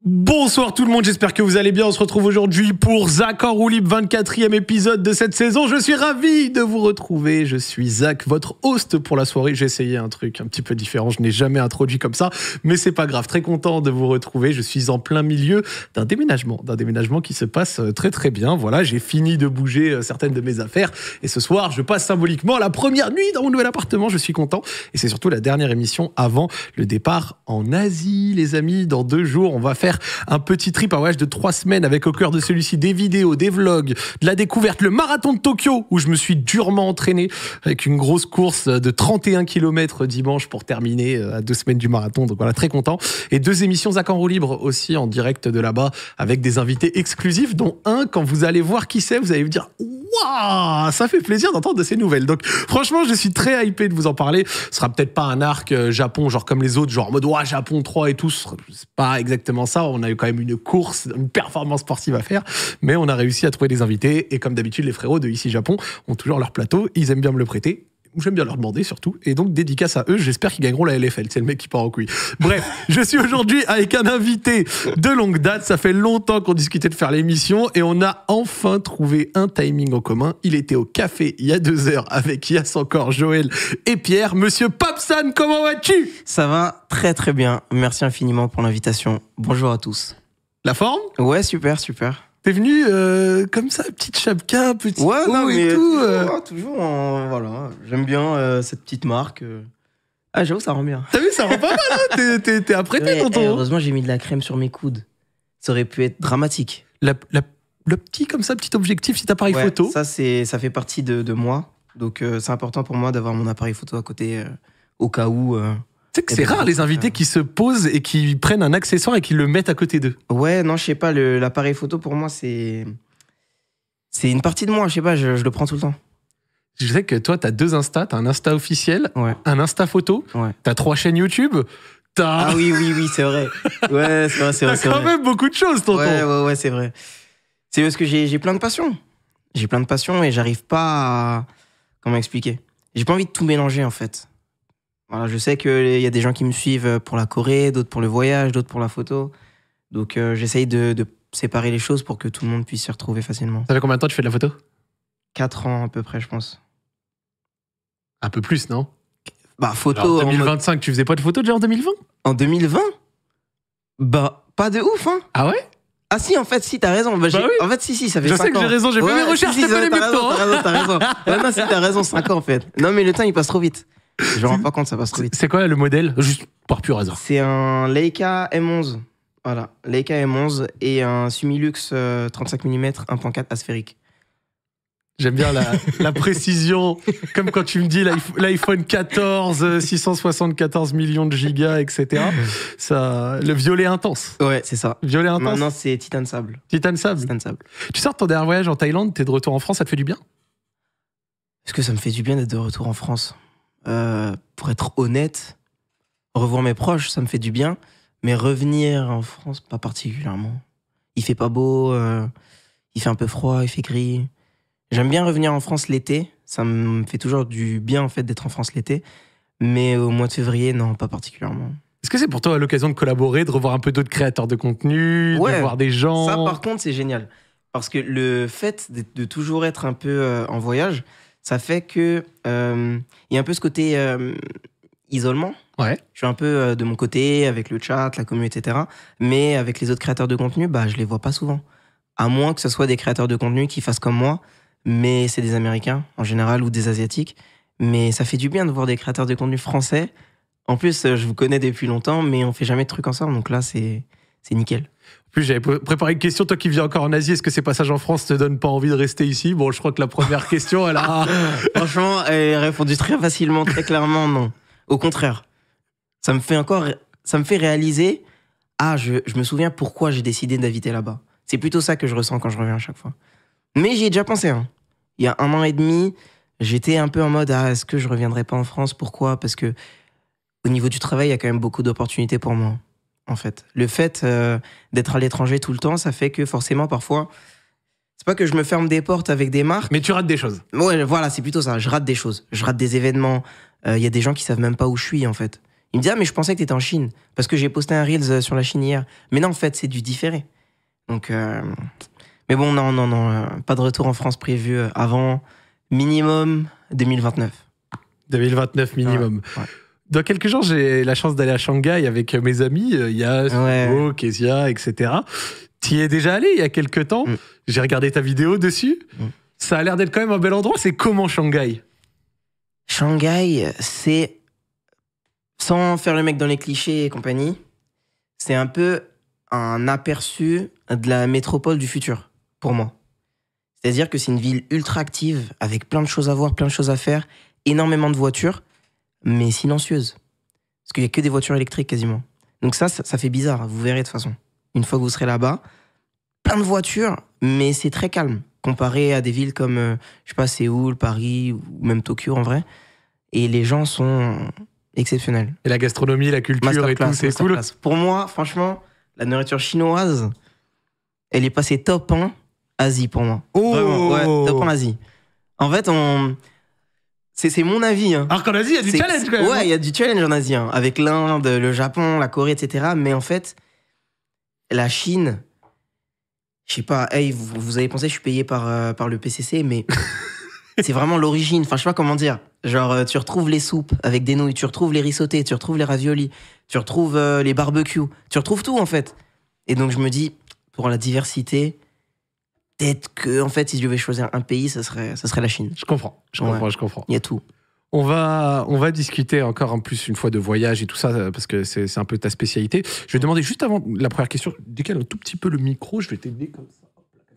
Bonsoir tout le monde, j'espère que vous allez bien. On se retrouve aujourd'hui pour Zach en roue libre, 24e épisode de cette saison. Je suis ravi de vous retrouver. Je suis Zach, votre host pour la soirée. J'ai essayé un truc un petit peu différent, je n'ai jamais introduit comme ça, mais c'est pas grave. Très content de vous retrouver. Je suis en plein milieu d'un déménagement qui se passe très très bien. Voilà, j'ai fini de bouger certaines de mes affaires et ce soir, je passe symboliquement la première nuit dans mon nouvel appartement. Je suis content et c'est surtout la dernière émission avant le départ en Asie, les amis. Dans 2 jours, on va faire un petit trip, un voyage de 3 semaines avec au cœur de celui-ci des vidéos, des vlogs, de la découverte, le marathon de Tokyo où je me suis durement entraîné avec une grosse course de 31 km dimanche pour terminer à 2 semaines du marathon. Donc voilà, très content. Et 2 émissions Zach en roue libre aussi en direct de là-bas avec des invités exclusifs, dont un, quand vous allez voir qui c'est, vous allez vous dire waouh, ça fait plaisir d'entendre de ces nouvelles. Donc franchement, je suis très hypé de vous en parler. Ce sera peut-être pas un arc Japon, genre comme les autres, genre en mode ouah, Japon 3 et tout. C'est pas exactement ça. On a eu quand même une course, une performance sportive à faire, mais on a réussi à trouver des invités. Et comme d'habitude, les frérots de Ici Japon ont toujours leur plateau. Ils aiment bien me le prêter. J'aime bien leur demander surtout. Et donc, dédicace à eux, j'espère qu'ils gagneront la LFL. C'est le mec qui part en couille. Bref, je suis aujourd'hui avec un invité de longue date. Ça fait longtemps qu'on discutait de faire l'émission et on a enfin trouvé un timing en commun. Il était au café il y a 2 heures avec Yass encore, Joël et Pierre. Monsieur Papsan, comment vas-tu ? Ça va très très bien. Merci infiniment pour l'invitation. Bonjour à tous. La forme ? Ouais, super, super. T'es venu comme ça, petite chapka, petit ouais, non, et tout. Toujours voilà. J'aime bien cette petite marque. Ah, j'avoue, ça rend bien. T'as vu, ça rend pas mal, hein. T'es apprêté, ouais, tonton. Heureusement, j'ai mis de la crème sur mes coudes. Ça aurait pu être dramatique. Le petit, comme ça, petit objectif, petit appareil photo. Ça fait partie de moi. Donc, c'est important pour moi d'avoir mon appareil photo à côté au cas où... Tu sais que c'est rare les invités qui se posent et qui prennent un accessoire et qui le mettent à côté d'eux. Ouais, non, je sais pas, l'appareil photo pour moi c'est une partie de moi, je sais pas, je le prends tout le temps. Je sais que toi t'as 2 Insta, t'as un Insta officiel, ouais. Un Insta photo, ouais. T'as 3 chaînes YouTube, Ah oui, c'est vrai. Ouais, c'est vrai. T'as quand même beaucoup de choses, tonton. Ouais, c'est vrai. C'est parce que j'ai plein de passions. J'ai plein de passions et j'arrive pas à... Comment expliquer ? J'ai pas envie de tout mélanger en fait. Voilà, je sais qu'il y a des gens qui me suivent pour la Corée, d'autres pour le voyage, d'autres pour la photo. Donc j'essaye de séparer les choses pour que tout le monde puisse s'y retrouver facilement. Ça fait combien de temps que tu fais de la photo ? 4 ans à peu près, je pense. Un peu plus, non ? Bah, photo... Alors, 2025, tu faisais pas de photo déjà en 2020 ? En 2020 ? Bah, pas de ouf, hein. Ah ouais ? Ah si, en fait, si, t'as raison. Bah oui. En fait, si, ça fait 5 ans. Je sais que j'ai raison, j'ai fait mes recherches, c'est pas les mêmes temps. T'as raison. Ouais, non, si, t'as raison, 5 ans en fait. Non, mais le temps, il passe trop vite. Je me rends pas compte, ça passe trop vite. C'est quoi le modèle ? Juste par pur hasard. C'est un Leica M11. Voilà, Leica M11 et un Sumilux 35 mm 1.4 asphérique. J'aime bien la précision, comme quand tu me dis l'iPhone 14, 674 millions de gigas, etc. Ça, le violet intense. Ouais, c'est ça. Violet intense. Maintenant, c'est Titane Sable. Titane Sable. Tu sors de ton dernier voyage en Thaïlande, t'es de retour en France, ça te fait du bien ? Est-ce que ça me fait du bien d'être de retour en France ? Pour être honnête, revoir mes proches, ça me fait du bien. Mais revenir en France, pas particulièrement. Il fait pas beau, il fait un peu froid, il fait gris. J'aime bien revenir en France l'été. Ça me fait toujours du bien en fait d'être en France l'été. Mais au mois de février, non, pas particulièrement. Est-ce que c'est pour toi l'occasion de collaborer, de revoir un peu d'autres créateurs de contenu, de voir des gens ? Ça, par contre, c'est génial. Parce que le fait de toujours être un peu en voyage, ça fait que y a un peu ce côté isolement. Ouais. Je suis un peu de mon côté avec le chat, la commu, etc. Mais avec les autres créateurs de contenu, bah, je les vois pas souvent. À moins que ce soit des créateurs de contenu qui fassent comme moi, mais c'est des Américains en général ou des Asiatiques. Mais ça fait du bien de voir des créateurs de contenu français. En plus, je vous connais depuis longtemps, mais on fait jamais de trucs ensemble. Donc là, c'est nickel. En plus, j'avais préparé une question. Toi qui viens encore en Asie, est-ce que ces passages en France te donnent pas envie de rester ici ? Bon, je crois que la première question, elle a... Franchement, elle a répondu très facilement, très clairement, non. Au contraire. Ça me fait réaliser, je me souviens pourquoi j'ai décidé d'habiter là-bas. C'est plutôt ça que je ressens quand je reviens à chaque fois. Mais j'y ai déjà pensé, hein. Il y a 1 an et demi, j'étais un peu en mode, est-ce que je reviendrai pas en France ? Pourquoi ? Parce que au niveau du travail, il y a quand même beaucoup d'opportunités pour moi, en fait. Le fait d'être à l'étranger tout le temps, ça fait que forcément, parfois, c'est pas que je me ferme des portes avec des marques. Mais tu rates des choses. Ouais, voilà, c'est plutôt ça. Je rate des choses. Je rate des événements. Il y a des gens qui savent même pas où je suis, en fait. Il me dit, ah, mais je pensais que t'étais en Chine. Parce que j'ai posté un Reels sur la Chine hier. Mais non, en fait, c'est du différé. Donc, mais bon, non. Pas de retour en France prévu avant minimum 2029. 2029 minimum. Ouais. Dans quelques jours, j'ai la chance d'aller à Shanghai avec mes amis, Yas, Hugo, Kezia, etc. Tu y es déjà allé il y a quelques temps. J'ai regardé ta vidéo dessus. Ça a l'air d'être quand même un bel endroit. C'est comment Shanghai? Shanghai, c'est, sans faire le mec dans les clichés et compagnie, c'est un peu un aperçu de la métropole du futur, pour moi. C'est-à-dire que c'est une ville ultra active, avec plein de choses à voir, plein de choses à faire, énormément de voitures, mais silencieuse. Parce qu'il n'y a que des voitures électriques quasiment. Donc ça fait bizarre, vous verrez de toute façon. Une fois que vous serez là-bas, plein de voitures, mais c'est très calme, comparé à des villes comme, je sais pas, Séoul, Paris, ou même Tokyo en vrai. Et les gens sont exceptionnels. Et la gastronomie, la culture et tout, c'est cool. Pour moi, franchement, la nourriture chinoise, elle est passée top 1 Asie pour moi. Oh, vraiment, ouais, top 1 Asie. En fait, c'est mon avis. Hein. Alors qu'en Asie, il y a du challenge quand même. Ouais, il y a du challenge en Asie. Hein, avec l'Inde, le Japon, la Corée, etc. Mais en fait, la Chine, je sais pas, hey, vous avez pensé que je suis payé par le PCC, mais c'est vraiment l'origine. Enfin, je sais pas comment dire. Genre, tu retrouves les soupes avec des nouilles, tu retrouves les riz sautés, tu retrouves les raviolis, tu retrouves les barbecues, tu retrouves tout en fait. Et donc, je me dis, pour la diversité, peut-être que, en fait, si je devais choisir un pays, ça serait la Chine. Je comprends. Il y a tout. On va discuter encore en plus une fois de voyage et tout ça, parce que c'est un peu ta spécialité. Je vais demander juste avant la première question, décale un tout petit peu le micro, je vais t'aider comme ça.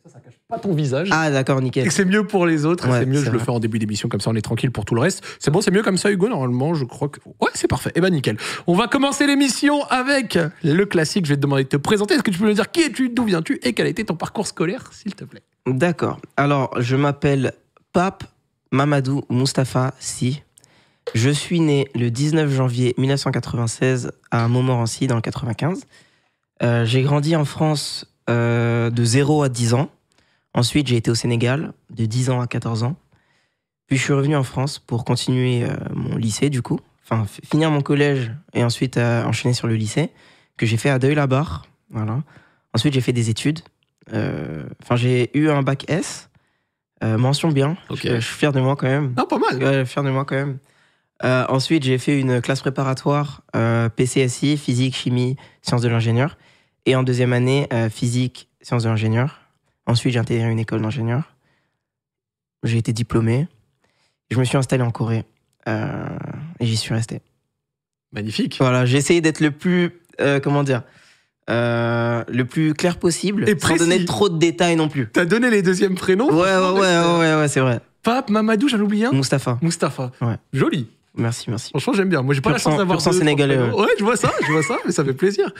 Comme ça cache pas ton visage. Ah d'accord, nickel. Et que c'est mieux pour les autres, ouais, c'est mieux, je le fais en début d'émission, comme ça on est tranquille pour tout le reste. C'est bon, c'est mieux comme ça, Hugo, normalement, je crois que... Ouais, c'est parfait. Eh ben nickel. On va commencer l'émission avec le classique, je vais te demander de te présenter. Est-ce que tu peux me dire qui es-tu, d'où viens-tu et quel a été ton parcours scolaire, s'il te plaît? D'accord. Alors, je m'appelle Pape Mamadou Moustapha Sy. Je suis né le 19 janvier 1996 à Montmorency, dans le 95. J'ai grandi en France de 0 à 10 ans. Ensuite, j'ai été au Sénégal de 10 ans à 14 ans. Puis, je suis revenu en France pour continuer mon lycée, du coup. Enfin, finir mon collège et ensuite enchaîner sur le lycée, que j'ai fait à Deuil-la-Barre. Voilà. Ensuite, j'ai fait des études. J'ai eu un bac S. Mention bien. Okay. Je suis fier de moi quand même. Non, pas mal. Ouais, fier de moi quand même. Ensuite, j'ai fait une classe préparatoire PCSI, physique, chimie, sciences de l'ingénieur. Et en deuxième année, physique, sciences de l'ingénieur. Ensuite, j'ai intégré une école d'ingénieur. J'ai été diplômé. Je me suis installé en Corée. Et j'y suis resté. Magnifique. Voilà, j'ai essayé d'être le plus... le plus clair possible, et sans donner trop de détails non plus. T'as donné les deuxièmes prénoms? Ouais, c'est vrai. Pape, Mamadou, j'en oublie un. Moustapha. Ouais. Joli. Merci. Franchement, j'aime bien. Moi, j'ai pas la chance d'avoir deux sénégalais. Ouais, je vois ça, mais ça fait plaisir.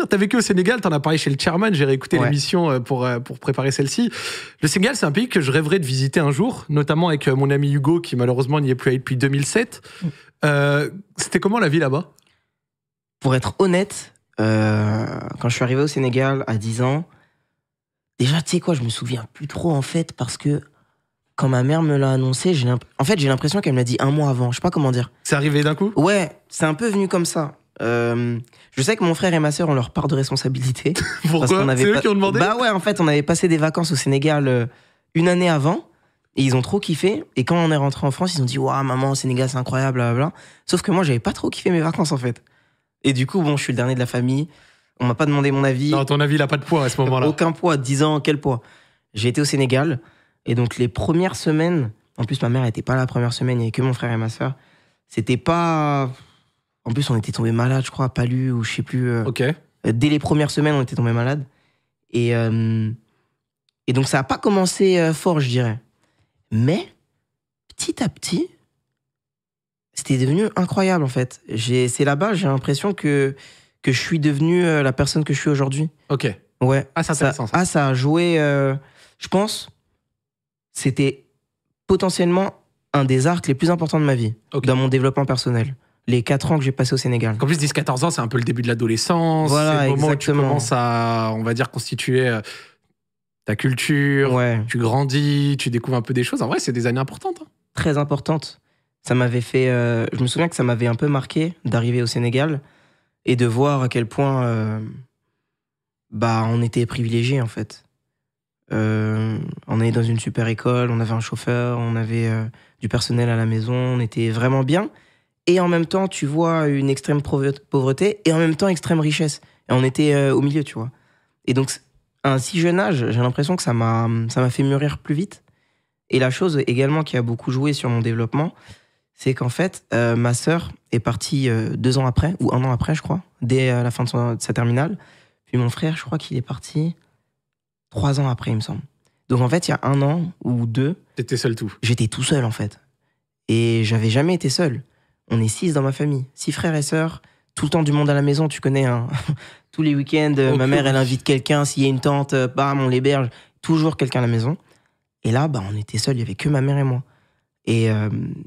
T'as vécu au Sénégal, t'en as parlé chez le chairman, j'ai réécouté l'émission pour préparer celle-ci. Le Sénégal, c'est un pays que je rêverais de visiter un jour, notamment avec mon ami Hugo, qui malheureusement n'y est plus allé depuis 2007. C'était comment la vie là-bas? Pour être honnête, quand je suis arrivé au Sénégal à 10 ans, déjà, tu sais quoi, je me souviens plus trop en fait, parce que quand ma mère me l'a annoncé, j'ai l'impression qu'elle me l'a dit un mois avant. Je sais pas comment dire. C'est arrivé d'un coup? Ouais, c'est un peu venu comme ça. Je sais que mon frère et ma sœur ont leur part de responsabilité. Pourquoi? C'est eux qui ont demandé? Bah ouais, en fait, on avait passé des vacances au Sénégal une année avant. Et ils ont trop kiffé. Et quand on est rentré en France, ils ont dit « Waouh, maman, au Sénégal, c'est incroyable, blablabla. » Sauf que moi, j'avais pas trop kiffé mes vacances, en fait. Et du coup, bon, je suis le dernier de la famille. On m'a pas demandé mon avis. Non, ton avis, il a pas de poids à ce moment-là. Aucun poids. 10 ans, quel poids? J'ai été au Sénégal. Et donc, les premières semaines... En plus, ma mère n'était pas là la première semaine. Il n'y avait que mon frère et ma sœur. C'était pas... En plus, on était tombés malades, je crois, à Palu, ou je sais plus. Ok. Dès les premières semaines, on était tombés malades. Et donc, ça n'a pas commencé fort, je dirais. Mais, petit à petit, c'était devenu incroyable, en fait. C'est là-bas, j'ai l'impression que je suis devenu la personne que je suis aujourd'hui. Ok. Ouais. Ah, c'est intéressant. Ça a joué... je pense, c'était potentiellement un des arcs les plus importants de ma vie, dans mon développement personnel. Les 4 ans que j'ai passé au Sénégal. En plus, 10-14 ans, c'est un peu le début de l'adolescence. Voilà, c'est le moment exactement. où tu commences à, on va dire, constituer ta culture. Ouais. Tu grandis, tu découvres un peu des choses. En vrai, c'est des années importantes. Hein. Très importantes. Ça m'avait fait. Je me souviens que ça m'avait un peu marqué d'arriver au Sénégal et de voir à quel point on était privilégiés en fait. On est dans une super école, on avait un chauffeur, on avait du personnel à la maison, on était vraiment bien. Et en même temps, tu vois une extrême pauvreté et en même temps extrême richesse. Et on était au milieu, tu vois. Et donc, à un si jeune âge, j'ai l'impression que ça m'a fait mûrir plus vite. Et la chose également qui a beaucoup joué sur mon développement, c'est qu'en fait, ma sœur est partie 2 ans après, ou 1 an après, je crois, dès la fin de sa terminale. Puis mon frère, je crois qu'il est parti 3 ans après, il me semble. Donc en fait, il y a 1 an ou 2... T'étais seul tout. J'étais tout seul, en fait. Et j'avais jamais été seul. On est 6 dans ma famille. 6 frères et sœurs, tout le temps du monde à la maison, tu connais, hein. Tous les week-ends, ma mère, elle invite quelqu'un. S'il y a une tante, bam, on l'héberge. Toujours quelqu'un à la maison. Et là, on était seuls, il y avait que ma mère et moi. Et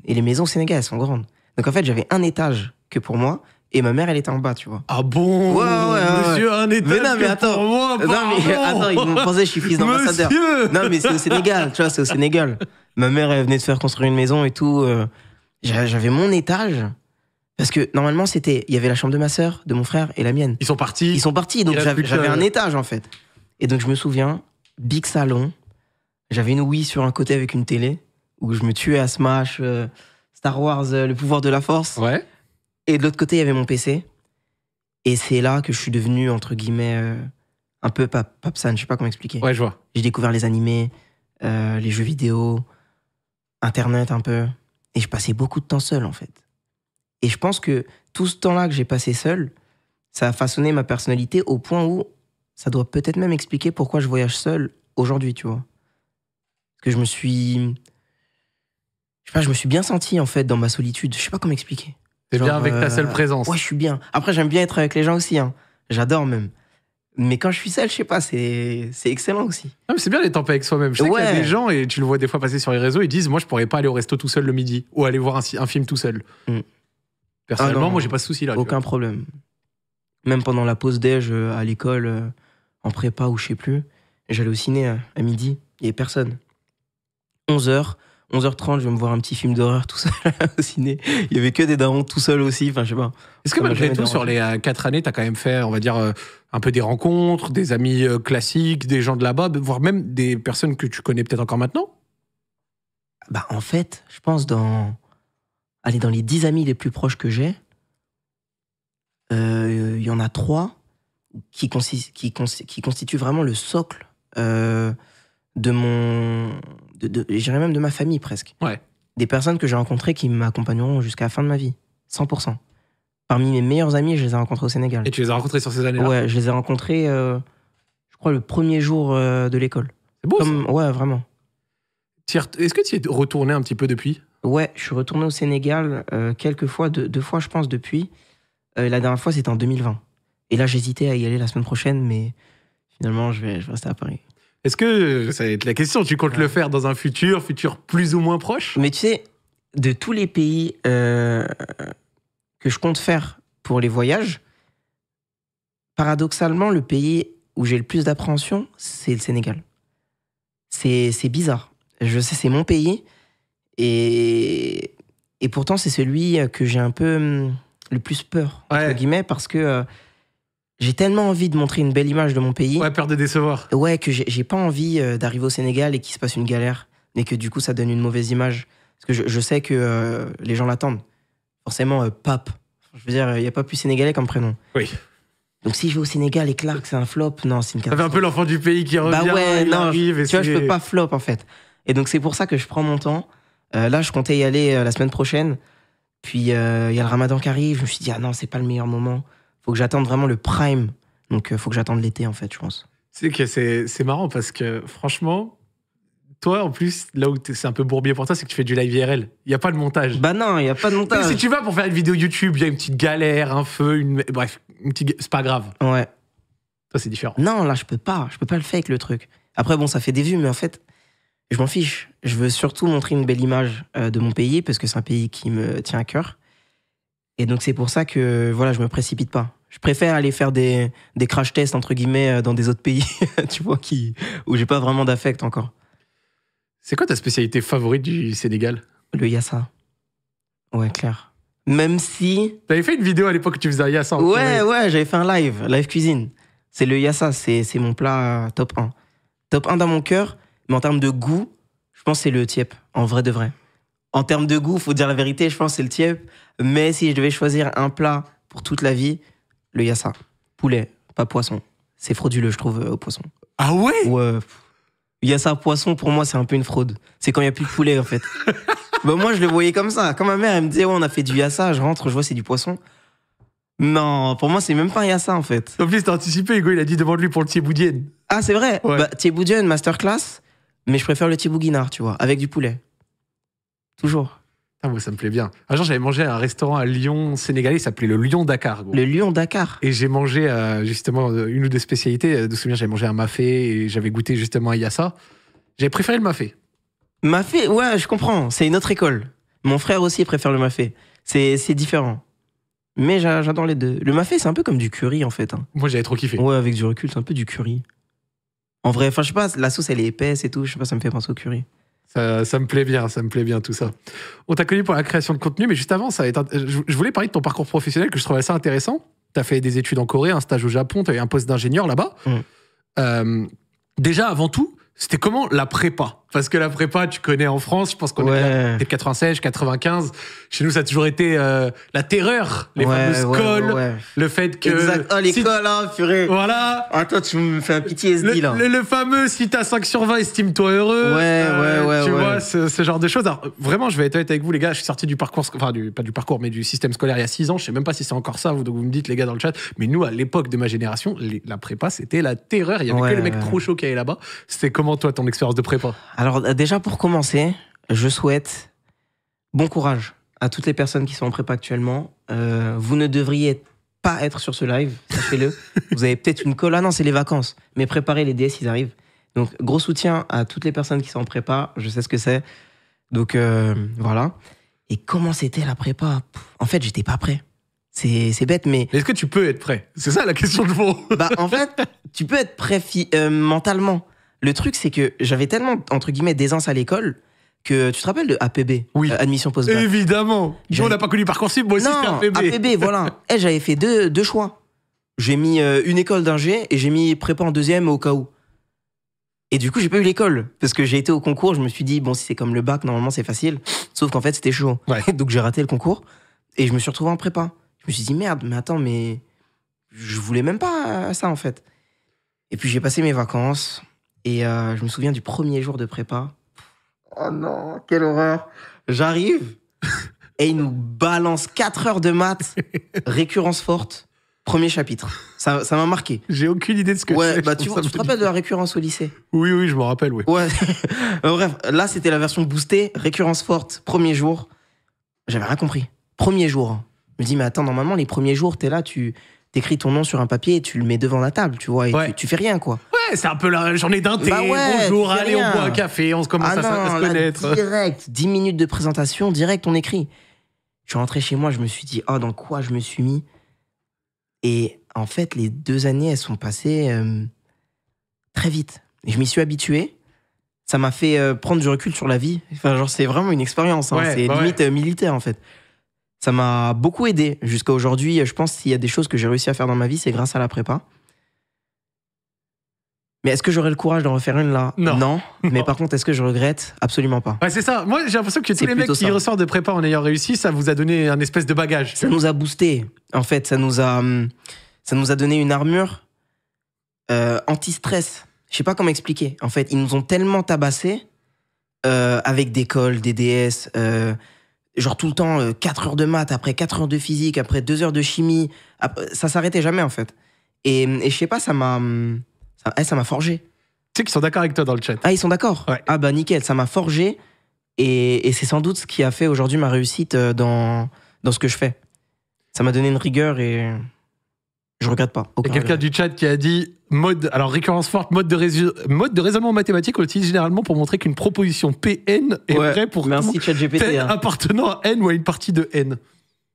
les maisons au Sénégal, elles sont grandes. Donc en fait, j'avais un étage que pour moi, et ma mère, elle était en bas, tu vois. Ah bon? Monsieur, un étage mais non, mais attends, pour moi, attends, ils vont penser que je suis fils d'ambassadeur. Non, mais c'est au Sénégal, tu vois, c'est au Sénégal. Ma mère, elle venait de faire construire une maison et tout. J'avais mon étage. Parce que normalement, il y avait la chambre de ma sœur, de mon frère et la mienne. Ils sont partis, donc j'avais un étage en fait. Et donc je me souviens, big salon, j'avais une Wii sur un côté avec une télé, où je me tuais à Smash, Star Wars, le pouvoir de la force. Ouais. Et de l'autre côté, il y avait mon PC. Et c'est là que je suis devenu, entre guillemets, un peu papsan, je sais pas comment expliquer. Ouais, je vois. J'ai découvert les animés, les jeux vidéo, Internet un peu. Et je passais beaucoup de temps seul, en fait. Et je pense que tout ce temps-là que j'ai passé seul, ça a façonné ma personnalité au point où ça doit peut-être même expliquer pourquoi je voyage seul aujourd'hui, tu vois. Parce que je me suis bien senti, en fait, dans ma solitude. Je sais pas comment expliquer. T'es bien avec ta seule présence. Ouais, je suis bien. Après, j'aime bien être avec les gens aussi, hein. J'adore même. Mais quand je suis seul, je sais pas, c'est excellent aussi. Non, mais c'est bien d'être en paix avec soi-même. Je sais qu'il y a des gens, et tu le vois des fois passer sur les réseaux, ils disent, moi, je pourrais pas aller au resto tout seul le midi, ou aller voir un film tout seul. Personnellement, moi, j'ai pas ce souci-là. Aucun problème. Même pendant la pause déj à l'école, en prépa ou je sais plus, j'allais au ciné à midi, il y avait personne. 11h30, je vais me voir un petit film d'horreur tout seul au ciné. Il y avait que des darons tout seuls aussi, enfin je sais pas. Est-ce que malgré tout, sur les 4 années, t'as quand même fait, on va dire, un peu des rencontres, des amis classiques, des gens de là-bas, voire même des personnes que tu connais peut-être encore maintenant? En fait, je pense dans les 10 amis les plus proches que j'ai, il y en a 3 qui constituent vraiment le socle de mon... je dirais même de ma famille presque. Ouais. Des personnes que j'ai rencontrées qui m'accompagneront jusqu'à la fin de ma vie. 100%. Parmi mes meilleurs amis, je les ai rencontrés au Sénégal. Et tu les as rencontrés sur ces années-là? Ouais, je les ai rencontrés, je crois, le premier jour de l'école. C'est beau, ça. Ouais, vraiment. Est-ce que tu y es retourné un petit peu depuis? Ouais, je suis retourné au Sénégal quelques fois, 2 fois, je pense, depuis. La dernière fois, c'était en 2020. Et là, j'hésitais à y aller la semaine prochaine, mais finalement, je vais rester à Paris. Est-ce que, ça va être la question, tu comptes le faire dans un futur plus ou moins proche? Mais tu sais, de tous les pays que je compte faire pour les voyages, paradoxalement, le pays où j'ai le plus d'appréhension, c'est le Sénégal. C'est bizarre. Je sais, c'est mon pays. Et pourtant, c'est celui que j'ai un peu le plus peur, entre guillemets, parce que j'ai tellement envie de montrer une belle image de mon pays. Ouais, peur de décevoir. Ouais, que j'ai pas envie d'arriver au Sénégal et qu'il se passe une galère, et que du coup, ça donne une mauvaise image. Parce que je sais que les gens l'attendent. Forcément, Pape. Je veux dire, il n'y a pas plus sénégalais comme prénom. Oui. Donc si je vais au Sénégal et que c'est un flop, non, c'est une catastrophe. Ça fait un peu l'enfant du pays qui revient, arrive. Tu vois, je peux pas flop, en fait. Et donc, c'est pour ça que je prends mon temps. Là, je comptais y aller la semaine prochaine. Puis, il y a le Ramadan qui arrive. Je me suis dit, non, c'est pas le meilleur moment. Faut que j'attende vraiment le prime. Donc, faut que j'attende l'été, en fait, je pense. C'est marrant parce que, franchement, toi, en plus, là où c'est un peu bourbier pour toi, c'est que tu fais du live IRL. Il n'y a pas de montage. Non, il n'y a pas de montage. Mais si tu vas pour faire une vidéo YouTube, il y a une petite galère, un feu, bref, c'est pas grave. Ouais. Toi, c'est différent. Non, là, je peux pas le fake, le truc. Après, bon, ça fait des vues, mais en fait, je m'en fiche. Je veux surtout montrer une belle image de mon pays, parce que c'est un pays qui me tient à cœur. Et donc, c'est pour ça que, voilà, je me précipite pas. Je préfère aller faire des crash tests, entre guillemets, dans des autres pays, tu vois, où j'ai pas vraiment d'affect encore. C'est quoi ta spécialité favorite du Sénégal? Le yassa. Ouais, clair. Même si... T'avais fait une vidéo à l'époque où tu faisais un yassa. Ouais, j'avais fait un live cuisine. C'est le yassa, c'est mon plat top 1. Top 1 dans mon cœur, mais en termes de goût, je pense que c'est le tiep, en vrai de vrai. En termes de goût, faut dire la vérité, je pense que c'est le tiep. Mais si je devais choisir un plat pour toute la vie, le yassa. Poulet, pas poisson. C'est frauduleux, je trouve, au poisson. Ah ouais? Ouais. Yassa poisson, pour moi, c'est un peu une fraude. C'est quand il n'y a plus de poulet, en fait. Bah, moi, je le voyais comme ça. Quand ma mère, elle me disait, ouais, on a fait du yassa, je rentre, je vois, c'est du poisson. Non, pour moi, c'est même pas un yassa, en fait. En plus, t'as anticipé, Hugo, il a dit devant lui pour le thieboudienne. Ah, c'est vrai? Ouais. Bah, thieboudienne, masterclass, mais je préfère le thiebouguinard, tu vois, avec du poulet. Toujours. Ah, moi, ça me plaît bien. Un jour, j'avais mangé à un restaurant à Lyon sénégalais, il s'appelait le Lion Dakar. Gros. Le lion Dakar. Et j'ai mangé justement une ou deux spécialités. De souvenir, j'avais mangé un mafé et j'avais goûté justement un yassa. J'avais préféré le mafé. Mafé, ouais, je comprends, c'est une autre école. Mon frère aussi préfère le mafé. C'est différent. Mais j'adore les deux. Le mafé, c'est un peu comme du curry, en fait. Hein. Moi, j'avais trop kiffé. Ouais, avec du recul, c'est un peu du curry. En vrai, enfin, je sais pas, la sauce, elle est épaisse et tout. Je sais pas, ça me fait penser au curry. Ça me plaît bien tout ça. On t'a connu pour la création de contenu, mais juste avant, je voulais parler de ton parcours professionnel que je trouvais assez intéressant. T'as fait des études en Corée, un stage au Japon, t'as eu un poste d'ingénieur là-bas. Déjà, avant tout, c'était comment la prépa? Parce que la prépa, tu connais en France, je pense qu'on est de 96, 95. Chez nous, ça a toujours été la terreur, les fameuses cols, le fait que... Exact. Oh, les cols, hein, purée. Voilà. Attends, tu me fais un PTSD, là. Le fameux, si t'as 5 sur 20, estime-toi heureux. Tu vois, ce genre de choses. Alors, vraiment, je vais être honnête avec vous, les gars, je suis sorti du parcours, enfin, pas du parcours, mais du système scolaire il y a 6 ans. Je sais même pas si c'est encore ça, donc vous me dites, les gars, dans le chat. Mais nous, à l'époque de ma génération, la prépa, c'était la terreur. Il y avait que les mecs trop chauds qui allaient là-bas. C'était comment, toi, ton expérience de prépa? Alors, déjà, pour commencer, je souhaite bon courage à toutes les personnes qui sont en prépa actuellement. Vous ne devriez pas être sur ce live, sachez-le. Vous avez peut-être une colle. Ah non, c'est les vacances. Mais préparez, les DS, ils arrivent. Donc, gros soutien à toutes les personnes qui sont en prépa. Je sais ce que c'est. Donc, voilà. Et comment c'était la prépa? En fait, j'étais pas prêt. C'est bête, mais... Est-ce que tu peux être prêt? C'est ça la question de fond. Bah, en fait, tu peux être prêt mentalement. Le truc, c'est que j'avais tellement, entre guillemets, d'aisance à l'école que tu te rappelles de APB? Oui. Admission post-bac. Évidemment. Nous, on n'a pas connu Parcoursup, moi aussi, c'était APB. APB, voilà. J'avais fait deux choix. J'ai mis une école d'ingé et j'ai mis prépa en deuxième au cas où. Et du coup, j'ai pas eu l'école. Parce que j'ai été au concours, je me suis dit, bon, si c'est comme le bac, normalement, c'est facile. Sauf qu'en fait, c'était chaud. Ouais. Donc, j'ai raté le concours et je me suis retrouvé en prépa. Je me suis dit, merde, mais attends, mais je voulais même pas ça, en fait. Et puis, j'ai passé mes vacances. Et je me souviens du premier jour de prépa. Oh non, quelle horreur. J'arrive et il nous balance 4 heures de maths, récurrence forte, premier chapitre. Ça m'a marqué. J'ai aucune idée de ce que c'est. Ouais, bah tu te rappelles de la récurrence au lycée? Oui, je me rappelle, oui. Ouais. Bref, là c'était la version boostée, récurrence forte, premier jour. J'avais rien compris. Premier jour. Hein. Je me dis, mais attends, normalement, les premiers jours, t'es là, tu t'écris ton nom sur un papier et tu le mets devant la table, tu vois, et tu fais rien, quoi. Ouais, c'est un peu la journée d'un thé. Bah ouais, bonjour, allez, on boit un café, on se commence à se connaître. Direct, 10 minutes de présentation, direct, on écrit. Je suis rentré chez moi, je me suis dit, dans quoi je me suis mis? Et en fait, les 2 années, elles sont passées très vite. Et je m'y suis habitué. Ça m'a fait prendre du recul sur la vie. Enfin, genre, c'est vraiment une expérience. Hein. C'est limite militaire, en fait. Ça m'a beaucoup aidé jusqu'à aujourd'hui. Je pense qu'il y a des choses que j'ai réussi à faire dans ma vie, c'est grâce à la prépa. Mais est-ce que j'aurais le courage d'en refaire une là? Non. Mais par contre, est-ce que je regrette? Absolument pas. Ouais, c'est ça. Moi, j'ai l'impression que tous les mecs qui ressortent de prépa en ayant réussi, ça vous a donné un espèce de bagage. Ça nous a boosté. En fait, ça nous a donné une armure anti-stress. Je sais pas comment expliquer. En fait, ils nous ont tellement tabassés avec des cols, des DS, genre tout le temps 4 heures de maths, après 4 heures de physique, après 2 heures de chimie. Ça s'arrêtait jamais, en fait. Et je sais pas, ça m'a forgé. Tu sais qu'ils sont d'accord avec toi dans le chat. Ah, ils sont d'accord? Ouais. Ah bah nickel, ça m'a forgé. Et c'est sans doute ce qui a fait aujourd'hui ma réussite dans ce que je fais. Ça m'a donné une rigueur et je regrette pas. Il y a quelqu'un du chat qui a dit récurrence forte, mode de raisonnement mathématique, on l'utilise généralement pour montrer qu'une proposition PN est vraie pour merci ChatGPT appartenant à N ou à une partie de N.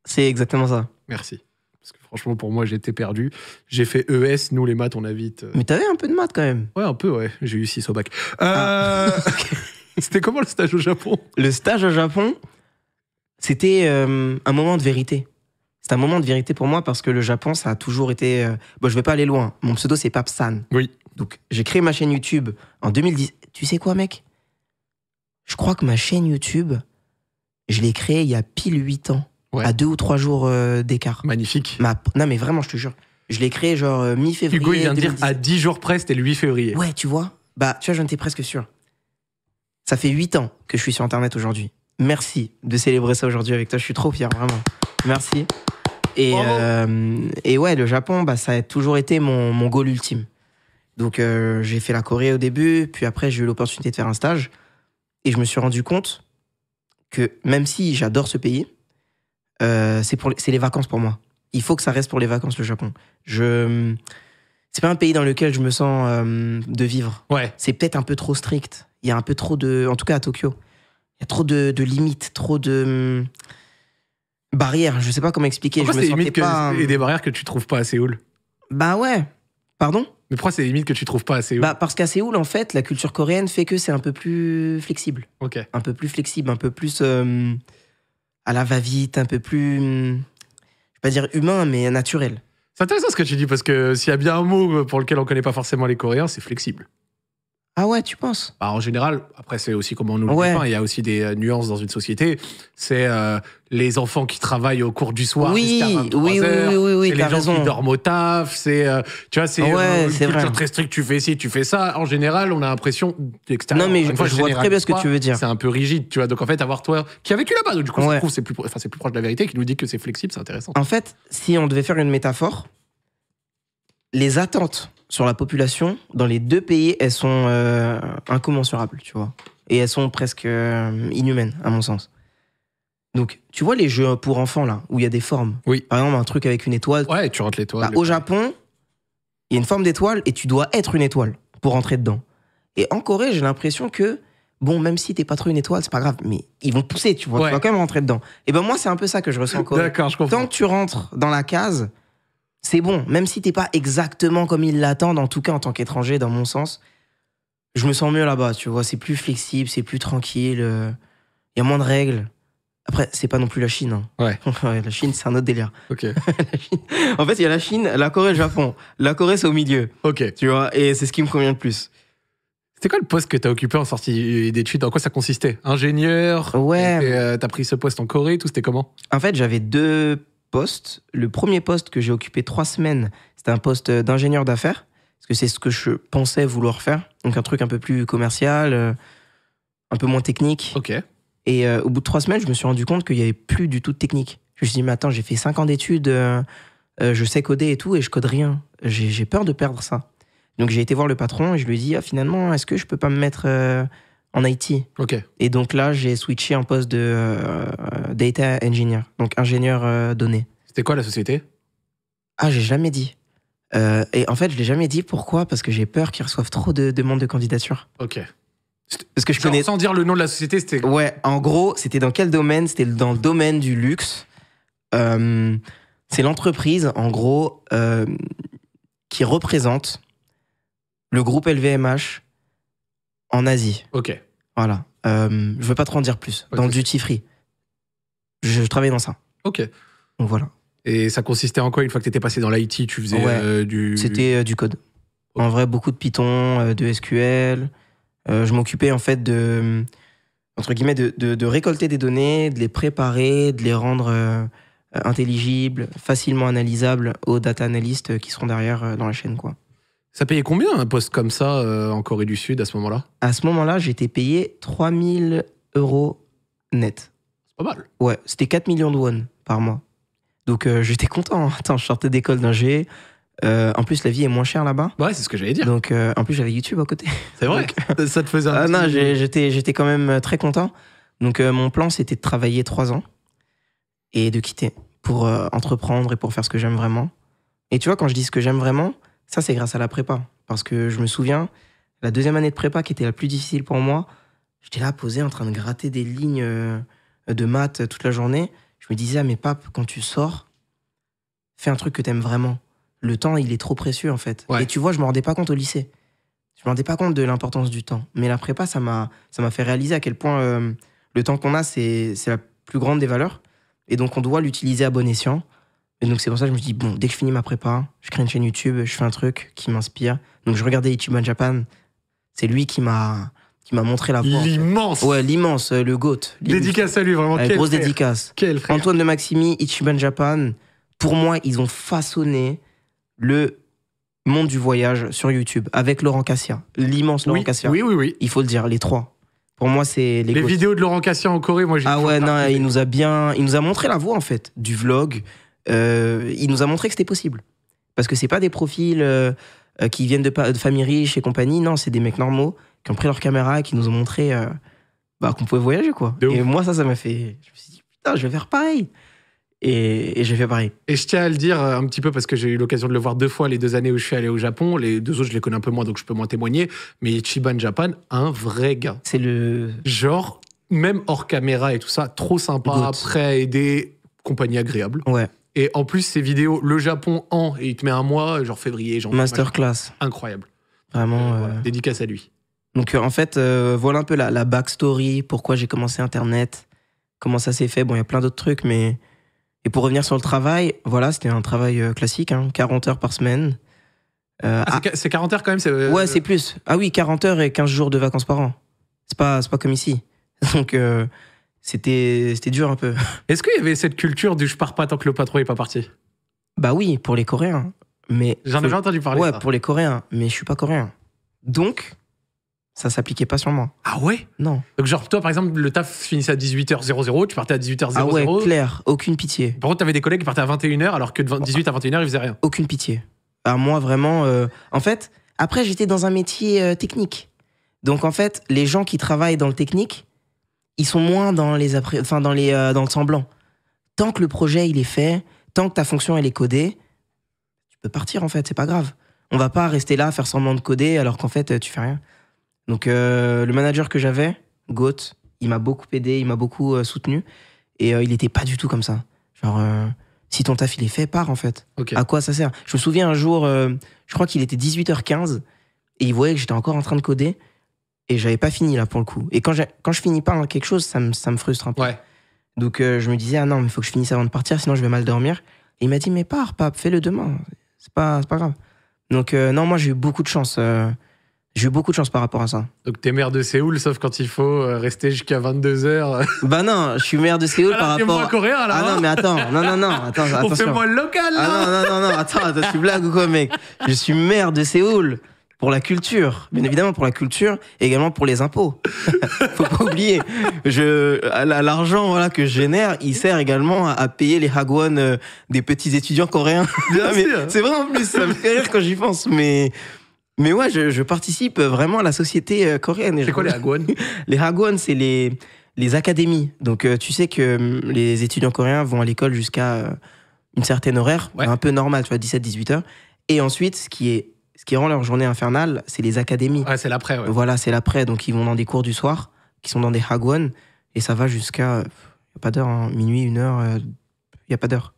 C'est exactement ça. Merci. Parce que franchement, pour moi, j'étais perdu. J'ai fait ES, nous les maths, on a vite. Mais t'avais un peu de maths quand même. Ouais, un peu, ouais. J'ai eu 6 au bac. C'était comment le stage au Japon? Le stage au Japon, c'était un moment de vérité. C'est un moment de vérité pour moi parce que le Japon, ça a toujours été... Bon, je vais pas aller loin. Mon pseudo, c'est Papsan. Oui. Donc, j'ai créé ma chaîne YouTube en 2010. Tu sais quoi, mec? Je crois que ma chaîne YouTube, je l'ai créée il y a pile 8 ans. Ouais. À 2 ou 3 jours d'écart. Magnifique. Non, mais vraiment, je te jure. Je l'ai créée genre mi-février. Hugo, il vient de dire 2010. à 10 jours près, c'était le 8 février. Ouais, tu vois. Bah, tu vois, j'en étais presque sûr. Ça fait 8 ans que je suis sur Internet aujourd'hui. Merci de célébrer ça aujourd'hui avec toi. Je suis trop fier, vraiment. Merci. Et ouais, le Japon, bah, ça a toujours été mon goal ultime. Donc, j'ai fait la Corée au début, puis après, j'ai eu l'opportunité de faire un stage. Et je me suis rendu compte que même si j'adore ce pays, c'est les vacances pour moi. Il faut que ça reste pour les vacances, le Japon. C'est pas un pays dans lequel je me sens de vivre. Ouais. C'est peut-être un peu trop strict. Il y a un peu trop de... En tout cas, à Tokyo. Il y a trop de limites, trop de barrières. Je sais pas comment expliquer. Pourquoi je me c'est limite sentais pas... et des barrières que tu trouves pas à Séoul? Bah ouais. Pardon? Mais pourquoi c'est limite que tu trouves pas à Séoul? Bah parce qu'à Séoul, en fait, la culture coréenne fait que c'est un peu plus flexible. Ok. Un peu plus flexible, un peu plus à la va-vite, un peu plus... je vais pas dire humain, mais naturel. C'est intéressant ce que tu dis, parce que s'il y a bien un mot pour lequel on connaît pas forcément les Coréens, c'est flexible. Ah ouais, tu penses? Bah, en général, après c'est aussi comment on nous le Ouais. dépeint, il y a aussi des nuances dans une société. C'est les enfants qui travaillent au cours du soir Oui, jusqu'à 23 oui, heures. oui, C'est les t'as gens raison. qui dorment au taf. C'est tu vois, c'est Ouais, une c'est culture vrai. très stricte. Tu fais ci, tu fais ça. En général, on a l'impression d'extérieur. Non, mais Encore une fois, je vois très bien ce que généralise tu veux dire. C'est un peu rigide, tu vois. Donc en fait, avoir toi qui a vécu là-bas, donc du coup, je Ouais. trouve que c'est plus proche de la vérité, qui nous dit que c'est flexible, c'est intéressant. En fait, si on devait faire une métaphore, les attentes sur la population dans les deux pays, elles sont incommensurables, tu vois. Et elles sont presque inhumaines, à mon sens. Donc, tu vois les jeux pour enfants, là, où il y a des formes. Oui. Par exemple, un truc avec une étoile. Ouais, tu rentres l'étoile. Bah, au Japon, il y a une forme d'étoile et tu dois être une étoile pour rentrer dedans. Et en Corée, j'ai l'impression que, bon, même si t'es pas trop une étoile, c'est pas grave, mais ils vont te pousser, tu vois. Ouais. Tu vas quand même rentrer dedans. Et ben moi, c'est un peu ça que je ressens en Corée. D'accord, je comprends. Tant que tu rentres dans la case, c'est bon. Même si t'es pas exactement comme ils l'attendent, en tout cas en tant qu'étranger, dans mon sens, je me sens mieux là-bas, tu vois. C'est plus flexible, c'est plus tranquille. Il y a moins de règles. Après, c'est pas non plus la Chine. Hein. Ouais. Ouais, la Chine, c'est un autre délire. Ok. La Chine- En fait, il y a la Chine, la Corée et le Japon. La Corée, c'est au milieu, Ok. tu vois. Et c'est ce qui me convient le plus. C'était quoi le poste que tu as occupé en sortie d'études? En quoi ça consistait? Ingénieur? Ouais. T'as pris ce poste en Corée, tout? C'était comment? En fait, j'avais 2 postes. Le premier poste que j'ai occupé 3 semaines, c'était un poste d'ingénieur d'affaires. Parce que c'est ce que je pensais vouloir faire. Donc un truc un peu plus commercial, un peu moins technique. Ok. Et au bout de 3 semaines, je me suis rendu compte qu'il n'y avait plus du tout de technique. Je me suis dit, mais attends, j'ai fait 5 ans d'études, je sais coder et tout, et je code rien. J'ai peur de perdre ça. Donc j'ai été voir le patron et je lui ai dit, ah, finalement, est-ce que je peux pas me mettre en IT? Ok. Et donc là, j'ai switché en poste de data engineer, donc ingénieur données. C'était quoi la société? Ah, j'ai jamais dit. Et en fait, je l'ai jamais dit. Pourquoi? Parce que j'ai peur qu'ils reçoivent trop de demandes de candidature. Ok. Parce que je Genre, connais... sans dire le nom de la société, c'était. Ouais, en gros, c'était dans quel domaine? C'était dans le domaine du luxe. C'est l'entreprise, en gros, qui représente le groupe LVMH en Asie. Ok. Voilà. Je veux pas trop en dire plus. Ouais, Dans le c'est- duty free. Je travaillais dans ça. Ok. Donc voilà. Et ça consistait en quoi une fois que t'étais passé dans l'IT? Tu faisais Ouais. du. C'était du code. En vrai, beaucoup de Python, de SQL. Je m'occupais en fait de, entre guillemets, de récolter des données, de les préparer, de les rendre intelligibles, facilement analysables aux data analystes qui seront derrière dans la chaîne, quoi. Ça payait combien un poste comme ça en Corée du Sud à ce moment-là? À ce moment-là, j'étais payé 3000 euros net. C'est pas mal. Ouais, c'était 4 millions de won par mois. Donc j'étais content. Attends, je sortais d'école d'ingé. En plus, la vie est moins chère là-bas. Ouais, c'est ce que j'allais dire. Donc en plus, j'avais YouTube à côté. C'est vrai. Ça te faisait un Ah petit- non, j'étais quand même très content. Donc mon plan, c'était de travailler 3 ans et de quitter pour entreprendre et pour faire ce que j'aime vraiment. Et tu vois, quand je dis ce que j'aime vraiment, ça, c'est grâce à la prépa. Parce que je me souviens, la 2e année de prépa, qui était la plus difficile pour moi, j'étais là posé en train de gratter des lignes de maths toute la journée. Je me disais, ah mais pape, quand tu sors, fais un truc que t'aimes vraiment. Le temps, il est trop précieux en fait. Ouais. Et tu vois, je me rendais pas compte au lycée. Je me rendais pas compte de l'importance du temps. Mais la prépa, ça m'a fait réaliser à quel point le temps qu'on a, c'est la plus grande des valeurs. Et donc, on doit l'utiliser à bon escient. Et donc, c'est pour ça que je me dis, bon, dès que je finis ma prépa, je crée une chaîne YouTube, je fais un truc qui m'inspire. Donc, je regardais Ichiban Japan. C'est lui qui m'a montré la voie. L'immense. Ouais, l'immense, le GOAT. Dédicace à lui, vraiment. Quel grosse frère. dédicace. Quel frère. Antoine de Maximi, Ichiban Japan. Pour moi, ils ont façonné le monde du voyage sur YouTube avec Laurent Cassia. L'immense Laurent Cassia. Oui. Il faut le dire, les trois. Pour moi, c'est les vidéos de Laurent Cassia en Corée, moi j'ai. Ah ouais, non, il nous a montré la voie en fait du vlog. Il nous a montré que c'était possible. Parce que c'est pas des profils qui viennent de familles riches et compagnie. Non, c'est des mecs normaux qui ont pris leur caméra et qui nous ont montré qu'on pouvait voyager quoi. Et moi ça m'a fait. Je me suis dit putain, je vais faire pareil. Et j'ai fait pareil. Et je tiens à le dire un petit peu parce que j'ai eu l'occasion de le voir 2 fois les 2 années où je suis allé au Japon. Les 2 autres, je les connais un peu moins, donc je peux moins témoigner. Mais Ichiban Japan, un vrai gars. C'est le... Genre, même hors caméra et tout ça, trop sympa, prêt à aider, compagnie agréable. Ouais. Et en plus, ces vidéos, le Japon et il te met un mois, genre février, janvier. Masterclass. Incroyable. Vraiment. Voilà, dédicace à lui. Donc en fait, voilà un peu la backstory, pourquoi j'ai commencé Internet, comment ça s'est fait. Bon, il y a plein d'autres trucs, mais... Et pour revenir sur le travail, voilà, c'était un travail classique, 40 heures par semaine. C'est 40 heures quand même Ouais, c'est plus. Ah oui, 40 heures et 15 jours de vacances par an. C'est pas comme ici. Donc, c'était dur un peu. Est-ce qu'il y avait cette culture du je pars pas tant que le patron est pas parti? Bah oui, pour les Coréens. Mais j'en avais entendu parler. Ouais, ça. Pour les Coréens, mais je suis pas coréen. Donc, ça s'appliquait pas sur moi. Ah ouais? Non. Donc genre, toi, par exemple, le taf finissait à 18h00, tu partais à 18h00. Ah ouais, clair, aucune pitié. Par contre, t'avais des collègues qui partaient à 21h, alors que de 18 à 21h, ils faisaient rien. Aucune pitié. Alors moi, vraiment... En fait, après, j'étais dans un métier technique. Donc en fait, les gens qui travaillent dans le technique, ils sont moins dans dans le semblant. Tant que le projet, il est fait, tant que ta fonction, elle est codée, tu peux partir, en fait, c'est pas grave. On va pas rester là, faire semblant de coder, alors qu'en fait, tu fais rien. Donc, le manager que j'avais, Goat, il m'a beaucoup aidé, il m'a beaucoup soutenu. Et il était pas du tout comme ça. Genre, si ton taf, il est fait, pars, en fait. Okay. À quoi ça sert? Je me souviens un jour, je crois qu'il était 18h15, et il voyait que j'étais encore en train de coder, et j'avais pas fini, là, pour le coup. Et quand je finis pas quelque chose, ça me frustre un peu. Ouais. Donc, je me disais, ah non, mais il faut que je finisse avant de partir, sinon je vais mal dormir. Et il m'a dit, mais pars, pape, fais-le demain. C'est pas grave. Donc, non, moi, j'ai eu beaucoup de chance. J'ai eu beaucoup de chance par rapport à ça. Donc t'es maire de Séoul, sauf quand il faut rester jusqu'à 22h. Bah non, je suis maire de Séoul par rapport... Moi coréen, là, ah non, mais attends, attends. On fait moins local, là. Ah non, attends, tu blagues ou quoi, mec? Je suis maire de Séoul pour la culture. Bien évidemment pour la culture et également pour les impôts. Faut pas oublier. L'argent voilà, que je génère, il sert également à payer les hagwon des petits étudiants coréens. Bien sûr. C'est vrai en plus, ça me fait rire quand j'y pense, mais ouais, je participe vraiment à la société coréenne. C'est quoi les hagwon? Les hagwon, c'est les académies. Donc, tu sais que les étudiants coréens vont à l'école jusqu'à une certaine horaire, un peu normale, tu vois, 17-18 heures. Et ensuite, ce qui rend leur journée infernale, c'est les académies. Ouais, c'est l'après, ouais. Voilà, c'est l'après. Donc, ils vont dans des cours du soir, qui sont dans des hagwon, et ça va jusqu'à... Il n'y a pas d'heure, minuit, 1h, il n'y a pas d'heure.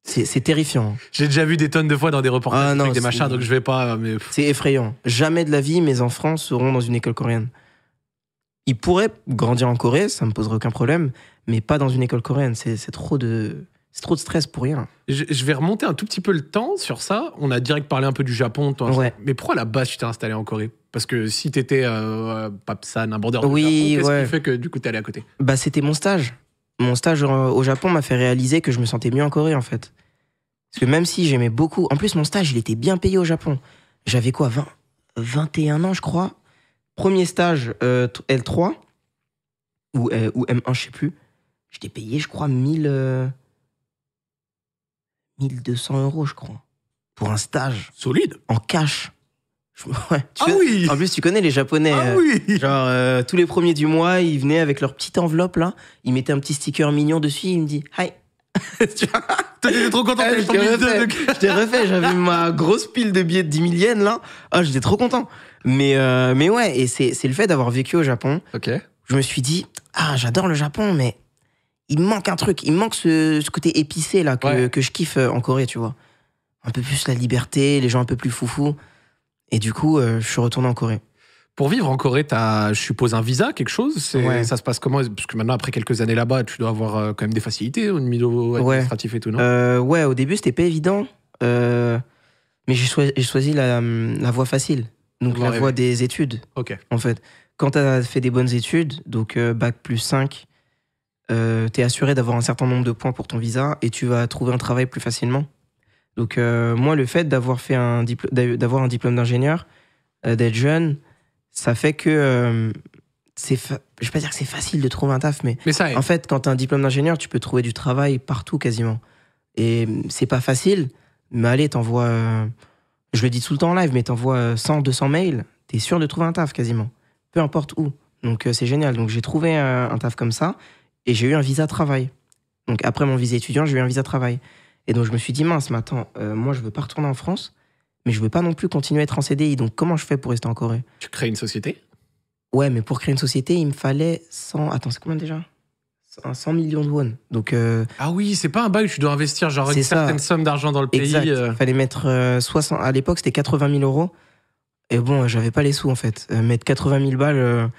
C'est terrifiant. J'ai déjà vu des tonnes de fois dans des reportages avec des machins, donc je vais pas... Mais... C'est effrayant. Jamais de la vie, mes enfants seront dans une école coréenne. Ils pourraient grandir en Corée, ça me poserait aucun problème, mais pas dans une école coréenne. C'est trop de stress pour rien. Je vais remonter un tout petit peu le temps sur ça. On a direct parlé un peu du Japon. Toi, ouais. Mais pourquoi à la base tu t'es installé en Corée? Parce que si t'étais Papsan, un border du Japon, qu'est-ce qui fait que du coup t'es allé à côté? Bah, c'était mon stage. Mon stage au Japon m'a fait réaliser que je me sentais mieux en Corée, en fait. Parce que même si j'aimais beaucoup... En plus, mon stage, il était bien payé au Japon. J'avais quoi, 21 ans, je crois. Premier stage, L3, ou M1, je sais plus. J'étais payé, je crois, 1200 €, je crois. Pour un stage. Solide. En cash. Ouais, oui. En plus, tu connais les Japonais. Oui. Genre, tous les premiers du mois, ils venaient avec leur petite enveloppe, là. Ils mettaient un petit sticker mignon dessus. Ils me disent « Hi ». T'étais trop content. J'étais refait. J'avais ma grosse pile de billets de 10 000 yens, là. Ah, j'étais trop content. Mais ouais, et c'est le fait d'avoir vécu au Japon. Ok. Je me suis dit « Ah, j'adore le Japon, mais il me manque un truc. Il me manque ce côté épicé, là, que je kiffe en Corée, tu vois. Un peu plus la liberté, les gens un peu plus foufous. » Et du coup, je suis retourné en Corée. Pour vivre en Corée, t'as, je suppose, un visa, quelque chose. Ouais. Ça se passe comment? Parce que maintenant, après quelques années là-bas, tu dois avoir quand même des facilités au niveau administratif et tout, non? Ouais, au début, c'était pas évident. Mais j'ai choisi la voie facile. Donc, la voie des études, Ok. en fait. Quand tu as fait des bonnes études, donc bac plus 5, tu es assuré d'avoir un certain nombre de points pour ton visa et tu vas trouver un travail plus facilement. Donc, moi, le fait d'avoir d'avoir un diplôme d'ingénieur, d'être jeune, ça fait que je vais pas dire que c'est facile de trouver un taf, mais ça aide. en fait, quand tu as un diplôme d'ingénieur, tu peux trouver du travail partout quasiment. Et c'est pas facile, mais allez, t'envoies, je le dis tout le temps en live, mais t'envoies 100, 200 mails, t'es sûr de trouver un taf quasiment, peu importe où. Donc c'est génial. Donc j'ai trouvé un taf comme ça et j'ai eu un visa travail. Donc après mon visa étudiant, j'ai eu un visa travail. Et donc je me suis dit, mince, mais attends, moi je veux pas retourner en France, mais je veux pas non plus continuer à être en CDI. Donc comment je fais pour rester en Corée? Tu crées une société? Ouais, mais pour créer une société, il me fallait 100... Attends, c'est combien déjà? 100 millions de won. Donc, ah oui, c'est pas un bail où tu dois investir genre une certaine somme d'argent dans le exact. pays. Il fallait mettre 60... À l'époque, c'était 80 000 euros. Et bon, j'avais pas les sous, en fait. Mettre 80 000 balles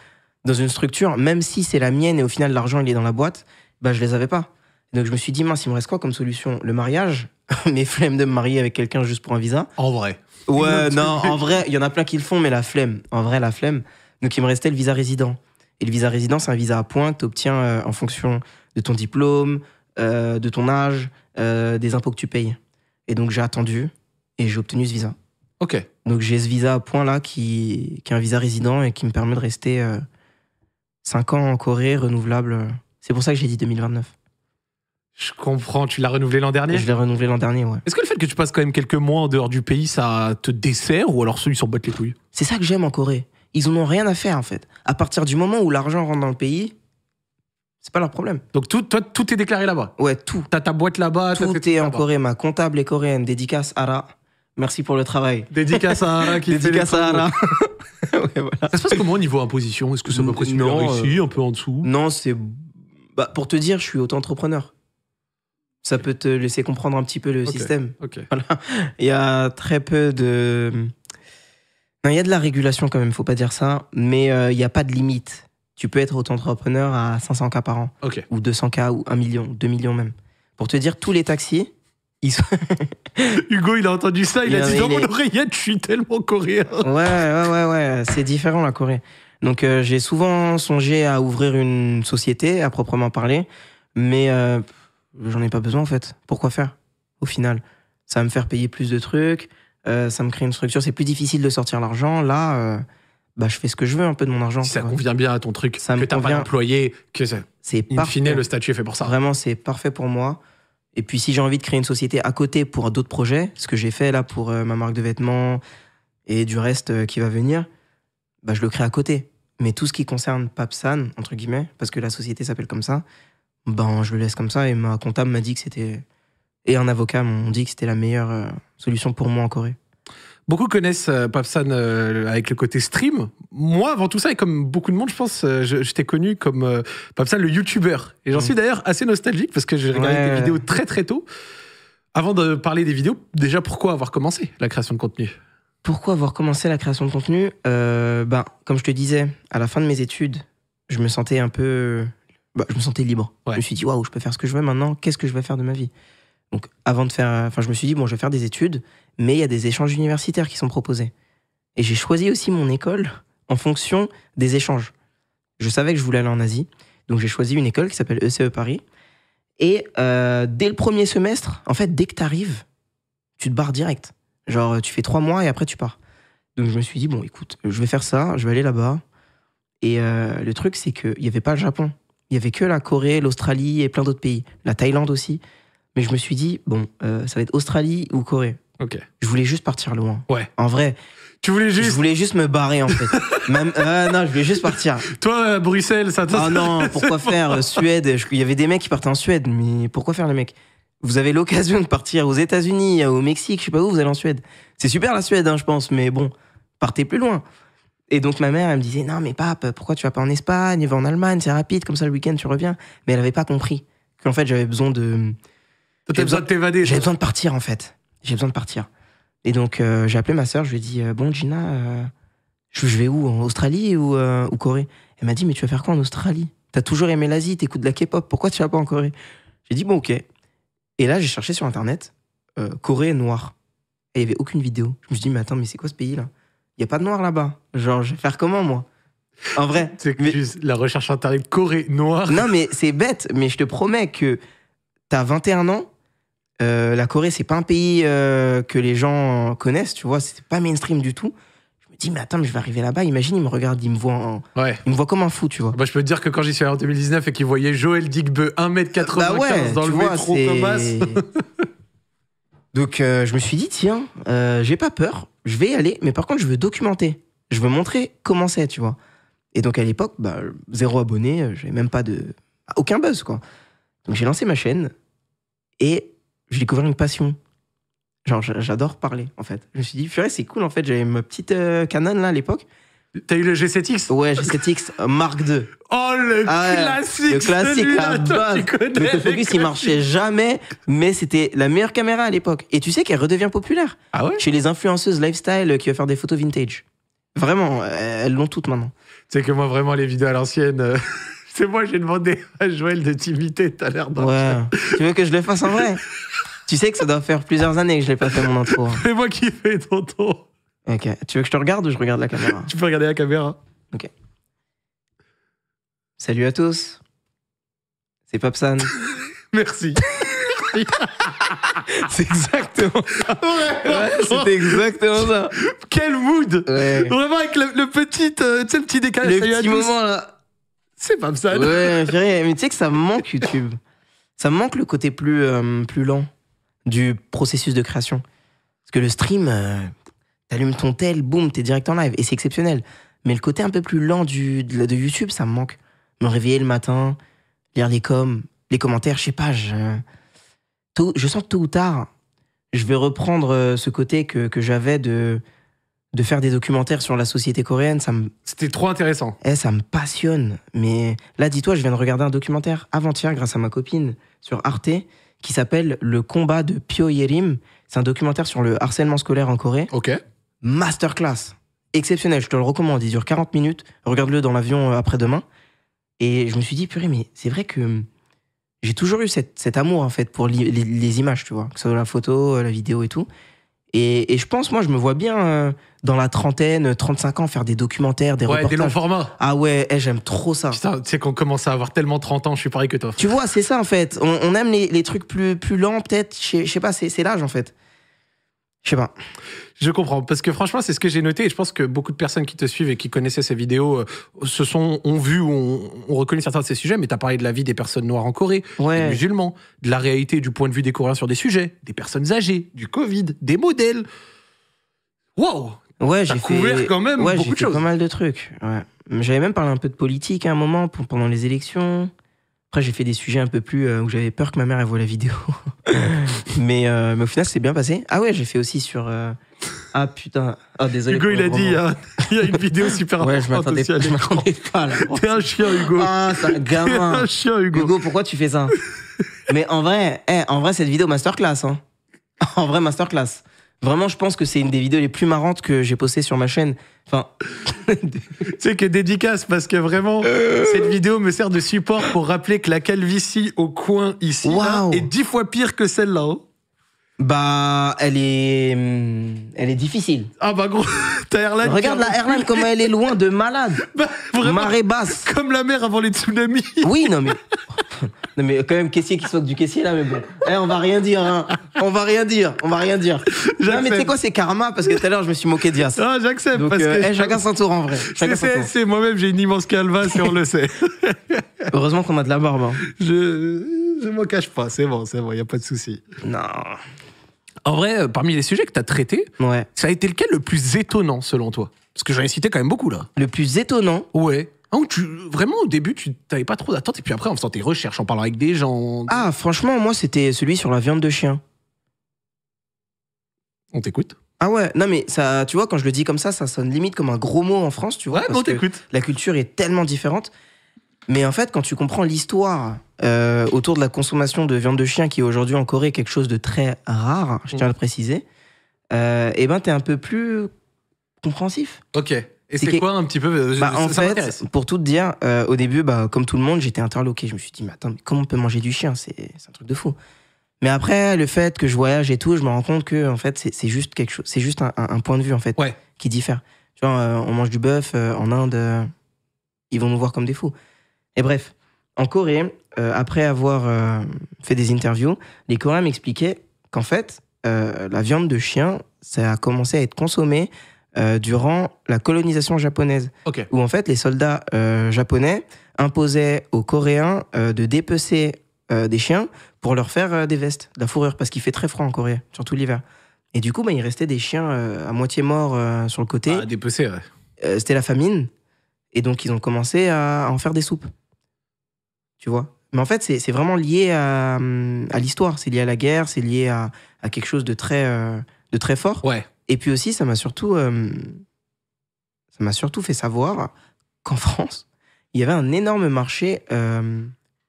dans une structure, même si c'est la mienne et au final, l'argent, il est dans la boîte, bah, je les avais pas. Donc, je me suis dit, mince, il me reste quoi comme solution? Le mariage. Mes flemmes de me marier avec quelqu'un juste pour un visa. En vrai. Ouais, non, en vrai, il y en a plein qui le font, mais la flemme. En vrai, la flemme. Donc, il me restait le visa résident. Et le visa résident, c'est un visa à points que tu obtiens en fonction de ton diplôme, de ton âge, des impôts que tu payes. Et donc, j'ai attendu et j'ai obtenu ce visa. Ok. Donc, j'ai ce visa à points là qui est un visa résident et qui me permet de rester 5 ans en Corée, renouvelable. C'est pour ça que j'ai dit 2029. Je comprends. Tu l'as renouvelé l'an dernier? Je l'ai renouvelé l'an dernier, ouais. Est-ce que le fait que tu passes quand même quelques mois en dehors du pays, ça te dessert ou alors ceux ils s'en battent les couilles? C'est ça que j'aime en Corée. Ils en ont rien à faire, en fait. À partir du moment où l'argent rentre dans le pays, c'est pas leur problème. Donc toi, tout est déclaré là-bas? Ouais, tout. T'as ta boîte là-bas? Tout est en Corée. Ma comptable est coréenne. Dédicace Ara. Merci pour le travail. Dédicace à Ara qui fait les Dédicace à Ara. Ouais, voilà. Ça se passe comment au niveau imposition? Est-ce que ça va presque ici, un peu en dessous? Non, c'est... Bah, pour te dire, je suis auto-entrepreneur. Ça peut te laisser comprendre un petit peu le système. Ok. Voilà. Il y a très peu de... Non, il y a de la régulation quand même, faut pas dire ça, mais il n'y a pas de limite. Tu peux être auto-entrepreneur à 500K par an, ou 200K, ou 1 million, 2 millions même. Pour te dire, tous les taxis, ils sont... Hugo, il a entendu ça, il a dit dans mon oreillette, je suis tellement coréen. Ouais, c'est différent la Corée. Donc j'ai souvent songé à ouvrir une société, à proprement parler, mais j'en ai pas besoin en fait. Pourquoi faire, au final? Ça va me faire payer plus de trucs, ça me crée une structure, c'est plus difficile de sortir l'argent. Là, bah, je fais ce que je veux un peu de mon argent. Si ça convient bien à ton truc, ça que t'as pas d'employé, que c'est in fine, le statut est fait pour ça. Vraiment, c'est parfait pour moi. Et puis si j'ai envie de créer une société à côté pour d'autres projets, ce que j'ai fait là pour ma marque de vêtements et du reste qui va venir, bah, je le crée à côté. Mais tout ce qui concerne Papsan, entre guillemets, parce que la société s'appelle comme ça, ben, je le laisse comme ça. Et ma comptable m'a dit que c'était... Et un avocat m'ont dit que c'était la meilleure solution pour moi en Corée. Beaucoup connaissent Papsan avec le côté stream. Moi, avant tout ça, et comme beaucoup de monde, je pense, je t'ai connu comme Papsan, le youtubeur. Et j'en suis d'ailleurs assez nostalgique parce que j'ai regardé tes vidéos très très tôt. Avant de parler des vidéos, déjà, pourquoi avoir commencé la création de contenu? Pourquoi avoir commencé la création de contenu? Ben, comme je te disais, à la fin de mes études, je me sentais un peu... je me sentais libre. Ouais. Je me suis dit, waouh, je peux faire ce que je veux maintenant. Qu'est-ce que je vais faire de ma vie? Donc, avant de faire... Enfin, je me suis dit, bon, je vais faire des études, mais il y a des échanges universitaires qui sont proposés. Et j'ai choisi aussi mon école en fonction des échanges. Je savais que je voulais aller en Asie, donc j'ai choisi une école qui s'appelle ECE Paris. Et dès le premier semestre, en fait, dès que tu arrives, tu te barres direct. Genre, tu fais 3 mois et après, tu pars. Donc, je me suis dit, bon, écoute, je vais faire ça, je vais aller là-bas. Et le truc, c'est qu'il n'y avait pas le Japon. Il n'y avait que la Corée, l'Australie et plein d'autres pays. La Thaïlande aussi. Mais je me suis dit, bon, ça va être Australie ou Corée. Ok. Je voulais juste partir loin. Ouais. En vrai. Tu voulais juste... Je voulais juste me barrer, en fait. Même, non, je voulais juste partir. Toi, Bruxelles, ça... Ah non, pourquoi faire Suède? Il y avait des mecs qui partaient en Suède, mais pourquoi faire, les mecs? Vous avez l'occasion de partir aux États-Unis, au Mexique, je sais pas où, vous allez en Suède. C'est super la Suède, hein, je pense, mais bon, partez plus loin. Et donc ma mère, elle me disait, non mais pape, pourquoi tu vas pas en Espagne, va en Allemagne, c'est rapide, comme ça le week-end tu reviens. Mais elle avait pas compris qu'en fait j'avais besoin de... T'as besoin de t'évader. J'avais besoin de partir en fait. J'ai besoin de partir. Et donc j'ai appelé ma sœur, je lui ai dit, bon Gina, Je vais où? En Australie ou Corée? Elle m'a dit, mais tu vas faire quoi en Australie? T'as toujours aimé l'Asie, t'écoutes de la K-pop, pourquoi tu vas pas en Corée? J'ai dit, bon, ok. Et là, j'ai cherché sur Internet, Corée noire. Et il n'y avait aucune vidéo. Je me suis dit, mais attends, mais c'est quoi ce pays-là? Il n'y a pas de noir là-bas. Genre, je vais faire comment, moi? En vrai. C'est que juste la recherche Internet Corée noire. Non, mais c'est bête, mais je te promets que t'as 21 ans, la Corée, c'est pas un pays que les gens connaissent, tu vois, c'est pas mainstream du tout. Je me dis, mais attends, mais je vais arriver là-bas, imagine, ils me regardent, ils me voient comme un fou, tu vois. Bah, je peux te dire que quand j'y suis allé en 2019 et qu'ils voyaient Joël Digbeu 1m95 Bah ouais, dans le tu vois, métro Thomas. Donc, je me suis dit, tiens, j'ai pas peur, je vais y aller, mais par contre, je veux documenter. Je veux montrer comment c'est, tu vois. Et donc, à l'époque, bah, 0 abonné, j'avais même pas aucun buzz, quoi. Donc, j'ai lancé ma chaîne et j'ai découvert une passion. Genre, j'adore parler, en fait. Je me suis dit, purée, c'est cool, en fait. J'avais ma petite Canon, là, à l'époque. T'as eu le G7X? Ouais, G7X Mark II. Oh, le classique! Le classique, la base. Le focus, il marchait jamais, mais c'était la meilleure caméra à l'époque. Et tu sais qu'elle redevient populaire. Ah ouais? Chez les influenceuses lifestyle qui veulent faire des photos vintage. Vraiment, elles l'ont toutes maintenant. Tu sais que moi, vraiment, les vidéos à l'ancienne... C'est moi, j'ai demandé à Joël de t'imiter, t'as l'air d'un... Ouais. Tu veux que je le fasse en vrai? Tu sais que ça doit faire plusieurs années que je l'ai pas fait mon intro. C'est moi qui fais, tonton. Ok. Tu veux que je te regarde ou je regarde la caméra? Tu peux regarder la caméra. Ok. Salut à tous. C'est Papsan. Merci. C'est exactement ça. Ouais, c'était exactement ça. Quel mood. Ouais. Vraiment avec le petit, tu sais, le petit décalage. Le petit moment là. C'est pas ça. Ouais, mais tu sais que ça me manque YouTube. Ça me manque le côté plus lent du processus de création. Parce que le stream, t'allumes ton tel, boum, t'es direct en live. Et c'est exceptionnel. Mais le côté un peu plus lent de YouTube, ça me manque. Me réveiller le matin, lire les commentaires, je sais pas. Je sens que tôt ou tard, je vais reprendre ce côté que j'avais de faire des documentaires sur la société coréenne. C'était trop intéressant. Ça me passionne. Mais là, dis-toi, je viens de regarder un documentaire avant-hier grâce à ma copine sur Arte qui s'appelle Le combat de Pyo Yerim. C'est un documentaire sur le harcèlement scolaire en Corée. Ok. Masterclass. Exceptionnel, je te le recommande. Il dure 40 minutes. Regarde-le dans l'avion après-demain. Et je me suis dit, purée, mais c'est vrai que j'ai toujours eu cet amour, en fait, pour les images, tu vois. Que ce soit la photo, la vidéo et tout. Et je pense, moi, je me vois bien dans la trentaine, 35 ans, faire des documentaires, des reportages. Des longs formats. Ah ouais, j'aime trop ça. Putain, tu sais qu'on commence à avoir tellement 30 ans, je suis pareil que toi. Tu vois, c'est ça, en fait. On aime les trucs plus lents, peut-être. Je sais pas, c'est l'âge, en fait. Je sais pas. Je comprends, parce que franchement, c'est ce que j'ai noté, et je pense que beaucoup de personnes qui te suivent et qui connaissaient ces vidéos ont vu ou ont reconnu certains de ces sujets, mais t'as parlé de la vie des personnes noires en Corée, des musulmans, de la réalité du point de vue des Coréens sur des sujets, des personnes âgées, du Covid, des modèles. Wow! Ouais, j'ai couvert quand même beaucoup de choses. Pas mal de trucs. Ouais. J'avais même parlé un peu de politique à un moment pendant les élections. Après, j'ai fait des sujets un peu plus où j'avais peur que ma mère elle voie la vidéo. mais au final, c'est bien passé. Ah ouais, j'ai fait aussi sur. Ah putain. Ah désolé. Hugo, il a dit, il y a une vidéo super importante. Ouais, je m'attendais pas là. T'es un chien, Hugo. Ah, c'est un gamin. T'es un chien, Hugo. Hugo, pourquoi tu fais ça? Mais en vrai, cette vidéo masterclass. Hein. En vrai, masterclass. Vraiment, je pense que c'est une des vidéos les plus marrantes que j'ai postées sur ma chaîne. Enfin. Tu sais que dédicace, parce que vraiment, cette vidéo me sert de support pour rappeler que la calvitie au coin ici là, est 10 fois pire que celle-là. Hein. Bah, elle est difficile. Ah bah gros, ta airline. Regarde la airline, comment elle est loin de malade. Bah, vraiment, marée basse. Comme la mer avant les tsunamis. Oui, non mais... Non mais quand même, caissier qui saute du caissier là, mais bon. On va rien dire, hein. On va rien dire. Non mais tu sais quoi, c'est karma, parce que tout à l'heure je me suis moqué de Dias. Ah, j'accepte. Donc, parce que chacun son tour en vrai. C'est moi-même, j'ai une immense calvasse et on le sait. Heureusement qu'on a de la barbe. Hein. Je m'en cache pas, c'est bon, y a pas de souci. Non. En vrai, parmi les sujets que t'as traités, ça a été lequel le plus étonnant selon toi? Parce que j'en ai cité quand même beaucoup là. Le plus étonnant? Ouais. Vraiment, au début, tu n'avais pas trop d'attentes, et puis après, en faisant tes recherches, en parlant avec des gens... Ah, franchement, moi, c'était celui sur la viande de chien. On t'écoute. Ah ouais, non mais ça, tu vois, quand je le dis comme ça sonne limite comme un gros mot en France, tu vois. Ouais, mais on t'écoute. La culture est tellement différente. Mais en fait, quand tu comprends l'histoire autour de la consommation de viande de chien, qui est aujourd'hui en Corée quelque chose de très rare, je tiens à le préciser, et ben t'es un peu plus compréhensif. Ok. Et c'est quoi un petit peu En ça fait, m'intéresse. pour tout te dire, au début, comme tout le monde, j'étais interloqué. Je me suis dit, mais attends, mais comment on peut manger du chien? C'est un truc de fou. Mais après, le fait que je voyage et tout, je me rends compte que en fait, c'est juste quelque chose, c'est juste un point de vue en fait qui diffère. Tu vois, on mange du bœuf en Inde, ils vont nous voir comme des fous. Et bref, en Corée, après avoir fait des interviews, les Coréens m'expliquaient qu'en fait, la viande de chien, ça a commencé à être consommé durant la colonisation japonaise, où en fait les soldats japonais imposaient aux Coréens de dépecer des chiens pour leur faire des vestes, de la fourrure, parce qu'il fait très froid en Corée, surtout l'hiver. Et du coup, il restait des chiens à moitié morts sur le côté. Ah, dépecer, ouais. C'était la famine, et donc ils ont commencé à en faire des soupes. Tu vois? Mais en fait, c'est vraiment lié à l'histoire, c'est lié à la guerre, c'est lié à quelque chose de très fort. Ouais. Et puis aussi, ça m'a surtout fait savoir qu'en France, il y avait un énorme marché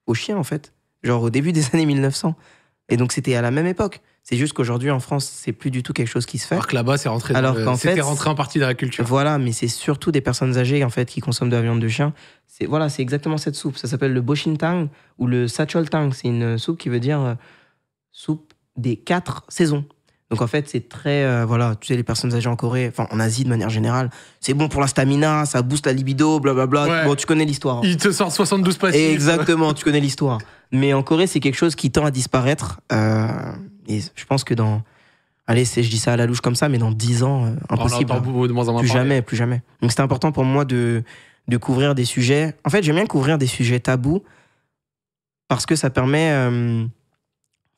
aux chiens, en fait. Genre au début des années 1900. Et donc, c'était à la même époque. C'est juste qu'aujourd'hui, en France, c'est plus du tout quelque chose qui se fait. Alors que là-bas, c'est rentré, c'était rentré en partie dans la culture. Voilà, mais c'est surtout des personnes âgées, en fait, qui consomment de la viande de chien. C'est exactement cette soupe. Ça s'appelle le boshintang ou le sacholtang. C'est une soupe qui veut dire soupe des 4 saisons. Donc en fait, c'est très... tu sais, les personnes âgées en Corée, enfin en Asie de manière générale, c'est bon pour la stamina, ça booste la libido, blablabla. Ouais. Bon, tu connais l'histoire. Il te sort 72 passifs. Exactement, tu connais l'histoire. Mais en Corée, c'est quelque chose qui tend à disparaître. Et je pense que dans... Allez, je dis ça à la louche comme ça, mais dans 10 ans, impossible. On entend de moins en moins plus jamais. Donc c'était important pour moi de couvrir des sujets... En fait, j'aime bien couvrir des sujets tabous parce que ça permet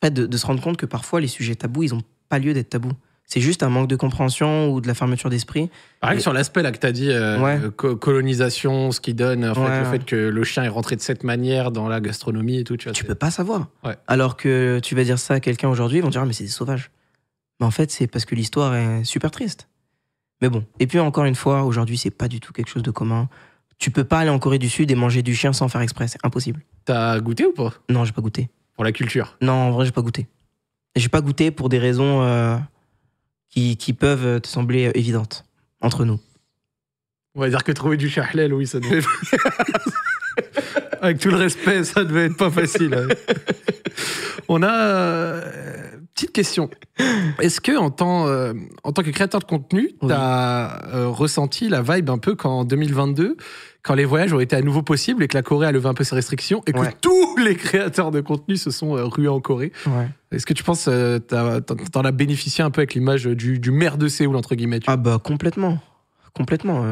de se rendre compte que parfois, les sujets tabous, ils ont pas lieu d'être tabou. C'est juste un manque de compréhension ou de la fermeture d'esprit. Pareil, sur l'aspect là que tu as dit, colonisation, ce qui donne en fait, le fait que le chien est rentré de cette manière dans la gastronomie et tout. Tu peux pas savoir. Ouais. Alors que tu vas dire ça à quelqu'un aujourd'hui, ils vont dire mais c'est des sauvages. Mais en fait, c'est parce que l'histoire est super triste. Mais bon. Et puis encore une fois, aujourd'hui, c'est pas du tout quelque chose de commun. Tu peux pas aller en Corée du Sud et manger du chien sans faire exprès. C'est impossible. T'as goûté ou pas? Non, j'ai pas goûté. Pour la culture? Non, en vrai, j'ai pas goûté. J'ai pas goûté pour des raisons qui peuvent te sembler évidentes entre nous. On va dire que trouver du chien halal, oui, ça devait... Avec tout le respect, ça devait être pas facile. Ouais. On a... petite question. Est-ce que en tant que créateur de contenu, t'as ressenti la vibe un peu qu'en 2022, quand les voyages ont été à nouveau possibles et que la Corée a levé un peu ses restrictions et que tous les créateurs de contenu se sont rués en Corée, est-ce que tu penses t'en as bénéficié un peu avec l'image du maire de Séoul, entre guillemets? Ah bah complètement.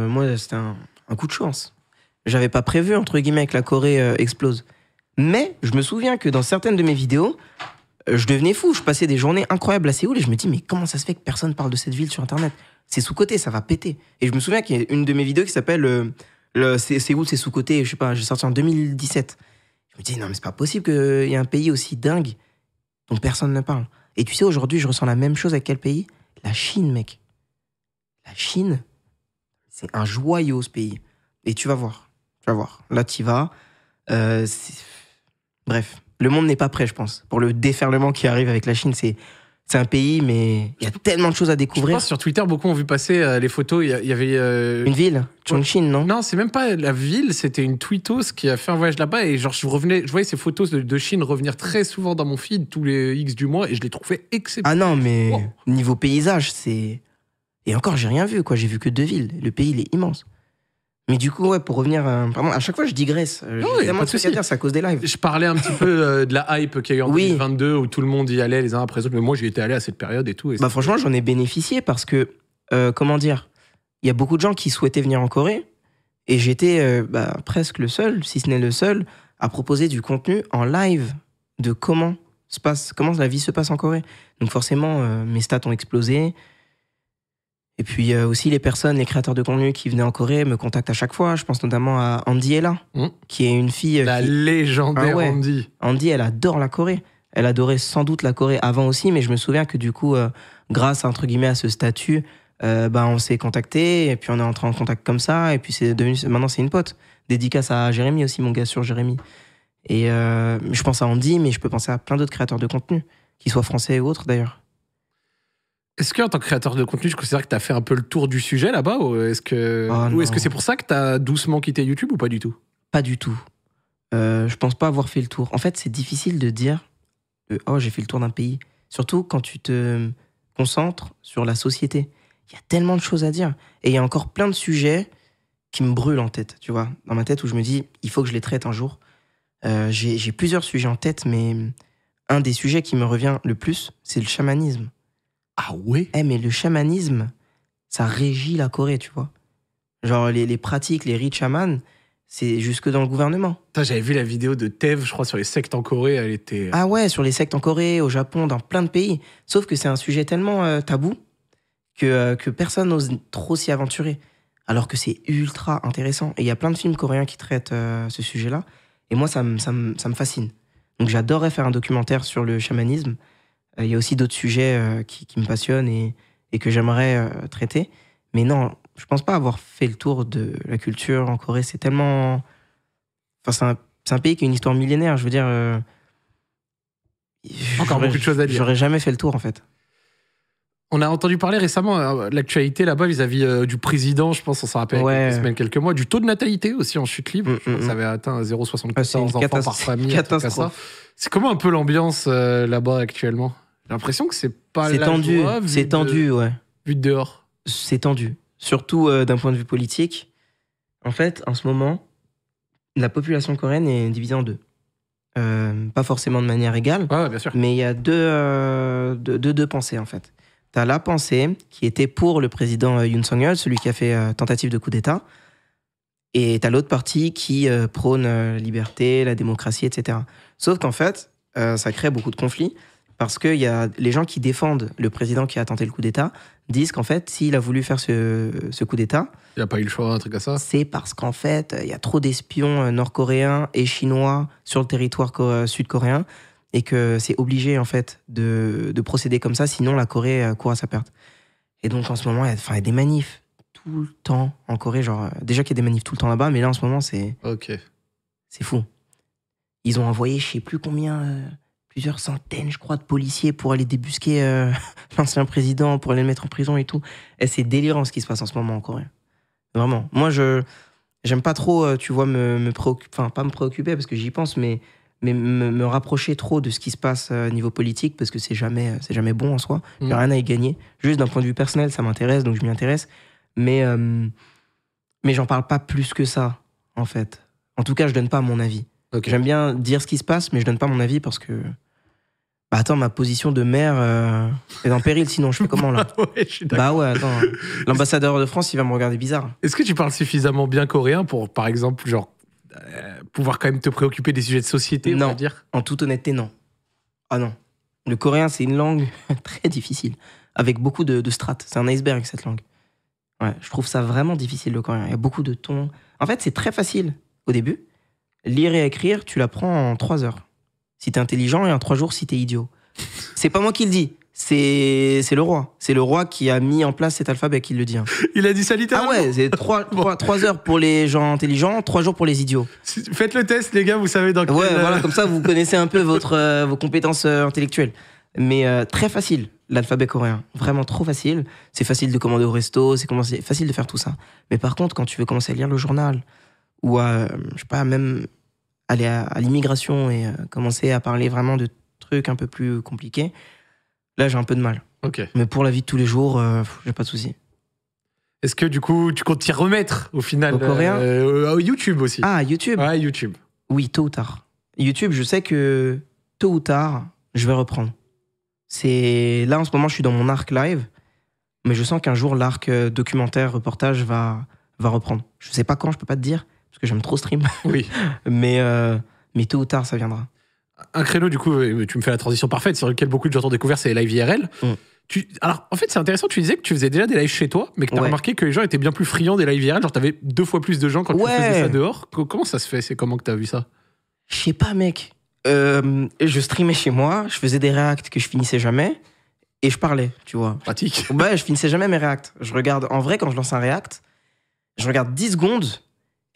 Moi, c'était un coup de chance. J'avais pas prévu, entre guillemets, que la Corée explose. Mais je me souviens que dans certaines de mes vidéos, je devenais fou. Je passais des journées incroyables à Séoul et je me dis, mais comment ça se fait que personne parle de cette ville sur Internet? C'est sous-coté, ça va péter. Et je me souviens qu'il y a une de mes vidéos qui s'appelle Séoul, c'est sous-coté. Je sais pas, j'ai sorti en 2017. Je me dis, non, mais c'est pas possible qu'il y ait un pays aussi dingue dont personne ne parle. Et tu sais, aujourd'hui, je ressens la même chose avec quel pays? La Chine, mec. La Chine, c'est un joyau, ce pays. Et tu vas voir. Là, tu y vas. Bref, le monde n'est pas prêt, je pense, pour le déferlement qui arrive avec la Chine. C'est un pays, mais il y a tellement de choses à découvrir. Je pense sur Twitter, beaucoup ont vu passer les photos. Il y avait... Une ville, Chongqing, non? Non, c'est même pas la ville, c'était une tweetos qui a fait un voyage là-bas. Et genre, je voyais ces photos de Chine revenir très souvent dans mon feed, tous les X du mois, et je les trouvais exceptionnelles. Ah non, mais niveau paysage, c'est... Et encore, j'ai rien vu, quoi. J'ai vu que 2 villes. Le pays, il est immense. Mais du coup, pour revenir... Pardon, à chaque fois, je digresse. J'ai tellement de trucs à dire, c'est à cause des lives. Je parlais un petit peu de la hype qu'il y a eu en 2022, où tout le monde y allait les uns après les autres. Mais moi, j'y étais allé à cette période et tout. Et franchement, j'en ai bénéficié parce que, comment dire, il y a beaucoup de gens qui souhaitaient venir en Corée. Et j'étais presque le seul, si ce n'est le seul, à proposer du contenu en live de comment la vie se passe en Corée. Donc forcément, mes stats ont explosé. Et puis aussi les créateurs de contenu qui venaient en Corée me contactent à chaque fois. Je pense notamment à Andy Ella, qui est une fille... légendaire Andy. Andy, elle adore la Corée. Elle adorait sans doute la Corée avant aussi, mais je me souviens que du coup, grâce entre guillemets à ce statut, on s'est contacté et puis on est entré en contact comme ça. Et puis maintenant c'est une pote. Dédicace à Jérémy aussi, mon gars sur Jérémy. Et je pense à Andy, mais je peux penser à plein d'autres créateurs de contenu, qu'ils soient français ou autres d'ailleurs. Est-ce qu'en tant que créateur de contenu, je considère que tu as fait un peu le tour du sujet là-bas ou est-ce que non. c'est pour ça que tu as doucement quitté YouTube ou pas du tout? Pas du tout. Je pense pas avoir fait le tour. En fait, c'est difficile de dire oh, j'ai fait le tour d'un pays. Surtout quand tu te concentres sur la société. Il y a tellement de choses à dire. Et il y a encore plein de sujets qui me brûlent en tête, tu vois. Dans ma tête où je me dis, il faut que je les traite un jour. J'ai plusieurs sujets en tête, mais un des sujets qui me revient le plus, c'est le chamanisme. Ah ouais? Mais le chamanisme, ça régit la Corée, tu vois. Genre les pratiques, les rites chamans, c'est jusque dans le gouvernement. Putain, j'avais vu la vidéo de Tev, je crois, sur les sectes en Corée, elle était... Ah ouais, sur les sectes en Corée, au Japon, dans plein de pays. Sauf que c'est un sujet tellement tabou que personne n'ose trop s'y aventurer. Alors que c'est ultra intéressant. Et il y a plein de films coréens qui traitent ce sujet-là. Et moi, ça me fascine. Donc j'adorerais faire un documentaire sur le chamanisme. Il y a aussi d'autres sujets qui me passionnent et que j'aimerais traiter. Mais non, je pense pas avoir fait le tour de la culture en Corée. C'est tellement... Enfin, c'est un pays qui a une histoire millénaire. Je veux dire... Encore beaucoup de choses à dire. J'aurais jamais fait le tour, en fait. On a entendu parler récemment, l'actualité là-bas vis-à-vis du président, je pense, on s'en rappelle quelques semaines, quelques mois, du taux de natalité aussi en chute libre. Je crois que ça avait atteint 0,74 enfants par famille. Catastrophe. C'est comment un peu l'ambiance là-bas actuellement? J'ai l'impression que c'est pas c'est la tendu, joie, c'est tendu, ouais. Vu de dehors. C'est tendu, surtout d'un point de vue politique. En fait, en ce moment, la population coréenne est divisée en deux. Pas forcément de manière égale, Ouais, bien sûr. mais il y a deux pensées, en fait. T'as la pensée qui était pour le président Yoon Suk-yeol, celui qui a fait tentative de coup d'État, et t'as l'autre partie qui prône la liberté, la démocratie, etc. Sauf qu'en fait, ça crée beaucoup de conflits, parce que y a les gens qui défendent le président qui a tenté le coup d'État disent qu'en fait, s'il a voulu faire ce coup d'État, il n'a pas eu le choix, un truc comme ça. C'est parce qu'en fait, il y a trop d'espions nord-coréens et chinois sur le territoire sud-coréen, et que c'est obligé en fait de procéder comme ça, sinon la Corée court à sa perte. Et donc en ce moment, il y a des manifs tout le temps en Corée, genre déjà qu'il y a des manifs tout le temps là-bas, mais là en ce moment c'est fou. Ils ont envoyé je sais plus combien, plusieurs centaines je crois de policiers pour aller débusquer l'ancien président, pour aller le mettre en prison et tout. Et c'est délirant ce qui se passe en ce moment en Corée. Vraiment. Moi j'aime pas trop, tu vois, me préoccuper, enfin pas me préoccuper parce que j'y pense, mais me rapprocher trop de ce qui se passe niveau politique, parce que c'est jamais bon en soi. Il n'y a rien à y gagner. Juste d'un point de vue personnel, ça m'intéresse, donc je m'y intéresse. Mais j'en parle pas plus que ça, en fait. En tout cas, je donne pas mon avis. Okay. J'aime bien dire ce qui se passe, mais je donne pas mon avis parce que... Bah attends, ma position de maire est en péril, sinon je fais comment là? Ouais, je suis d'accord. Bah ouais, attends. L'ambassadeur de France, il va me regarder bizarre. Est-ce que tu parles suffisamment bien coréen pour, par exemple, genre... pouvoir quand même te préoccuper des sujets de société, on va dire? En toute honnêteté, non. Ah non. Le coréen, c'est une langue très difficile, avec beaucoup de strates. C'est un iceberg, cette langue. Ouais, je trouve ça vraiment difficile, le coréen. Il y a beaucoup de tons. En fait, c'est très facile au début. Lire et écrire, tu l'apprends en 3 heures. Si t'es intelligent, et en 3 jours si t'es idiot. C'est pas moi qui le dis. C'est le roi. C'est le roi qui a mis en place cet alphabet qui le dit. Hein. Il a dit ça littéralement. Ah ouais, c'est 3 heures pour les gens intelligents, 3 jours pour les idiots. Faites le test, les gars, vous savez dans quel... Ouais, voilà, comme ça, vous connaissez un peu vos compétences intellectuelles. Mais très facile, l'alphabet coréen. Vraiment trop facile. C'est facile de commander au resto, c'est facile de faire tout ça. Mais par contre, quand tu veux commencer à lire le journal, ou à, je sais pas, même aller à l'immigration et commencer à parler vraiment de trucs un peu plus compliqués, là, j'ai un peu de mal. Okay. Mais pour la vie de tous les jours, j'ai pas de souci. Est-ce que du coup, tu comptes t'y remettre au final? Au coréen YouTube aussi. Ah, YouTube. Ouais, YouTube. Oui, tôt ou tard. YouTube, je sais que tôt ou tard, je vais reprendre. Là, en ce moment, je suis dans mon arc live, mais je sens qu'un jour, l'arc documentaire, reportage va reprendre. Je sais pas quand, je peux pas te dire, parce que j'aime trop stream. Oui. mais tôt ou tard, ça viendra. Un créneau, du coup, tu me fais la transition parfaite, sur lequel beaucoup de gens t'ont découvert, c'est les live IRL. Alors, en fait, c'est intéressant, tu disais que tu faisais déjà des lives chez toi, mais que t'as remarqué que les gens étaient bien plus friands des lives IRL, genre t'avais 2 fois plus de gens quand tu faisais ça dehors. Comment ça se fait? C'est comment que t'as vu ça? Je sais pas, mec. Je streamais chez moi, je faisais des reacts que je finissais jamais, et je parlais, tu vois. Pratique. Ouais, je finissais jamais mes reacts. Je regarde, en vrai, quand je lance un react, je regarde 10 secondes,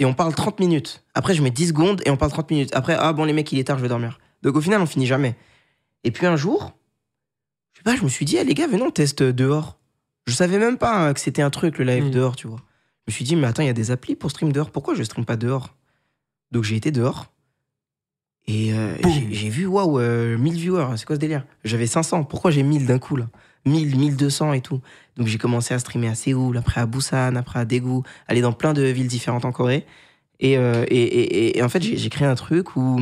et on parle 30 minutes. Après, je mets 10 secondes, et on parle 30 minutes. Après, ah bon, les mecs, il est tard, je vais dormir. Donc au final, on finit jamais. Et puis un jour, je sais pas, je me suis dit, les gars, venez, on teste dehors. Je savais même pas que c'était un truc, le live dehors, tu vois. Je me suis dit, mais attends, il y a des applis pour stream dehors. Pourquoi je stream pas dehors? Donc j'ai été dehors. Et j'ai vu, waouh, 1000 viewers, c'est quoi ce délire? J'avais 500, pourquoi j'ai 1000 d'un coup, là? 1000, 1200 et tout. Donc j'ai commencé à streamer à Séoul, après à Busan, après à Daegu, aller dans plein de villes différentes en Corée. Et en fait, j'ai créé un truc où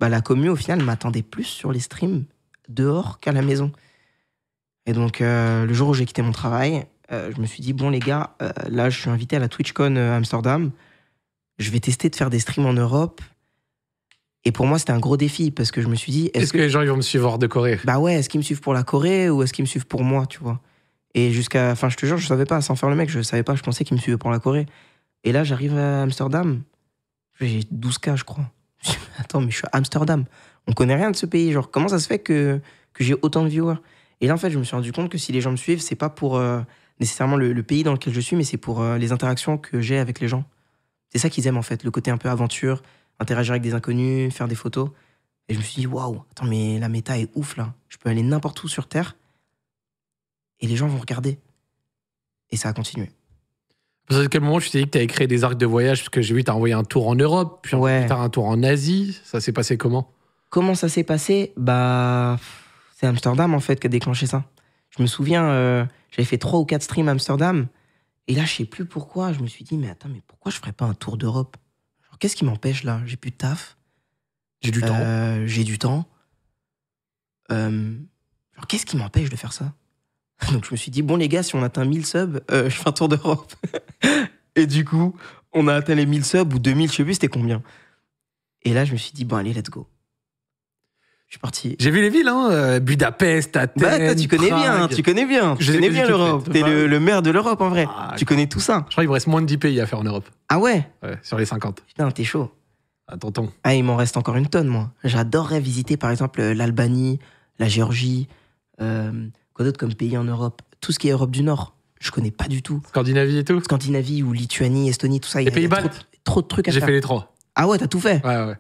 la commu, au final, m'attendait plus sur les streams dehors qu'à la maison. Et donc, le jour où j'ai quitté mon travail, je me suis dit, bon, les gars, là, je suis invité à la TwitchCon Amsterdam. Je vais tester de faire des streams en Europe. Et pour moi, c'était un gros défi parce que je me suis dit... Est-ce que les gens ils vont me suivre hors de Corée? Bah ouais, est-ce qu'ils me suivent pour la Corée ou est-ce qu'ils me suivent pour moi, tu vois? Et enfin, je te jure, je savais pas, sans faire le mec, je savais pas, je pensais qu'ils me suivaient pour la Corée. Et là, j'arrive à Amsterdam, j'ai 12K, je crois. Attends, mais je suis à Amsterdam. On connaît rien de ce pays. Genre, comment ça se fait que j'ai autant de viewers? Et là, en fait, je me suis rendu compte que si les gens me suivent, c'est pas pour nécessairement le pays dans lequel je suis, mais c'est pour les interactions que j'ai avec les gens. C'est ça qu'ils aiment, en fait, le côté un peu aventure, interagir avec des inconnus, faire des photos. Et je me suis dit, waouh, attends, mais la méta est ouf, là. Je peux aller n'importe où sur Terre et les gens vont regarder. Et ça a continué. À quel moment tu t'es dit que tu avais créé des arcs de voyage? Parce que j'ai vu que tu as envoyé un tour en Europe, puis plus tard un tour en Asie. Ça s'est passé comment? Comment ça s'est passé? C'est Amsterdam, en fait, qui a déclenché ça. Je me souviens, j'avais fait 3 ou 4 streams à Amsterdam. Et là, je sais plus pourquoi. Je me suis dit, mais attends, mais pourquoi je ferais pas un tour d'Europe? Genre, qu'est-ce qui m'empêche, là? J'ai plus de taf. J'ai du temps. J'ai du temps. Genre, qu'est-ce qui m'empêche de faire ça? Donc, je me suis dit, bon, les gars, si on atteint 1000 subs, je fais un tour d'Europe. Et du coup, on a atteint les 1000 subs ou 2000, je sais plus, c'était combien. Et là, je me suis dit, bon, allez, let's go. Je suis parti. J'ai vu les villes, hein. Budapest, Athènes. Toi, tu connais bien, tu connais bien. Tu connais bien l'Europe. T'es le maire de l'Europe, en vrai. Tu connais tout ça. Je crois qu'il me reste moins de 10 pays à faire en Europe. Ah ouais? Ouais, sur les 50. Putain, t'es chaud. Ah, tonton. Ah, il m'en reste encore une tonne, moi. J'adorerais visiter, par exemple, l'Albanie, la Géorgie, quoi d'autre comme pays en Europe? Tout ce qui est Europe du Nord, je connais pas du tout. Scandinavie et tout? Scandinavie ou Lituanie, Estonie, tout ça. Les pays baltes? Trop de trucs à faire. J'ai fait les 3. Ah ouais, t'as tout fait? Ouais.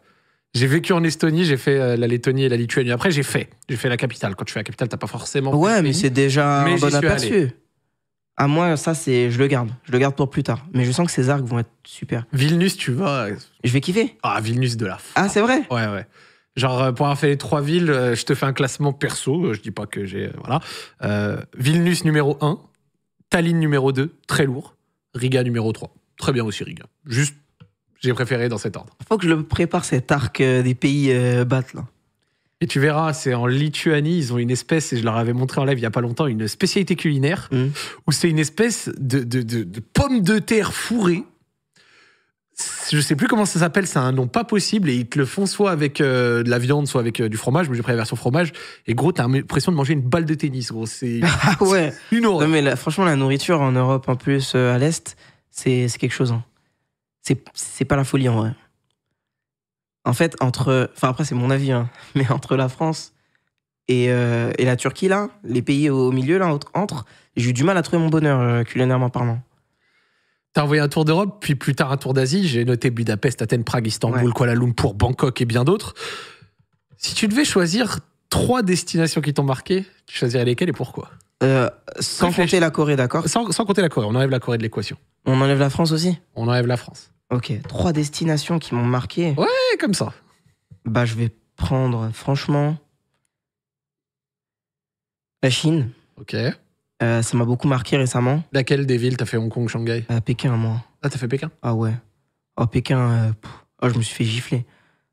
J'ai vécu en Estonie, j'ai fait la Lettonie et la Lituanie. Après, j'ai fait la capitale. Quand tu fais la capitale, t'as pas forcément... Ouais, mais c'est déjà un bon aperçu. Allé. Ah, moi, ça, je le garde. Je le garde pour plus tard. Mais je sens que ces arcs vont être super. Vilnius, tu vas... Je vais kiffer. Ah, Vilnius de la f... Ah, c'est vrai? Ouais. Genre, pour avoir fait les 3 villes, je te fais un classement perso. Je dis pas que j'ai... Voilà. Vilnius numéro 1. Tallinn numéro 2. Très lourd. Riga numéro 3. Très bien aussi, Riga. Juste, j'ai préféré dans cet ordre. Faut que je le prépare, cet arc des pays baltes, là. Et tu verras, c'est en Lituanie, ils ont une espèce, et je leur avais montré en live il y a pas longtemps, une spécialité culinaire, où c'est une espèce de pomme de terre fourrée. Je sais plus comment ça s'appelle, c'est un nom pas possible, et ils te le font soit avec de la viande, soit avec du fromage. Moi j'ai pris la version fromage, et gros, t'as l'impression de manger une balle de tennis, gros. C'est ouais. Une horreur. Non, mais franchement, la nourriture en Europe, en plus, à l'Est, c'est quelque chose. Hein. C'est pas la folie, en vrai. En fait, enfin après c'est mon avis, hein, mais entre la France et la Turquie, là, les pays au milieu, là, entre, j'ai eu du mal à trouver mon bonheur, culinairement parlant. T'as envoyé un tour d'Europe, puis plus tard un tour d'Asie. J'ai noté Budapest, Athènes, Prague, Istanbul, Kuala Lumpur, Bangkok et bien d'autres. Si tu devais choisir 3 destinations qui t'ont marqué, tu choisirais lesquelles et pourquoi? Sans compter la Corée, d'accord? Sans compter la Corée, on enlève la Corée de l'équation. On enlève la France aussi? On enlève la France. Ok, 3 destinations qui m'ont marqué. Ouais, comme ça. Bah, je vais prendre, franchement, la Chine. Ok. Ça m'a beaucoup marqué récemment. Laquelle des villes? T'as fait Hong Kong, Shanghai? Pékin, moi. Ah, t'as fait Pékin? Ah ouais. Oh, Pékin, je me suis fait gifler.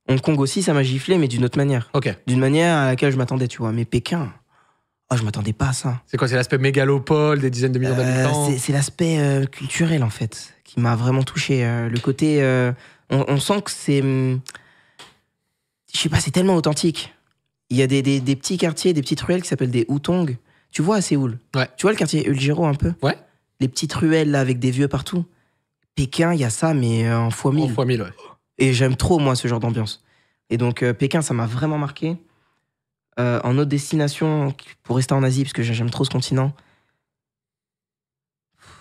Hong Kong aussi, ça m'a giflé, mais d'une autre manière. Ok. D'une manière à laquelle je m'attendais, tu vois. Mais Pékin, je m'attendais pas à ça. C'est quoi? C'est l'aspect mégalopole, des dizaines de millions d'habitants? C'est l'aspect culturel, en fait, qui m'a vraiment touché. Le côté... on sent que c'est... je sais pas, c'est tellement authentique. Il y a des petits quartiers, des petites ruelles qui s'appellent des hutongs. Tu vois à Séoul? Ouais. Tu vois le quartier Uljiro un peu? Ouais. Les petites ruelles là avec des vieux partout. Pékin, il y a ça, mais en fois 1000. En fois 1000, ouais. Et j'aime trop, moi, ce genre d'ambiance. Et donc, Pékin, ça m'a vraiment marqué. En autre destination, pour rester en Asie, parce que j'aime trop ce continent,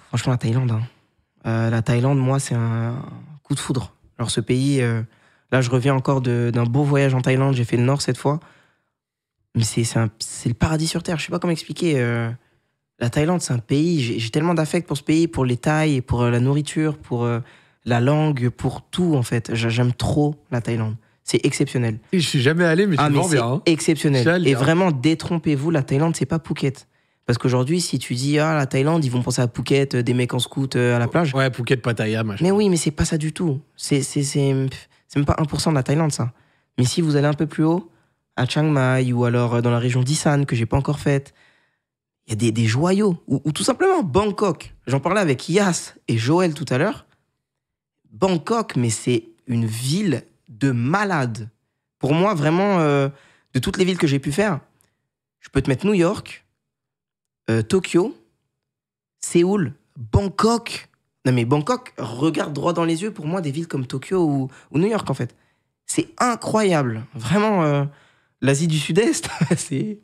franchement, la Thaïlande. Hein. La Thaïlande, moi, c'est un coup de foudre. Alors, ce pays, là, je reviens encore d'un beau voyage en Thaïlande. J'ai fait le nord cette fois. Mais c'est le paradis sur Terre. Je sais pas comment expliquer. La Thaïlande, c'est un pays. J'ai tellement d'affect pour ce pays, pour les Thaïs, pour la nourriture, pour la langue, pour tout, en fait. J'aime trop la Thaïlande. C'est exceptionnel. Je suis jamais allé, mais je me c'est bien. Hein. Exceptionnel. Et vraiment, détrompez-vous, la Thaïlande, c'est pas Phuket. Parce qu'aujourd'hui, si tu dis la Thaïlande, ils vont penser à Phuket, des mecs en scout à la plage. Ouais, Phuket, Pattaya, machin. Mais oui, mais c'est pas ça du tout. C'est même pas 1% de la Thaïlande, ça. Mais si vous allez un peu plus haut, à Chiang Mai ou alors dans la région d'Isan, que j'ai pas encore faite, il y a des joyaux. Ou tout simplement Bangkok. J'en parlais avec Yas et Joël tout à l'heure. Bangkok, mais c'est une ville de malades. Pour moi, vraiment, de toutes les villes que j'ai pu faire, je peux te mettre New York, Tokyo, Séoul, Bangkok. Non mais Bangkok, regarde droit dans les yeux pour moi des villes comme Tokyo ou New York en fait. C'est incroyable. Vraiment, l'Asie du Sud-Est, c'est...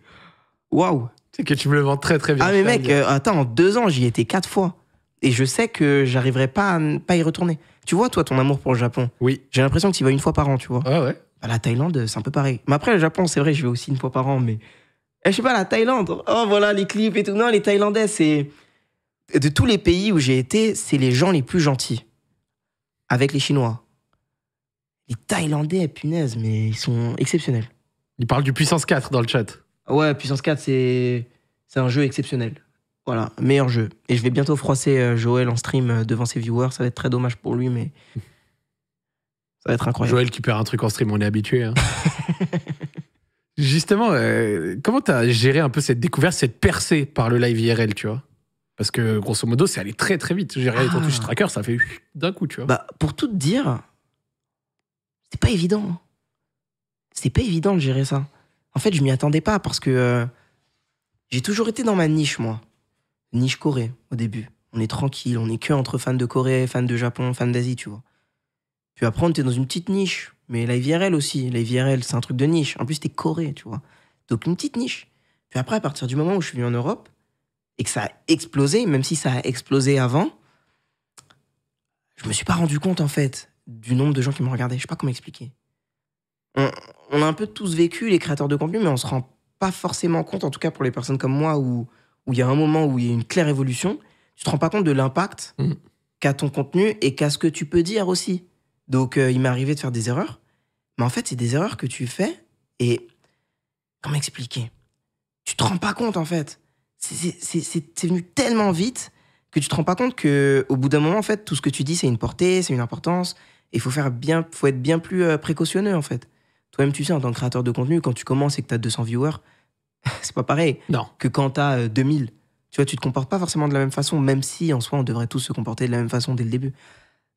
Waouh. C'est que tu me le vends très très bien. Ah mais mec, attends, en 2 ans, j'y ai été 4 fois. Et je sais que j'arriverai pas à pas y retourner. Tu vois, toi, ton amour pour le Japon. Oui. J'ai l'impression que tu y vas 1 fois par an, tu vois. Ouais. Bah, la Thaïlande, c'est un peu pareil. Mais après, le Japon, c'est vrai, je vais aussi 1 fois par an, mais... je sais pas, la Thaïlande, oh voilà, les clips et tout. Non, les Thaïlandais, c'est... De tous les pays où j'ai été, c'est les gens les plus gentils. Avec les Chinois. Les Thaïlandais, punaise, mais ils sont exceptionnels. Il parle du Puissance 4 dans le chat. Ouais, Puissance 4, c'est un jeu exceptionnel. Voilà, meilleur jeu. Et je vais bientôt froisser Joël en stream devant ses viewers. Ça va être très dommage pour lui, mais ça va être incroyable. Joël qui perd un truc en stream, on est habitué. Hein. Justement, comment t'as géré un peu cette découverte, cette percée par le live IRL, tu vois? Parce que grosso modo, c'est allé très très vite. Gérer ton Twitch tracker, ça fait d'un coup, tu vois. Bah, pour tout te dire, c'était pas évident. C'était pas évident de gérer ça. En fait, je m'y attendais pas parce que j'ai toujours été dans ma niche, moi. Niche Corée, au début. On est tranquille, on est que entre fans de Corée, fans de Japon, fans d'Asie, tu vois. Puis après, on était dans une petite niche. Mais la IVRL aussi. La IVRL, c'est un truc de niche. En plus, c'était Corée, tu vois. Donc, une petite niche. Puis après, à partir du moment où je suis venu en Europe et que ça a explosé, même si ça a explosé avant, je me suis pas rendu compte, en fait, du nombre de gens qui me regardaient. Je sais pas comment expliquer. On a un peu tous vécu, les créateurs de contenu, mais on se rend pas forcément compte, en tout cas pour les personnes comme moi, où il y a un moment où il y a une claire évolution, tu te rends pas compte de l'impact qu'a ton contenu et qu'a ce que tu peux dire aussi. Donc, il m'est arrivé de faire des erreurs. Mais en fait, c'est des erreurs que tu fais et... Comment expliquer? Tu te rends pas compte, en fait. C'est venu tellement vite que tu te rends pas compte qu'au bout d'un moment, en fait, tout ce que tu dis, c'est une portée, c'est une importance. Et il faut être bien plus précautionneux, en fait. Toi-même, tu sais, en tant que créateur de contenu, quand tu commences et que tu as 200 viewers, c'est pas pareil que quand tu as 2000. Tu vois, tu te comportes pas forcément de la même façon, même si, en soi, on devrait tous se comporter de la même façon dès le début.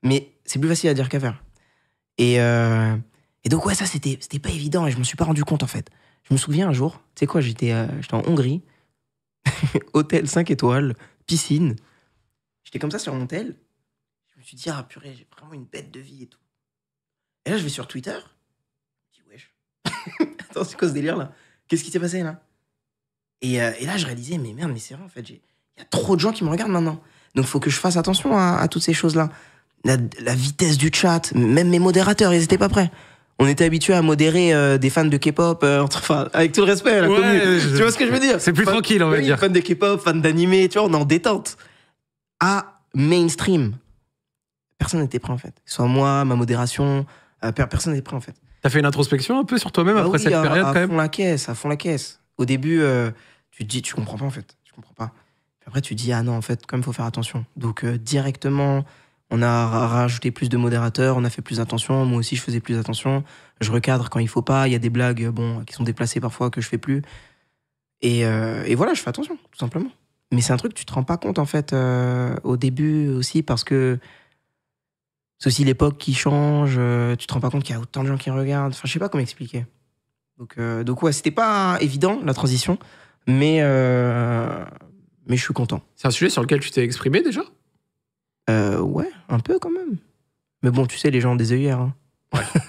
Mais c'est plus facile à dire qu'à faire. Et donc, ouais, ça, c'était pas évident et je me suis pas rendu compte, en fait. Je me souviens un jour, tu sais quoi, j'étais en Hongrie, hôtel 5 étoiles, piscine. J'étais comme ça sur mon tel. Je me suis dit, ah purée, j'ai vraiment une bête de vie et tout. Et là, je vais sur Twitter. Je me dis, wesh. Attends, c'est quoi ce délire là? Qu'est-ce qui s'est passé là? Et là, je réalisais, mais merde, mais c'est vrai, en fait, il y a trop de gens qui me regardent maintenant. Donc, il faut que je fasse attention à toutes ces choses-là. La vitesse du chat, même mes modérateurs, ils étaient pas prêts. On était habitués à modérer des fans de K-pop, enfin, avec tout le respect, la commune. Tu vois ce que je veux dire? C'est plus tranquille, on va dire. Fans de K-pop, fans d'animé, tu vois, on est en détente. À mainstream, personne n'était prêt en fait. Soit moi, ma modération, personne n'était prêt en fait. T'as fait une introspection un peu sur toi-même après cette période quand même? À fond la caisse. Au début, tu te dis, tu comprends pas en fait. Tu comprends pas. Puis après, tu te dis, ah non, en fait, quand même, faut faire attention. Donc, directement, on a rajouté plus de modérateurs, on a fait plus attention. Moi aussi, je faisais plus attention. Je recadre quand il faut pas. Il y a des blagues qui sont déplacées parfois que je fais plus. Et voilà, je fais attention, tout simplement. Mais c'est un truc que tu te rends pas compte, en fait, au début aussi, parce que c'est aussi l'époque qui change. Tu te rends pas compte qu'il y a autant de gens qui regardent. Enfin, je sais pas comment expliquer. Donc ouais, c'était pas évident, la transition, mais je suis content. C'est un sujet sur lequel tu t'es exprimé déjà? Ouais, un peu quand même. Mais bon, tu sais, les gens ont des œillères. Hein. Ouais.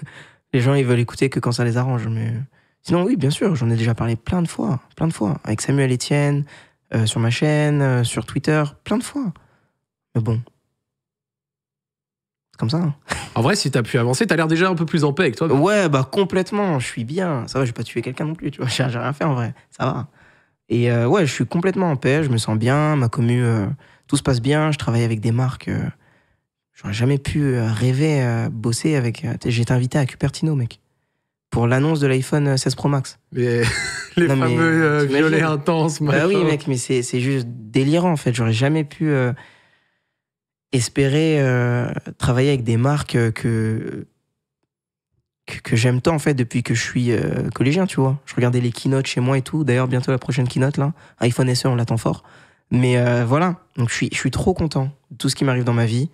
Les gens, ils veulent écouter que quand ça les arrange. Mais sinon, oui, bien sûr, j'en ai déjà parlé plein de fois. Avec Samuel Etienne, sur ma chaîne, sur Twitter, plein de fois. Mais bon. comme ça. Hein. En vrai, si t'as pu avancer, t'as l'air déjà un peu plus en paix avec toi. Ouais, bah complètement, je suis bien. Ça va, je vais pas tuer quelqu'un non plus, tu vois. J'ai rien fait en vrai, ça va. Et ouais, je suis complètement en paix, je me sens bien, ma commu, tout se passe bien. Je travaille avec des marques. J'aurais jamais pu rêver bosser avec. J'ai été invité à Cupertino, mec, pour l'annonce de l'iPhone 16 Pro Max. Les Non, mais fameux t'imagines violets intenses, machin. Bah oui, mec, mais c'est juste délirant en fait. J'aurais jamais pu espérer travailler avec des marques que j'aime tant en fait depuis que je suis collégien, tu vois. Je regardais les keynotes chez moi et tout. D'ailleurs, bientôt la prochaine keynote là, iPhone SE, on l'attend fort. Mais voilà, donc je suis trop content de tout ce qui m'arrive dans ma vie.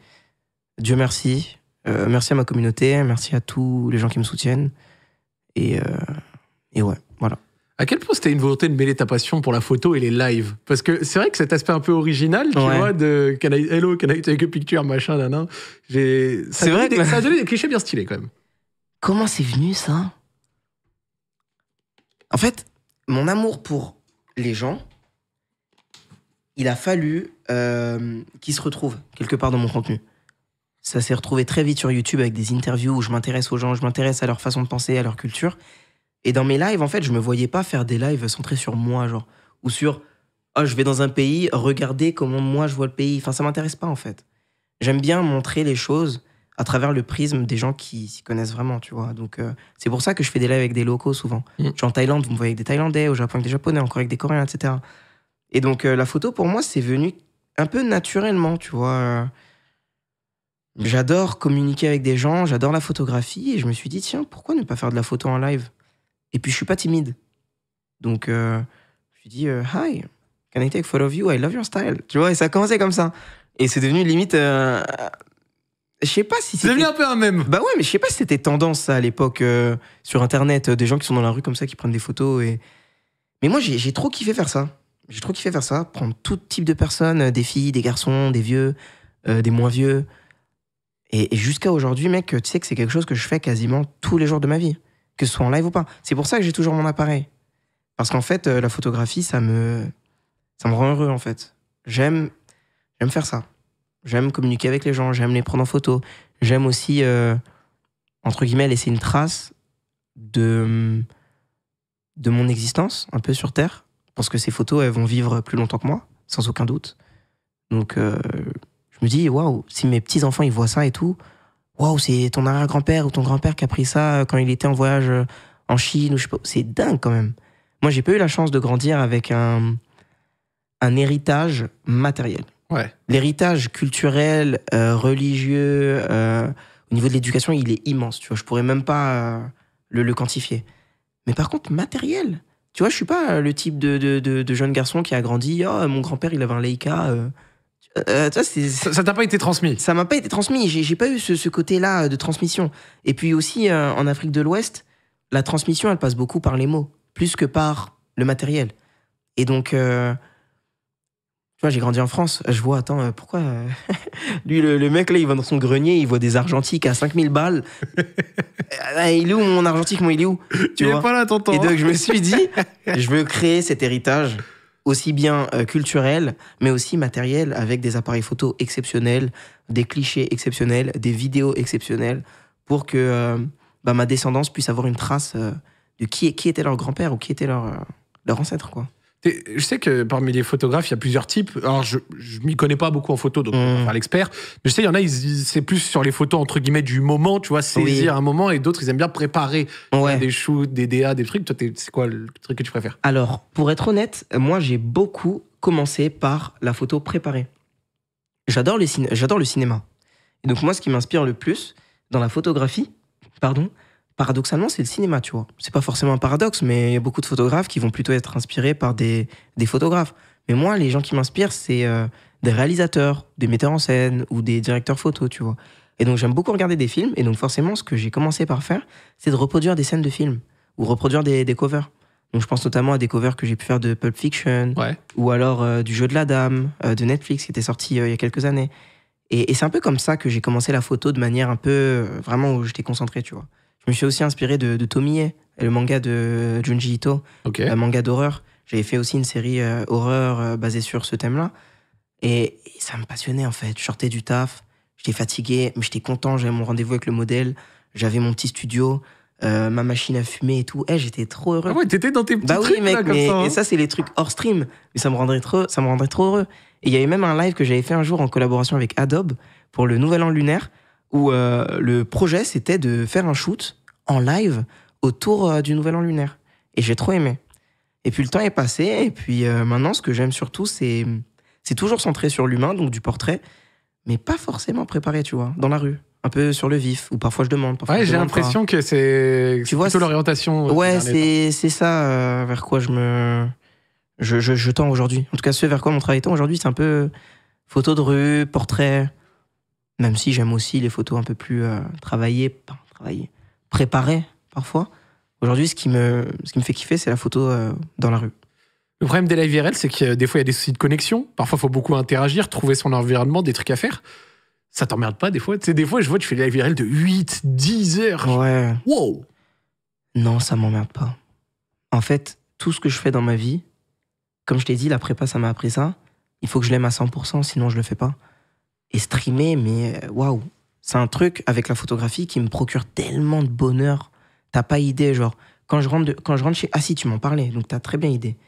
Dieu merci. Merci à ma communauté, merci à tous les gens qui me soutiennent. Et ouais, voilà. À quel point c'était une volonté de mêler ta passion pour la photo et les lives? Parce que c'est vrai que cet aspect un peu original, tu vois, de Hello, can I take a picture, machin, nanan. C'est vrai que ça a donné des clichés bien stylés quand même. Comment c'est venu ça? En fait, mon amour pour les gens, il a fallu qu'il se retrouve quelque part dans mon contenu. Ça s'est retrouvé très vite sur YouTube avec des interviews où je m'intéresse aux gens, je m'intéresse à leur façon de penser, à leur culture. Et dans mes lives, en fait, je me voyais pas faire des lives centrés sur moi, genre, ou sur je vais dans un pays, regardez comment moi je vois le pays. Enfin, ça m'intéresse pas en fait. J'aime bien montrer les choses à travers le prisme des gens qui s'y connaissent vraiment, tu vois. Donc, c'est pour ça que je fais des lives avec des locaux souvent. Je suis en Thaïlande, vous me voyez avec des Thaïlandais, au Japon avec des Japonais, encore avec des Coréens, etc. Et donc, la photo, pour moi, c'est venu un peu naturellement, tu vois. J'adore communiquer avec des gens, j'adore la photographie, et je me suis dit, tiens, pourquoi ne pas faire de la photo en live? Et puis, je suis pas timide. Donc, je me suis dit, hi, can I take a photo of you? I love your style. Tu vois, et ça a commencé comme ça. Et c'est devenu limite... je sais pas si c'est devenu un peu un mème. Bah ouais, mais je sais pas si c'était tendance, ça, à l'époque, sur Internet, des gens qui sont dans la rue comme ça, qui prennent des photos. Mais moi, j'ai trop kiffé faire ça. J'ai trop kiffé faire ça, prendre tout type de personnes, des filles, des garçons, des vieux, des moins vieux. Et jusqu'à aujourd'hui, mec, tu sais que c'est quelque chose que je fais quasiment tous les jours de ma vie, que ce soit en live ou pas. C'est pour ça que j'ai toujours mon appareil. Parce qu'en fait, la photographie, ça me rend heureux, en fait. J'aime faire ça. J'aime communiquer avec les gens, j'aime les prendre en photo. J'aime aussi, entre guillemets, laisser une trace de mon existence, un peu sur Terre. Parce que ces photos, elles vont vivre plus longtemps que moi, sans aucun doute. Donc, je me dis, waouh, si mes petits-enfants, ils voient ça et tout, waouh, c'est ton arrière-grand-père ou ton grand-père qui a pris ça quand il était en voyage en Chine, ou je sais pas. C'est dingue, quand même. Moi, j'ai pas eu la chance de grandir avec un héritage matériel. Ouais. L'héritage culturel, religieux, au niveau de l'éducation, il est immense. Tu vois, je pourrais même pas le quantifier. Mais par contre, matériel. Tu vois, je suis pas le type de jeune garçon qui a grandi. Oh, mon grand-père, il avait un Leica. Ça t'a pas été transmis? Ça m'a pas été transmis. J'ai pas eu ce côté-là de transmission. Et puis aussi, en Afrique de l'Ouest, la transmission, elle passe beaucoup par les mots, plus que par le matériel. Et donc, tu vois, j'ai grandi en France. Je vois, attends, pourquoi lui, le mec, là, il va dans son grenier, il voit des argentiques à 5000 balles. Il est où mon argentique? Moi, il est où? Tu es pas là, tonton. Et donc, je me suis dit, je veux créer cet héritage aussi bien culturel, mais aussi matériel, avec des appareils photo exceptionnels, des clichés exceptionnels, des vidéos exceptionnelles, pour que ma descendance puisse avoir une trace de qui était leur grand-père ou qui était leur ancêtre, quoi. Je sais que parmi les photographes, il y a plusieurs types. Alors, je m'y connais pas beaucoup en photo, donc on va faire l'expert. Mais je sais, il y en a, c'est plus sur les photos, entre guillemets, du moment, tu vois, saisir un moment, et d'autres, ils aiment bien préparer des shoots, des DA, des trucs. Toi, c'est quoi le truc que tu préfères? Alors, pour être honnête, moi, j'ai beaucoup commencé par la photo préparée. J'adore le cinéma. Et donc, moi, ce qui m'inspire le plus dans la photographie, paradoxalement, c'est le cinéma, tu vois. C'est pas forcément un paradoxe, mais il y a beaucoup de photographes qui vont plutôt être inspirés par des photographes. Mais moi, les gens qui m'inspirent, c'est des réalisateurs, des metteurs en scène ou des directeurs photos, tu vois. Et donc, j'aime beaucoup regarder des films. Et donc, forcément, ce que j'ai commencé par faire, c'est de reproduire des scènes de films ou reproduire des covers. Donc, je pense notamment à des covers que j'ai pu faire de Pulp Fiction ou alors du Jeu de la Dame de Netflix qui était sorti il y a quelques années. Et c'est un peu comme ça que j'ai commencé la photo de manière un peu vraiment où j'étais concentré, tu vois. Je me suis aussi inspiré de Tomie, le manga de Junji Ito, un manga d'horreur. J'avais fait aussi une série horreur basée sur ce thème-là. Et ça me passionnait, en fait. Je sortais du taf, J'étais fatigué, mais j'étais content. J'avais mon rendez-vous avec le modèle. J'avais mon petit studio, ma machine à fumer et tout. J'étais trop heureux. Ah ouais, t'étais dans tes petits Bah oui, trucs mec, là, comme mais ça. et ça, c'est les trucs hors stream. Mais ça me rendrait trop heureux. Et il y avait même un live que j'avais fait un jour en collaboration avec Adobe pour le Nouvel An lunaire, où le projet, c'était de faire un shoot en live autour du Nouvel An lunaire. Et j'ai trop aimé. Et puis le temps est passé, et puis maintenant, ce que j'aime surtout, c'est toujours centré sur l'humain, donc du portrait, mais pas forcément préparé, tu vois, dans la rue. Un peu sur le vif, ou parfois je demande. Parfois Ouais, je j'ai demande l'impression que c'est Tu vois, plutôt l'orientation. Ouais, ces derniers c'est ça vers quoi je tends aujourd'hui. En tout cas, ce vers quoi mon travail tend aujourd'hui, c'est un peu photo de rue, portrait. Même si j'aime aussi les photos un peu plus préparées parfois. Aujourd'hui, ce qui me fait kiffer, c'est la photo dans la rue. Le problème des live IRL, c'est que des fois, il y a des soucis de connexion. Parfois, il faut beaucoup interagir, trouver son environnement, des trucs à faire. Ça t'emmerde pas des fois? Tu sais, des fois, je vois, tu fais des live IRL de 8, 10 heures. Ouais. Wow! Non, ça m'emmerde pas. En fait, tout ce que je fais dans ma vie, comme je t'ai dit, la prépa, ça m'a appris ça. Il faut que je l'aime à 100%, sinon je le fais pas. Et streamer, mais waouh! C'est un truc avec la photographie qui me procure tellement de bonheur. T'as pas idée, genre, quand je rentre chez... Ah si, tu m'en parlais, donc t'as très bien idée.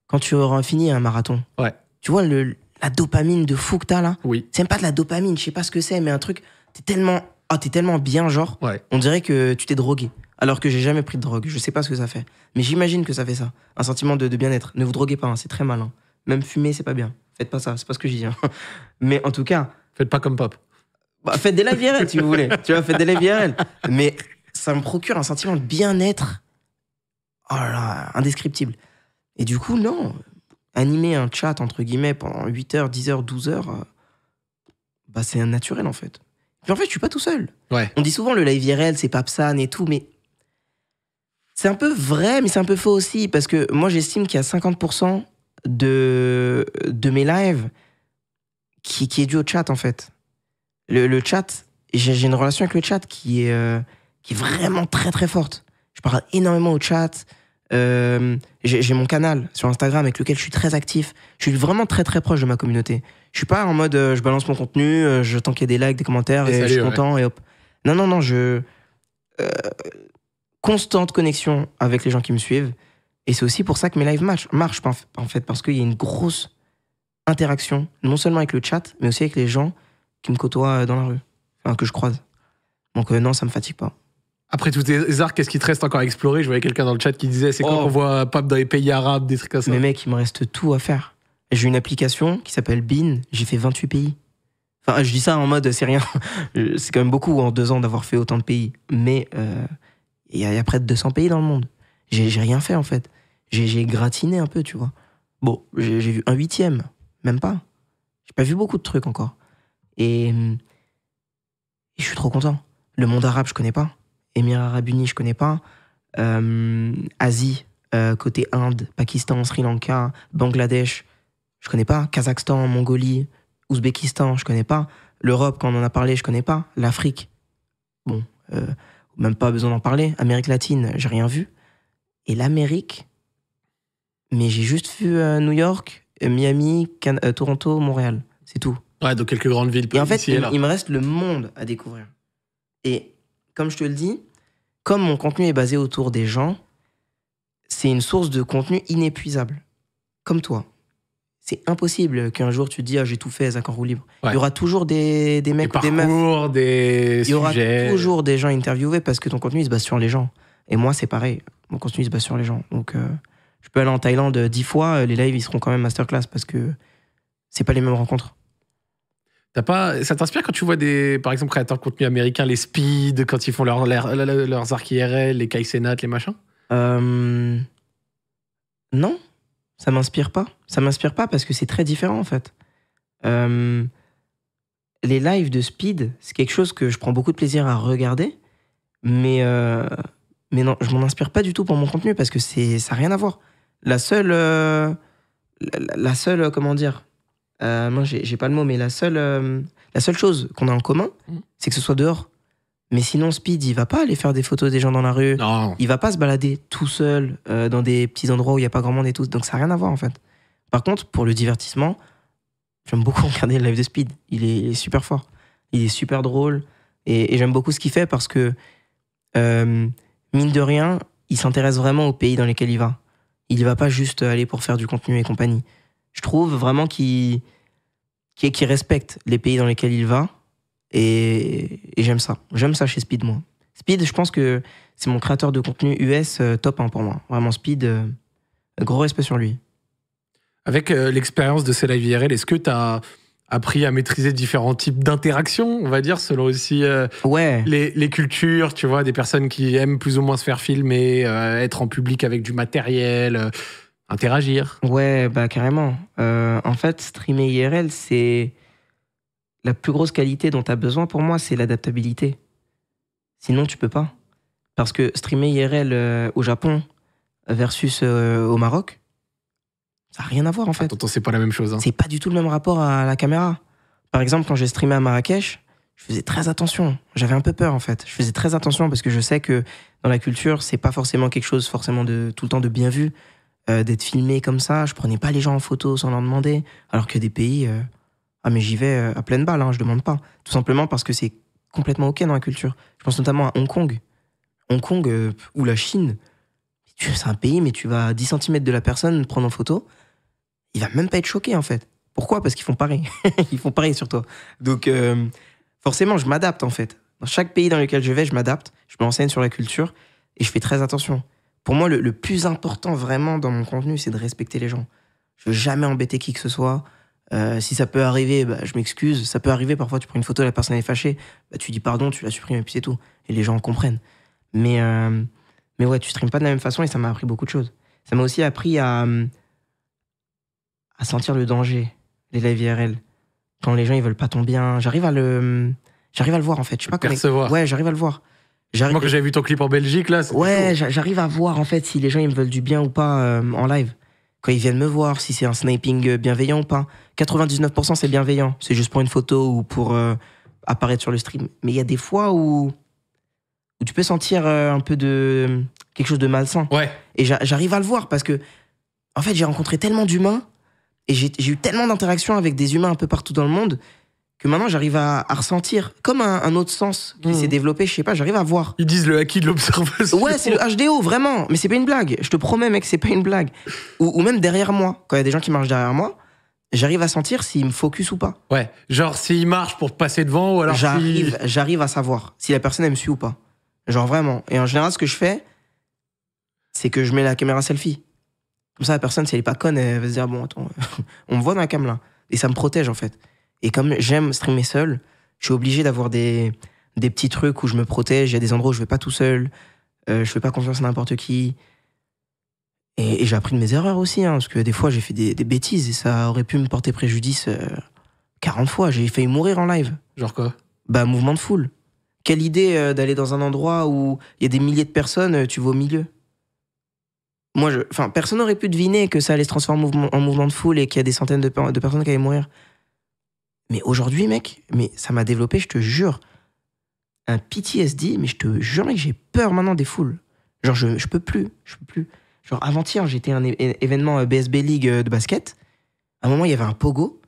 Quand tu auras fini un marathon, Ouais. tu vois la dopamine de fou que t'as là? Oui. C'est même pas de la dopamine, je sais pas ce que c'est, mais un truc, t'es tellement bien, genre, Ouais. on dirait que tu t'es drogué. Alors que j'ai jamais pris de drogue, je sais pas ce que ça fait. Mais j'imagine que ça fait ça. Un sentiment de bien-être. Ne vous droguez pas, hein, c'est très malin. Même fumer, c'est pas bien. Faites pas ça, c'est pas ce que je dis. Hein. Mais en tout cas, Faites pas comme Pop. faites des live IRL si vous voulez. Tu vois, faites des live IRL. Mais ça me procure un sentiment de bien-être. Oh là là, indescriptible. Et du coup, non. Animer un chat, entre guillemets, pendant 8 heures, 10 heures, 12 heures, c'est un naturel, en fait. Puis en fait, je suis pas tout seul. Ouais. On dit souvent le live IRL, c'est Papsan et tout, mais c'est un peu vrai, mais c'est un peu faux aussi, parce que moi, j'estime qu'il y a 50% de mes lives qui est dû au chat, en fait. Le chat, j'ai une relation avec le chat qui est vraiment très, très forte. Je parle énormément au chat. J'ai mon canal sur Instagram avec lequel je suis très actif. Je suis vraiment très très proche de ma communauté. Je suis pas en mode je balance mon contenu, je tant qu'il y a des likes, des commentaires et je suis content et hop. Non, constante connexion avec les gens qui me suivent. Et c'est aussi pour ça que mes lives marchent en fait, parce qu'il y a une grosse interaction, non seulement avec le chat, mais aussi avec les gens qui me côtoient dans la rue, enfin, que je croise. Donc non, ça me fatigue pas. Après tous tes arts, qu'est-ce qui te reste encore à explorer? Je voyais quelqu'un dans le chat qui disait c'est quand qu'on voit Pape dans les pays arabes, des trucs comme ça. Mais mec, il me reste tout à faire. J'ai une application qui s'appelle Bean, j'ai fait 28 pays. Enfin, je dis ça en mode c'est rien. C'est quand même beaucoup en 2 ans d'avoir fait autant de pays. Mais il y a près de 200 pays dans le monde. J'ai rien fait en fait. J'ai gratiné un peu, tu vois. Bon, j'ai vu un 8e, même pas. J'ai pas vu beaucoup de trucs encore. Et je suis trop content. Le monde arabe, je connais pas. Émirats Arabes Unis, je connais pas. Asie, côté Inde, Pakistan, Sri Lanka, Bangladesh, je connais pas. Kazakhstan, Mongolie, Ouzbékistan, je connais pas. L'Europe, quand on en a parlé, je connais pas. L'Afrique, bon, même pas besoin d'en parler. Amérique latine, j'ai rien vu. Et l'Amérique, mais j'ai juste vu New York, Miami, Toronto, Montréal. C'est tout. Ouais, dans quelques grandes villes. Et en fait, ici et là. il me reste le monde à découvrir. Et comme je te le dis, comme mon contenu est basé autour des gens, c'est une source de contenu inépuisable. Comme toi. C'est impossible qu'un jour tu te dis j'ai tout fait, Zach en roue libre. Ouais. Il y aura toujours des mecs Des ou des meufs. parcours, des Il y aura sujets. toujours des gens interviewés parce que ton contenu il se base sur les gens. Et moi, c'est pareil. Mon contenu il se base sur les gens. Donc, je peux aller en Thaïlande 10 fois, les lives ils seront quand même masterclass parce que c'est pas les mêmes rencontres. Ça t'inspire quand tu vois par exemple, créateurs de contenu américains, les Speed, quand ils font leurs arcs IRL, les Kai Cenat, les machins? Non, ça m'inspire pas. Ça m'inspire pas parce que c'est très différent en fait. Les lives de Speed, c'est quelque chose que je prends beaucoup de plaisir à regarder, mais non, je m'en inspire pas du tout pour mon contenu parce que ça n'a rien à voir. La seule, comment dire, moi j'ai pas le mot, mais la seule chose qu'on a en commun, c'est que ce soit dehors. Mais sinon, Speed, il va pas aller faire des photos des gens dans la rue. Non. Il va pas se balader tout seul dans des petits endroits où il y a pas grand monde et tout. Donc ça n'a rien à voir en fait. Par contre, pour le divertissement, j'aime beaucoup regarder le live de Speed. Il est super fort. Il est super drôle. Et j'aime beaucoup ce qu'il fait parce que, mine de rien, il s'intéresse vraiment aux pays dans lesquels il va. Il y va pas juste aller pour faire du contenu et compagnie. Je trouve vraiment qu'il respecte les pays dans lesquels il va. Et j'aime ça. J'aime ça chez Speed, moi. Speed, je pense que c'est mon créateur de contenu US top 1 pour moi. Vraiment, Speed, gros respect sur lui. Avec l'expérience de ces live IRL, est-ce que tu as appris à maîtriser différents types d'interactions, on va dire, selon aussi Ouais. les cultures, tu vois, des personnes qui aiment plus ou moins se faire filmer, être en public avec du matériel, interagir? Ouais, bah carrément. En fait, streamer IRL, c'est la plus grosse qualité dont tu as besoin pour moi, c'est l'adaptabilité. Sinon, tu peux pas. Parce que streamer IRL au Japon versus au Maroc, ça n'a rien à voir en fait. Tonton, c'est pas la même chose. Hein. C'est pas du tout le même rapport à la caméra. Par exemple, quand j'ai streamé à Marrakech, je faisais très attention. J'avais un peu peur en fait. Je faisais très attention parce que je sais que dans la culture, c'est pas forcément quelque chose forcément de tout le temps de bien vu, d'être filmé comme ça. Je prenais pas les gens en photo sans leur demander. Alors que des pays, ah mais j'y vais à pleine balle, hein, je demande pas. Tout simplement parce que c'est complètement ok dans la culture. Je pense notamment à Hong Kong. Hong Kong ou la Chine, c'est un pays, mais tu vas à 10 cm de la personne prendre en photo, il va même pas être choqué en fait. Pourquoi ? Parce qu'ils font pareil. Ils font pareil sur toi. Donc forcément, je m'adapte en fait. Dans chaque pays dans lequel je vais, je m'adapte, je me renseigne sur la culture et je fais très attention. Pour moi, le plus important vraiment dans mon contenu, c'est de respecter les gens. Je veux jamais embêter qui que ce soit. Si ça peut arriver, bah, je m'excuse. Ça peut arriver, parfois tu prends une photo, la personne est fâchée, bah, tu dis pardon, tu la supprimes et puis c'est tout. Et les gens comprennent. Mais ouais, tu streames pas de la même façon et ça m'a appris beaucoup de choses. Ça m'a aussi appris à sentir le danger, les live IRL. Quand les gens ils veulent pas ton bien, j'arrive à le voir en fait. Je sais pas comment. Percevoir. Ouais, j'arrive à le voir. Moi, que j'avais vu ton clip en Belgique, là. Ouais, j'arrive à voir en fait si les gens ils me veulent du bien ou pas en live. Quand ils viennent me voir, si c'est un sniping bienveillant ou pas. 99% c'est bienveillant. C'est juste pour une photo ou pour apparaître sur le stream. Mais il y a des fois où tu peux sentir un peu de quelque chose de malsain. Ouais. Et j'arrive à le voir parce que, en fait, j'ai rencontré tellement d'humains et j'ai eu tellement d'interactions avec des humains un peu partout dans le monde que maintenant j'arrive à ressentir comme un autre sens qui s'est développé, je sais pas, j'arrive à voir. Ils disent le haki de l'observation. Ouais, c'est le HDO, vraiment. Mais c'est pas une blague. Je te promets, mec, c'est pas une blague. Ou même derrière moi, quand il y a des gens qui marchent derrière moi, j'arrive à sentir s'ils me focus ou pas. Ouais, genre s'ils marchent pour te passer devant ou alors J'arrive à savoir si la personne elle me suit ou pas. Genre vraiment. Et en général, ce que je fais, c'est que je mets la caméra selfie. Comme ça, la personne, si elle est pas conne, elle va se dire, bon, attends, on me voit dans la cam là. Et ça me protège, en fait. Et comme j'aime streamer seul, je suis obligé d'avoir des petits trucs où je me protège. Il y a des endroits où je vais pas tout seul. Je fais pas confiance à n'importe qui. Et j'ai appris de mes erreurs aussi, hein, parce que des fois, j'ai fait des bêtises et ça aurait pu me porter préjudice 40 fois. J'ai failli mourir en live. Genre quoi ? Bah, mouvement de foule. Quelle idée d'aller dans un endroit où il y a des milliers de personnes, tu vas au milieu. Moi, personne n'aurait pu deviner que ça allait se transformer en mouvement de foule et qu'il y a des centaines de personnes qui allaient mourir. Mais aujourd'hui, mec, ça m'a développé, je te jure, un PTSD, mais je te jure, mec, j'ai peur maintenant des foules. Genre, je peux plus. Genre, avant-hier, j'étais à un événement BSB League de basket. À un moment, il y avait un pogo.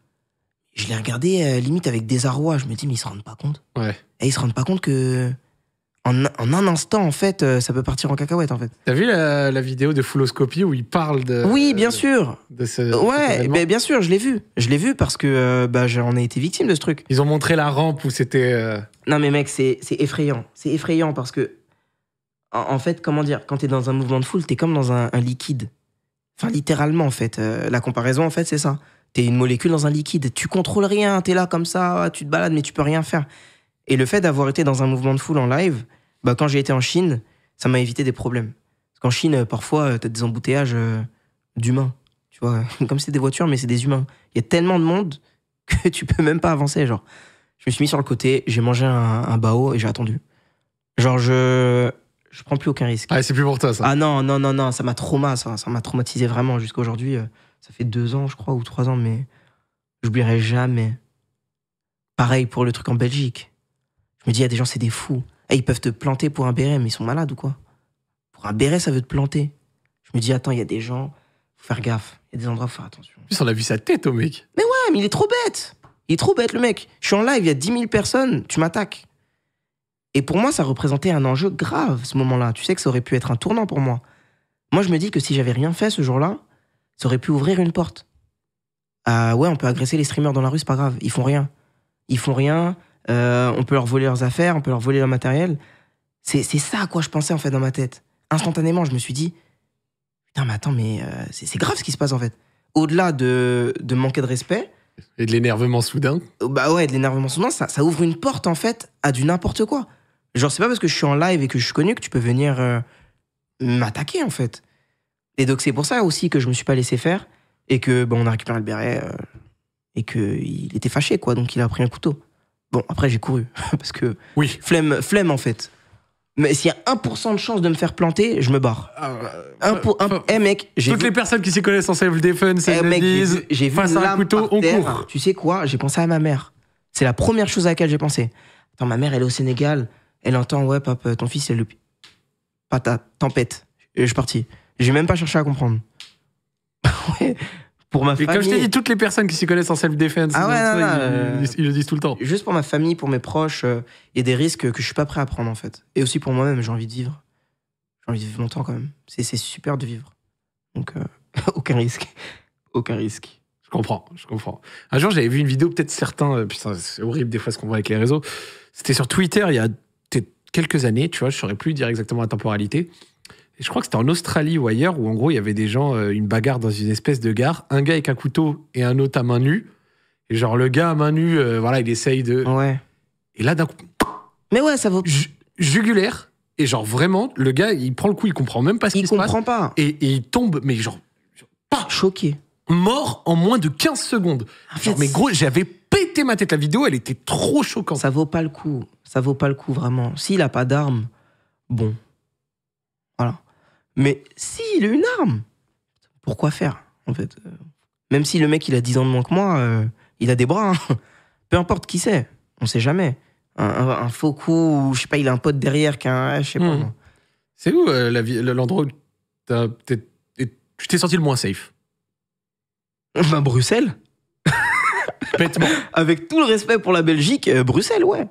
Je l'ai regardé limite avec désarroi. Je me dis, mais ils se rendent pas compte. Ouais. Et ils se rendent pas compte que en un instant, en fait, ça peut partir en cacahuète, en fait. T'as vu la vidéo de Fulloscopie où il parle de... Oui, bien sûr. De cet Ouais, événement ? bien sûr, je l'ai vu. Je l'ai vu parce que j'en ai été victime de ce truc. Ils ont montré la rampe où c'était... Non, mais mec, c'est effrayant. C'est effrayant parce que, en fait, comment dire, quand t'es dans un mouvement de foule, t'es comme dans un liquide. Enfin, littéralement, en fait. La comparaison, en fait, c'est ça. T'es une molécule dans un liquide. Tu contrôles rien. T'es là comme ça, tu te balades, mais tu peux rien faire. Et le fait d'avoir été dans un mouvement de foule en live, quand j'ai été en Chine, ça m'a évité des problèmes. Parce qu'en Chine, parfois, t'as des embouteillages d'humains. Tu vois, comme c'est des voitures, mais c'est des humains. Il y a tellement de monde que tu peux même pas avancer, genre. Je me suis mis sur le côté, j'ai mangé un bao et j'ai attendu. Genre, je prends plus aucun risque. Ah, c'est plus pour toi, ça. Ah non, ça m'a traumatisé vraiment jusqu'à aujourd'hui. Ça fait 2 ans, je crois, ou 3 ans, mais j'oublierai jamais. Pareil pour le truc en Belgique. Je me dis, il y a des gens, c'est des fous. Et ils peuvent te planter pour un béret, mais ils sont malades ou quoi ? Pour un béret, ça veut te planter. Je me dis, attends, il y a des gens, faut faire gaffe. Il y a des endroits, faut faire attention. En plus, on a vu sa tête au mec. Mais ouais, mais il est trop bête. Il est trop bête, le mec. Je suis en live, il y a 10 000 personnes, tu m'attaques. Et pour moi, ça représentait un enjeu grave, ce moment-là. Tu sais que ça aurait pu être un tournant pour moi. Moi, je me dis que si j'avais rien fait ce jour-là, ça aurait pu ouvrir une porte. Ouais, on peut agresser les streamers dans la rue, c'est pas grave. Ils font rien. On peut leur voler leurs affaires, on peut leur voler leur matériel. C'est ça à quoi je pensais, en fait, dans ma tête. Instantanément, je me suis dit, putain, mais attends, c'est grave ce qui se passe, en fait. Au-delà de manquer de respect... Et de l'énervement soudain. Bah ouais, de l'énervement soudain, ça ouvre une porte, en fait, à du n'importe quoi. Genre, c'est pas parce que je suis en live et que je suis connu que tu peux venir m'attaquer, en fait. Et donc, c'est pour ça aussi que je me suis pas laissé faire et que, on a récupéré le béret et qu'il était fâché, quoi. Donc, il a pris un couteau. Bon, après, j'ai couru parce que... Oui. Flemme, en fait. Mais s'il y a 1% de chance de me faire planter, je me barre. Mec, toutes les personnes qui s'y connaissent en self-defense, elles me disent, j'ai vu face à un couteau, on court. Tu sais quoi? J'ai pensé à ma mère. C'est la première chose à laquelle j'ai pensé. Attends, ma mère, elle est au Sénégal. Elle entend, ouais, papa, ton fils, c'est le... Patate, tempête. Et je suis parti. J'ai même pas cherché à comprendre. Ouais, pour ma famille... Comme je t'ai dit, toutes les personnes qui s'y connaissent en self-defense, ils le disent tout le temps. Juste pour ma famille, pour mes proches, il y a des risques que je suis pas prêt à prendre, en fait. Et aussi pour moi-même, j'ai envie de vivre. J'ai envie de vivre longtemps, quand même. C'est super de vivre. Donc, aucun risque. Aucun risque. Je comprends. Un jour, j'avais vu une vidéo, peut-être certains... putain, c'est horrible des fois ce qu'on voit avec les réseaux. C'était sur Twitter, il y a quelques années, tu vois, je saurais plus dire exactement la temporalité. Et je crois que c'était en Australie ou ailleurs, où en gros, il y avait des gens, une bagarre dans une espèce de gare, un gars avec un couteau et un autre à main nue. Et genre, le gars à main nue, il essaye de... Ouais. Et là, d'un coup... Mais ouais, ça vaut... Jugulaire. Et genre, vraiment, le gars, il prend le coup, il comprend même pas ce qui se passe. Il comprend pas. Et il tombe, mais genre... pas choqué. Mort en moins de 15 secondes. Genre, mais gros, j'avais pété ma tête. La vidéo, elle était trop choquante. Ça vaut pas le coup. Ça vaut pas le coup, vraiment. S'il a pas d'arme, bon. Voilà. Mais s'il a une arme, pourquoi faire, en fait? Même si le mec, il a 10 ans de moins que moi, il a des bras. Hein. Peu importe qui c'est. On sait jamais. Un faux coup, je sais pas, il a un pote derrière je sais pas. Moi. C'est où l'endroit où tu t'es senti le moins safe? Ben, Bruxelles. Bêtement. Avec tout le respect pour la Belgique, Bruxelles, ouais.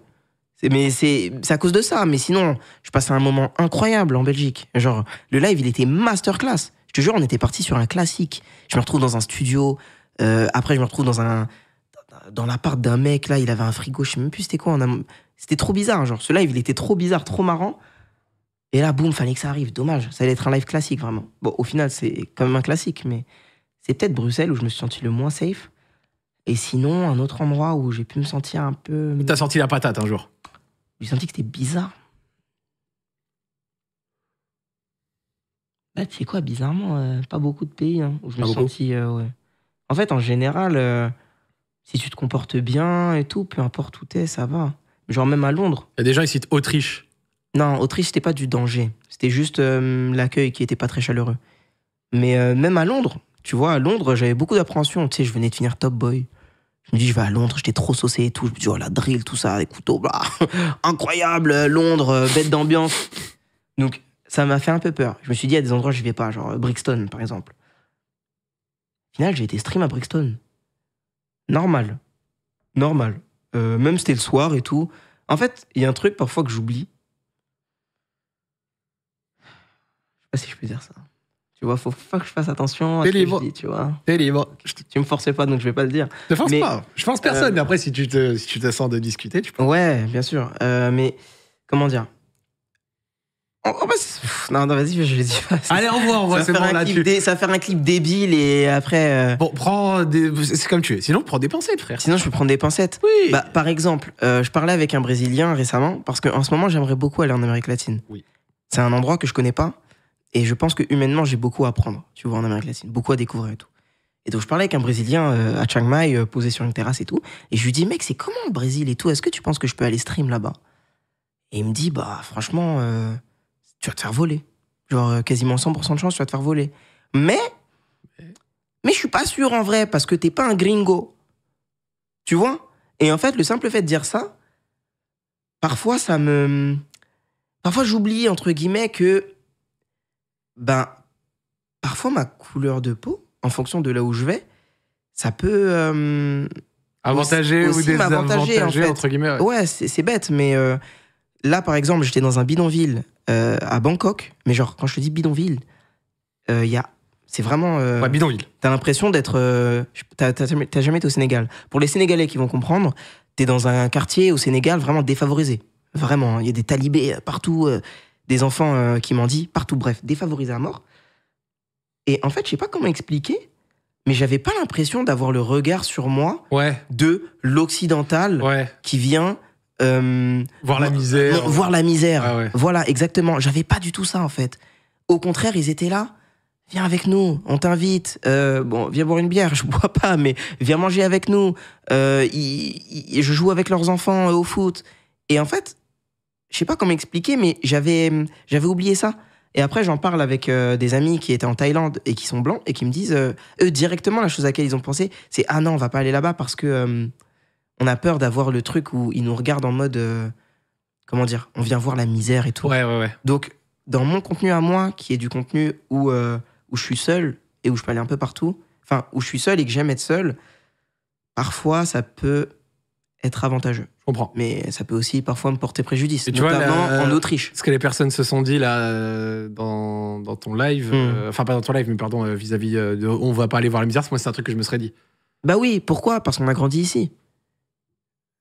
Mais c'est à cause de ça. Mais sinon, je passais un moment incroyable en Belgique. Genre, le live, il était masterclass. Je te jure, on était parti sur un classique. Je me retrouve dans un studio. Après, je me retrouve dans l'appart d'un mec. Là, il avait un frigo. Je sais même plus c'était quoi. C'était trop bizarre. Genre, ce live, il était trop bizarre, trop marrant. Et là, boum, fallait que ça arrive. Dommage. Ça allait être un live classique, vraiment. Bon, au final, c'est quand même un classique. Mais c'est peut-être Bruxelles où je me suis senti le moins safe. Et sinon, un autre endroit où j'ai pu me sentir un peu... T'as senti la patate un jour? J'ai senti que c'était bizarre. Bah, tu sais quoi, bizarrement, pas beaucoup de pays où je me suis senti... ouais. En fait, en général, si tu te comportes bien et tout, peu importe où t'es, ça va. Genre même à Londres. Il y a des gens, ils citent Autriche. Non, Autriche, c'était pas du danger. C'était juste l'accueil qui était pas très chaleureux. Mais même à Londres, tu vois, à Londres, j'avais beaucoup d'appréhension. Tu sais, je venais de finir Top Boy. Je me dis, je vais à Londres, j'étais trop saucé et tout. Je me dis, oh, la drill, tout ça, les couteaux, blah. Incroyable, Londres, bête d'ambiance. Donc, ça m'a fait un peu peur. Je me suis dit, il y a des endroits où je vais pas, genre Brixton, par exemple. Au final, j'ai été stream à Brixton. Normal. Même c'était le soir et tout. En fait, il y a un truc parfois que j'oublie. Je sais pas si je peux dire ça. Tu vois, faut pas que je fasse attention à ce que je dis, tu vois. T'es libre. Tu me forçais pas, donc je vais pas le dire. Ne force pas. Je force personne. Mais après, si tu te sens de discuter, tu peux. Ouais, bien sûr. Mais, comment dire? Non, vas-y, je le dis pas. Allez, au revoir, c'est bon, là, ça va faire un clip débile et après... Bon, c'est comme tu es. Sinon, prends des pincettes, frère. Sinon, je peux prendre des pincettes. Oui. Bah, par exemple, je parlais avec un Brésilien récemment, parce qu'en ce moment, j'aimerais beaucoup aller en Amérique latine. Oui. C'est un endroit que je connais pas, et je pense que humainement, j'ai beaucoup à apprendre, tu vois, en Amérique latine. Beaucoup à découvrir et tout. Et donc, je parlais avec un Brésilien à Chiang Mai, posé sur une terrasse et tout, et je lui dis, mec, c'est comment le Brésil et tout? Est-ce que tu penses que je peux aller stream là-bas? Et il me dit, bah, franchement... tu vas te faire voler. Genre, quasiment 100% de chance, tu vas te faire voler. Mais je suis pas sûr en vrai, parce que t'es pas un gringo. Tu vois? Et en fait, le simple fait de dire ça, parfois, parfois, j'oublie, entre guillemets, que... parfois, ma couleur de peau, en fonction de là où je vais, ça peut Avantagé ou aussi m'avantager, désavantagé, en fait. entre guillemets. Ouais, c'est bête, mais là, par exemple, j'étais dans un bidonville à Bangkok, mais genre, quand je te dis bidonville, c'est vraiment... Ouais, bidonville. T'as l'impression d'être... T'as jamais été au Sénégal. Pour les Sénégalais qui vont comprendre, t'es dans un quartier au Sénégal vraiment défavorisé. Vraiment, il y a des talibés partout, des enfants qui mendient partout, bref, défavorisés à mort. Et en fait, je sais pas comment expliquer, mais j'avais pas l'impression d'avoir le regard sur moi de l'occidental qui vient... voir la misère. Voir la misère. Ah ouais. Voilà, exactement. J'avais pas du tout ça, en fait. Au contraire, ils étaient là. Viens avec nous, on t'invite. Bon, viens boire une bière, je bois pas, mais viens manger avec nous. Je joue avec leurs enfants au foot. Et en fait, je sais pas comment expliquer, mais j'avais oublié ça. Et après, j'en parle avec des amis qui étaient en Thaïlande et qui sont blancs et qui me disent, eux, directement, la chose à laquelle ils ont pensé, c'est « Ah non, on va pas aller là-bas parce que on a peur d'avoir le truc où ils nous regardent en mode... comment dire ? On vient voir la misère et tout. » Ouais. Donc, dans mon contenu à moi, qui est du contenu où je suis seul et où je peux aller un peu partout, enfin, où je suis seul et que j'aime être seul, parfois, ça peut être avantageux. Je comprends. Mais ça peut aussi parfois me porter préjudice, et tu notamment vois, en Autriche. Ce que les personnes se sont dit là dans ton live, enfin pas dans ton live, mais pardon, vis-à-vis de on va pas aller voir la misère, moi c'est un truc que je me serais dit. Bah oui, pourquoi ? Parce qu'on a grandi ici.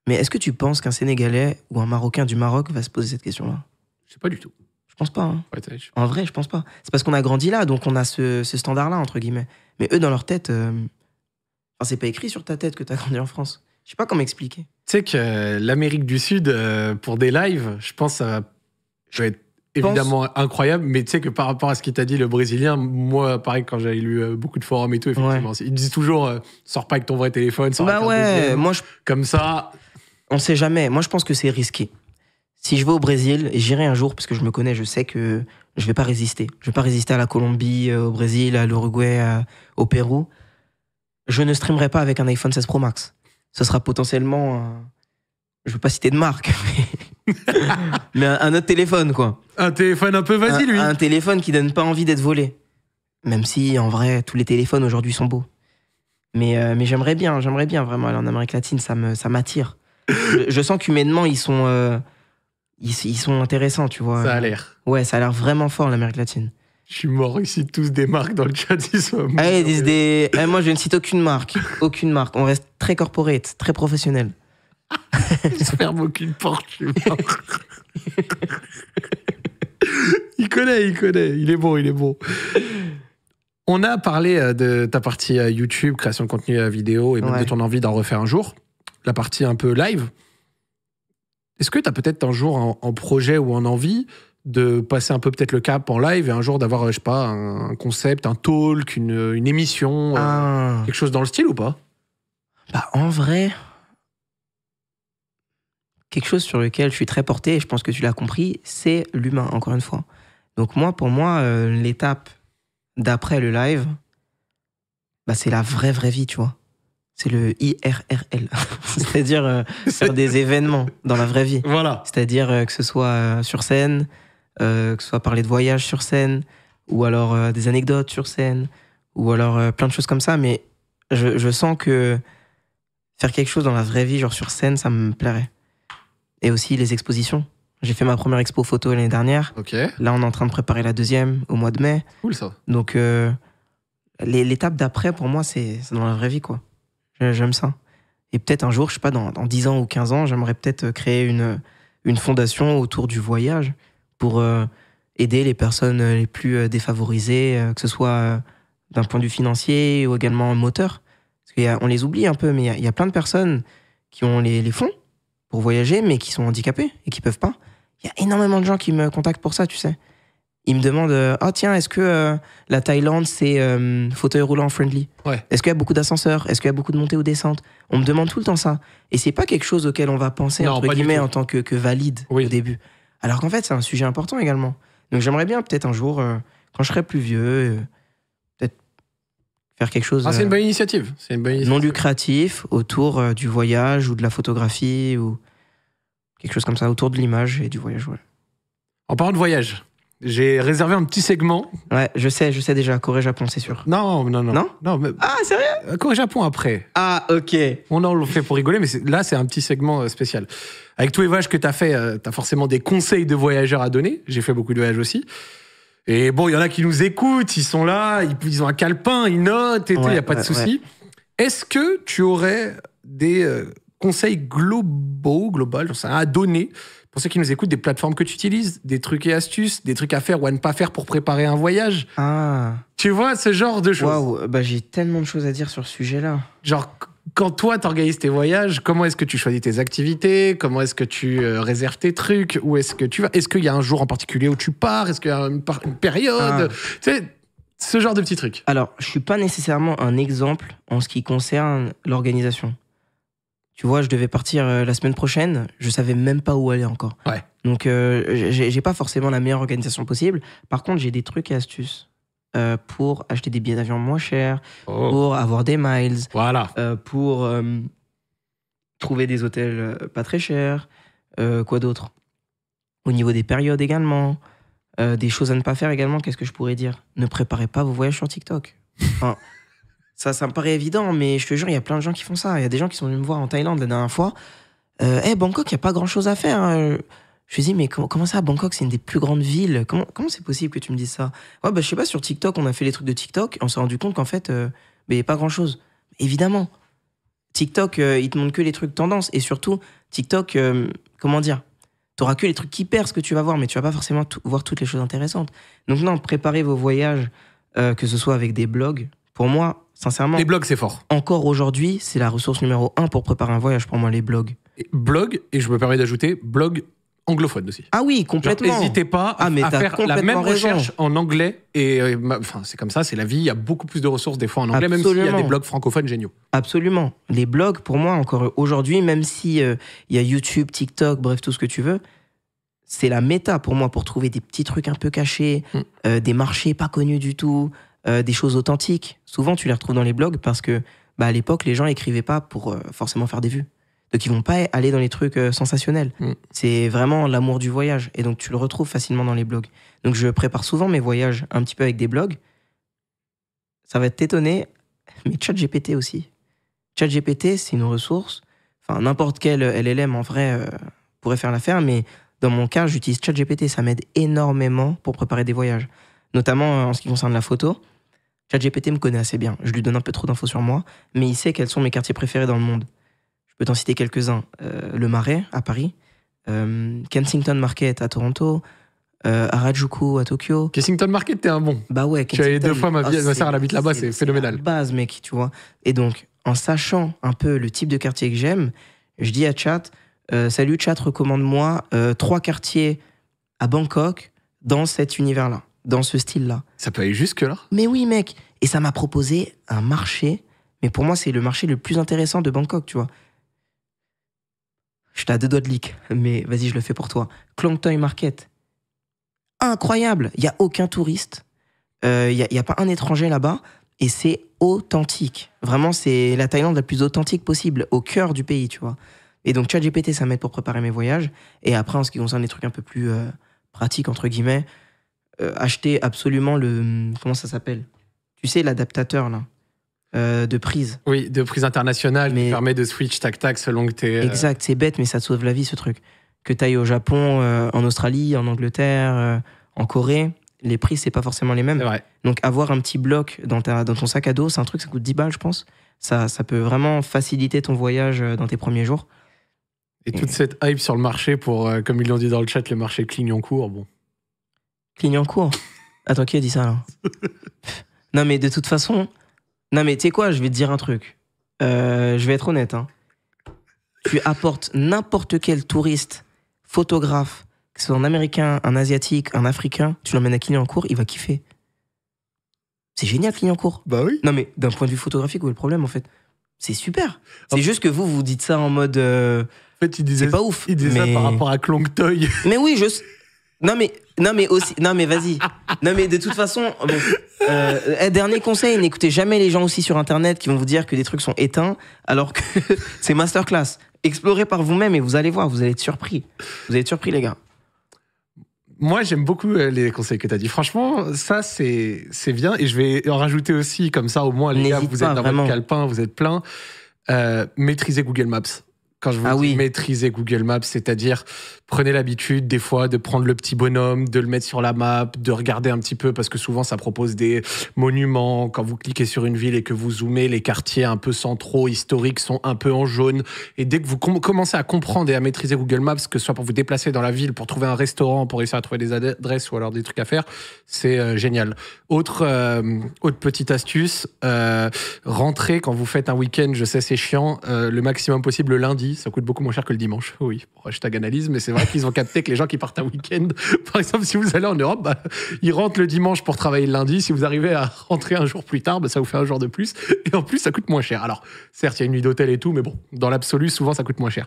Mais est-ce que tu penses qu'un Sénégalais ou un Marocain du Maroc va se poser cette question-là ? Je sais pas du tout. Je pense pas. Hein. Ouais, en vrai, je pense pas. C'est parce qu'on a grandi là, donc on a ce standard-là, entre guillemets. Mais eux, dans leur tête, enfin, c'est pas écrit sur ta tête que t'as grandi en France. Je sais pas comment expliquer. Tu sais que l'Amérique du Sud, pour des lives, je pense que ça va être évidemment incroyable, mais tu sais que par rapport à ce qu'il t'a dit, le Brésilien, moi, pareil, quand j'avais lu beaucoup de forums et tout, effectivement, ils disent toujours sors pas avec ton vrai téléphone, sors avec un deuxième. Moi, comme ça. On sait jamais. Moi, je pense que c'est risqué. Si je vais au Brésil, et j'irai un jour, parce que je me connais, je sais que je vais pas résister. Je vais pas résister à la Colombie, au Brésil, à l'Uruguay, au Pérou. Je ne streamerai pas avec un iPhone 16 Pro Max. Ce sera potentiellement, je veux pas citer de marque, mais un autre téléphone, quoi. Un téléphone un peu vas-y, lui. Un téléphone qui donne pas envie d'être volé. Même si, en vrai, tous les téléphones aujourd'hui sont beaux. Mais j'aimerais bien vraiment aller en Amérique latine, ça m'attire. Je sens qu'humainement, ils sont intéressants, tu vois. Ça a l'air. Ouais, ça a l'air vraiment fort, l'Amérique latine. Je suis mort ici, tous des marques dans le chat. Ils disent moi, je ne cite aucune marque. Aucune marque. On reste très corporate, très professionnel. Il se ferme aucune porte. Il connaît. Il est bon. On a parlé de ta partie YouTube, création de contenu vidéo, et même de ton envie d'en refaire un jour. La partie un peu live. Est-ce que tu as peut-être un jour en projet ou en envie de passer un peu peut-être le cap en live et un jour d'avoir, je sais pas, un concept, un talk, une émission, quelque chose dans le style ou pas ? Bah, en vrai, quelque chose sur lequel je suis très porté, et je pense que tu l'as compris, c'est l'humain, encore une fois. Donc pour moi, l'étape d'après le live, bah, c'est la vraie vie, tu vois. C'est le IRRL, c'est-à-dire faire des événements dans la vraie vie. Voilà. C'est-à-dire que ce soit sur scène, que ce soit parler de voyage sur scène, ou alors des anecdotes sur scène, ou alors plein de choses comme ça. Mais je sens que faire quelque chose dans la vraie vie, genre sur scène, ça me plairait. Et aussi les expositions. J'ai fait ma première expo photo l'année dernière. Ok. Là, on est en train de préparer la deuxième au mois de mai. Cool ça. Donc, l'étape d'après, pour moi, c'est dans la vraie vie, quoi. J'aime ça. Et peut-être un jour, je sais pas, dans 10 ans ou 15 ans, j'aimerais peut-être créer une fondation autour du voyage pour aider les personnes les plus défavorisées, que ce soit d'un point de vue financier ou également moteur. Parce qu'on les oublie un peu, mais il y a plein de personnes qui ont les fonds pour voyager, mais qui sont handicapées et qui peuvent pas. Il y a énormément de gens qui me contactent pour ça, tu sais. Ils me demandent tiens, est-ce que la Thaïlande, c'est fauteuil roulant friendly ? Ouais. Est-ce qu'il y a beaucoup d'ascenseurs ? Est-ce qu'il y a beaucoup de montées ou descentes ? On me demande tout le temps ça. Et c'est pas quelque chose auquel on va penser, non, entre guillemets, en tant que valide au début. Alors qu'en fait, c'est un sujet important également. Donc j'aimerais bien, peut-être un jour, quand je serai plus vieux, peut-être faire quelque chose c'est une bonne initiative. Non lucratif autour du voyage ou de la photographie ou quelque chose comme ça, autour de l'image et du voyage. Ouais. En parlant de voyage, J'ai réservé un petit segment. Ouais, je sais déjà. Corée-Japon, c'est sûr. Non, mais Ah, sérieux? Corée-Japon après. Ah, ok. On en le fait pour rigoler, mais là, c'est un petit segment spécial. Avec tous les voyages que tu as fait, tu as forcément des conseils de voyageurs à donner. J'ai fait beaucoup de voyages aussi. Et bon, il y en a qui nous écoutent, ils sont là, ils ont un calepin, ils notent et tout, il n'y a pas de souci. Est-ce que tu aurais des conseils global, j'en sais rien, à donner pour ceux qui nous écoutent, des plateformes que tu utilises, des trucs et astuces, des trucs à faire ou à ne pas faire pour préparer un voyage? Ah. Tu vois, ce genre de choses. Waouh, bah j'ai tellement de choses à dire sur ce sujet-là. Genre, quand toi, t'organises tes voyages, comment est-ce que tu choisis tes activités? Comment est-ce que tu réserves tes trucs? Où est-ce que tu vas? Est-ce qu'il y a un jour en particulier où tu pars? Est-ce qu'il y a une période? Tu sais, ce genre de petits trucs. Alors, je suis pas nécessairement un exemple en ce qui concerne l'organisation. Tu vois, je devais partir la semaine prochaine, je savais même pas où aller encore. Ouais. Donc, j'ai pas forcément la meilleure organisation possible. Par contre, j'ai des trucs et astuces pour acheter des billets d'avion moins chers, pour avoir des miles, voilà. pour trouver des hôtels pas très chers. Quoi d'autre? Au niveau des périodes également. Des choses à ne pas faire également, qu'est-ce que je pourrais dire? Ne préparez pas vos voyages sur TikTok. Enfin, ça me paraît évident, mais je te jure, il y a plein de gens qui font ça. Il y a des gens qui sont venus me voir en Thaïlande la dernière fois. Bangkok, il n'y a pas grand-chose à faire. Je me suis dit, mais comment ça, Bangkok, c'est une des plus grandes villes? Comment c'est possible que tu me dises ça? Ouais, bah, je sais pas, sur TikTok, on a fait les trucs de TikTok, on s'est rendu compte qu'en fait, il n'y a pas grand-chose. Évidemment. TikTok, il te montre que les trucs tendances. Et surtout, TikTok, comment dire? T'auras que les trucs qui percent que tu vas voir, mais tu vas pas forcément voir toutes les choses intéressantes. Donc non, préparez vos voyages, que ce soit avec des blogs. Pour moi, sincèrement... Les blogs, c'est fort. Encore aujourd'hui, c'est la ressource numéro 1 pour préparer un voyage, pour moi, les blogs. Et je me permets d'ajouter, blog anglophone aussi. Ah oui, complètement. N'hésitez pas à faire la même recherche en anglais. Et c'est comme ça, c'est la vie. Il y a beaucoup plus de ressources des fois en anglais, Absolument. même s'il y a des blogs francophones géniaux. Absolument. Les blogs, pour moi, encore aujourd'hui, même si il y a YouTube, TikTok, bref, tout ce que tu veux, c'est la méta pour moi pour trouver des petits trucs un peu cachés, des marchés pas connus du tout, des choses authentiques. Souvent, tu les retrouves dans les blogs parce que à l'époque, les gens écrivaient pas pour forcément faire des vues. Donc, ils vont pas aller dans les trucs sensationnels. C'est vraiment l'amour du voyage. Et donc, tu le retrouves facilement dans les blogs. Donc, je prépare souvent mes voyages un petit peu avec des blogs. Ça va t'étonner, mais ChatGPT aussi. ChatGPT, c'est une ressource. Enfin, n'importe quel LLM, en vrai, pourrait faire l'affaire. Mais dans mon cas, j'utilise ChatGPT. Ça m'aide énormément pour préparer des voyages. Notamment en ce qui concerne la photo. ChatGPT me connaît assez bien. Je lui donne un peu trop d'infos sur moi. Mais il sait quels sont mes quartiers préférés dans le monde. Je peux t'en citer quelques-uns. Le Marais, à Paris. Kensington Market, à Toronto. Harajuku, à Tokyo. Kensington Market, t'es un bon. Bah ouais, Kensington. Je suis allé 2 fois, ma sœur, elle habite là-bas, c'est phénoménal. C'est la base, mec, tu vois. Et donc, en sachant un peu le type de quartier que j'aime, je dis à Chat, salut Chat, recommande-moi 3 quartiers à Bangkok dans cet univers-là, dans ce style-là. Ça peut aller jusque-là? Mais oui, mec. Et ça m'a proposé un marché, mais pour moi, c'est le marché le plus intéressant de Bangkok, tu vois. Je t'ai à 2 doigts de leak, mais vas-y, je le fais pour toi. Klong Toy Market. Incroyable. Il n'y a aucun touriste. Il n'y a pas un étranger là-bas. Et c'est authentique. Vraiment, c'est la Thaïlande la plus authentique possible, au cœur du pays, tu vois. Et donc, ChatGPT, ça m'aide pour préparer mes voyages. Et après, en ce qui concerne les trucs un peu plus pratiques, entre guillemets, acheter absolument le... Comment ça s'appelle? Tu sais, l'adaptateur, là. De prise. Oui, de prise internationale qui permet de switch tac-tac selon que t'es... Exact, c'est bête, mais ça te sauve la vie, ce truc. Que t'ailles au Japon, en Australie, en Angleterre, en Corée, les prix, c'est pas forcément les mêmes. C'est vrai. Donc, avoir un petit bloc dans ton sac à dos, c'est un truc, ça coûte 10 balles, je pense. Ça peut vraiment faciliter ton voyage dans tes premiers jours. Et toute cette hype sur le marché pour, comme ils l'ont dit dans le chat, le marché Clignancourt, bon. Clignancourt? Attends, qui a dit ça, là? Non, mais de toute façon... Non, mais tu sais quoi, je vais te dire un truc. Je vais être honnête. Hein. Tu apportes n'importe quel touriste, photographe, que ce soit un Américain, un Asiatique, un Africain, tu l'emmènes à Clignancourt, il va kiffer. C'est génial, Clignancourt. Bah oui. Non, mais d'un point de vue photographique, où est le problème, en fait? C'est super. C'est juste que vous dites ça en mode... En fait, c'est pas ouf. Il disait ça par rapport à Klong Toy. Mais oui, Non mais aussi, non mais vas-y. Non mais de toute façon, bon, dernier conseil, n'écoutez jamais les gens aussi sur internet qui vont vous dire que des trucs sont éteints alors que c'est masterclass. Explorez par vous-même et vous allez voir, vous allez être surpris. Vous allez être surpris les gars. Moi, j'aime beaucoup les conseils que tu as dit. Franchement, ça, c'est bien. Et je vais en rajouter aussi, comme ça, au moins, les gars, N'hésite vous pas, êtes dans vraiment. votre calepin, vous êtes plein. Maîtrisez Google Maps. Quand je vous dis Oui. maîtriser Google Maps, c'est-à-dire prenez l'habitude des fois de prendre le petit bonhomme, de le mettre sur la map, de regarder un petit peu parce que souvent ça propose des monuments. Quand vous cliquez sur une ville et que vous zoomez, les quartiers un peu centraux, historiques sont un peu en jaune. Et dès que vous commencez à comprendre et à maîtriser Google Maps, que ce soit pour vous déplacer dans la ville, pour trouver un restaurant, pour réussir à trouver des adresses ou alors des trucs à faire, c'est génial. Autre petite astuce, rentrez quand vous faites un week-end, je sais c'est chiant, le maximum possible le lundi. Ça coûte beaucoup moins cher que le dimanche. Oui, pour hashtag analyse, mais c'est vrai qu'ils ont capté que les gens qui partent un week-end, par exemple, si vous allez en Europe, ils rentrent le dimanche pour travailler le lundi. Si vous arrivez à rentrer un jour plus tard, ça vous fait un jour de plus. Et en plus, ça coûte moins cher. Alors, certes, il y a une nuit d'hôtel et tout, mais bon, dans l'absolu, souvent, ça coûte moins cher.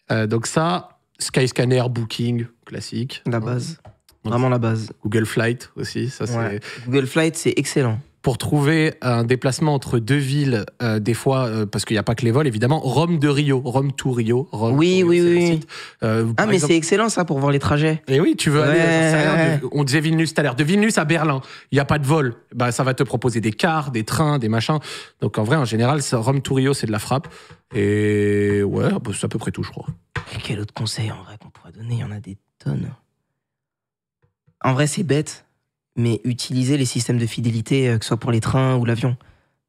Donc ça, Skyscanner, Booking, classique. La base. Vraiment la base. Google Flight aussi, ça c'est... Ouais. Google Flight, c'est excellent. Pour trouver un déplacement entre deux villes, des fois, parce qu'il n'y a pas que les vols, évidemment, Rome de Rio, Rome to Rio. Rome Oui, to Rio, oui, c'est le oui. site. Par Mais exemple- c'est excellent ça pour voir les trajets. Et oui, tu veux aller, Ouais. j'en sais rien, on disait Vilnius tout à l'heure, de Vilnius à Berlin, il n'y a pas de vol, ça va te proposer des cars, des trains, des machins. Donc en vrai, en général, Rome to Rio, c'est de la frappe. Et ouais, c'est à peu près tout, je crois. Et quel autre conseil en vrai qu'on pourrait donner? Il y en a des tonnes. En vrai, c'est bête, mais utiliser les systèmes de fidélité, que ce soit pour les trains ou l'avion.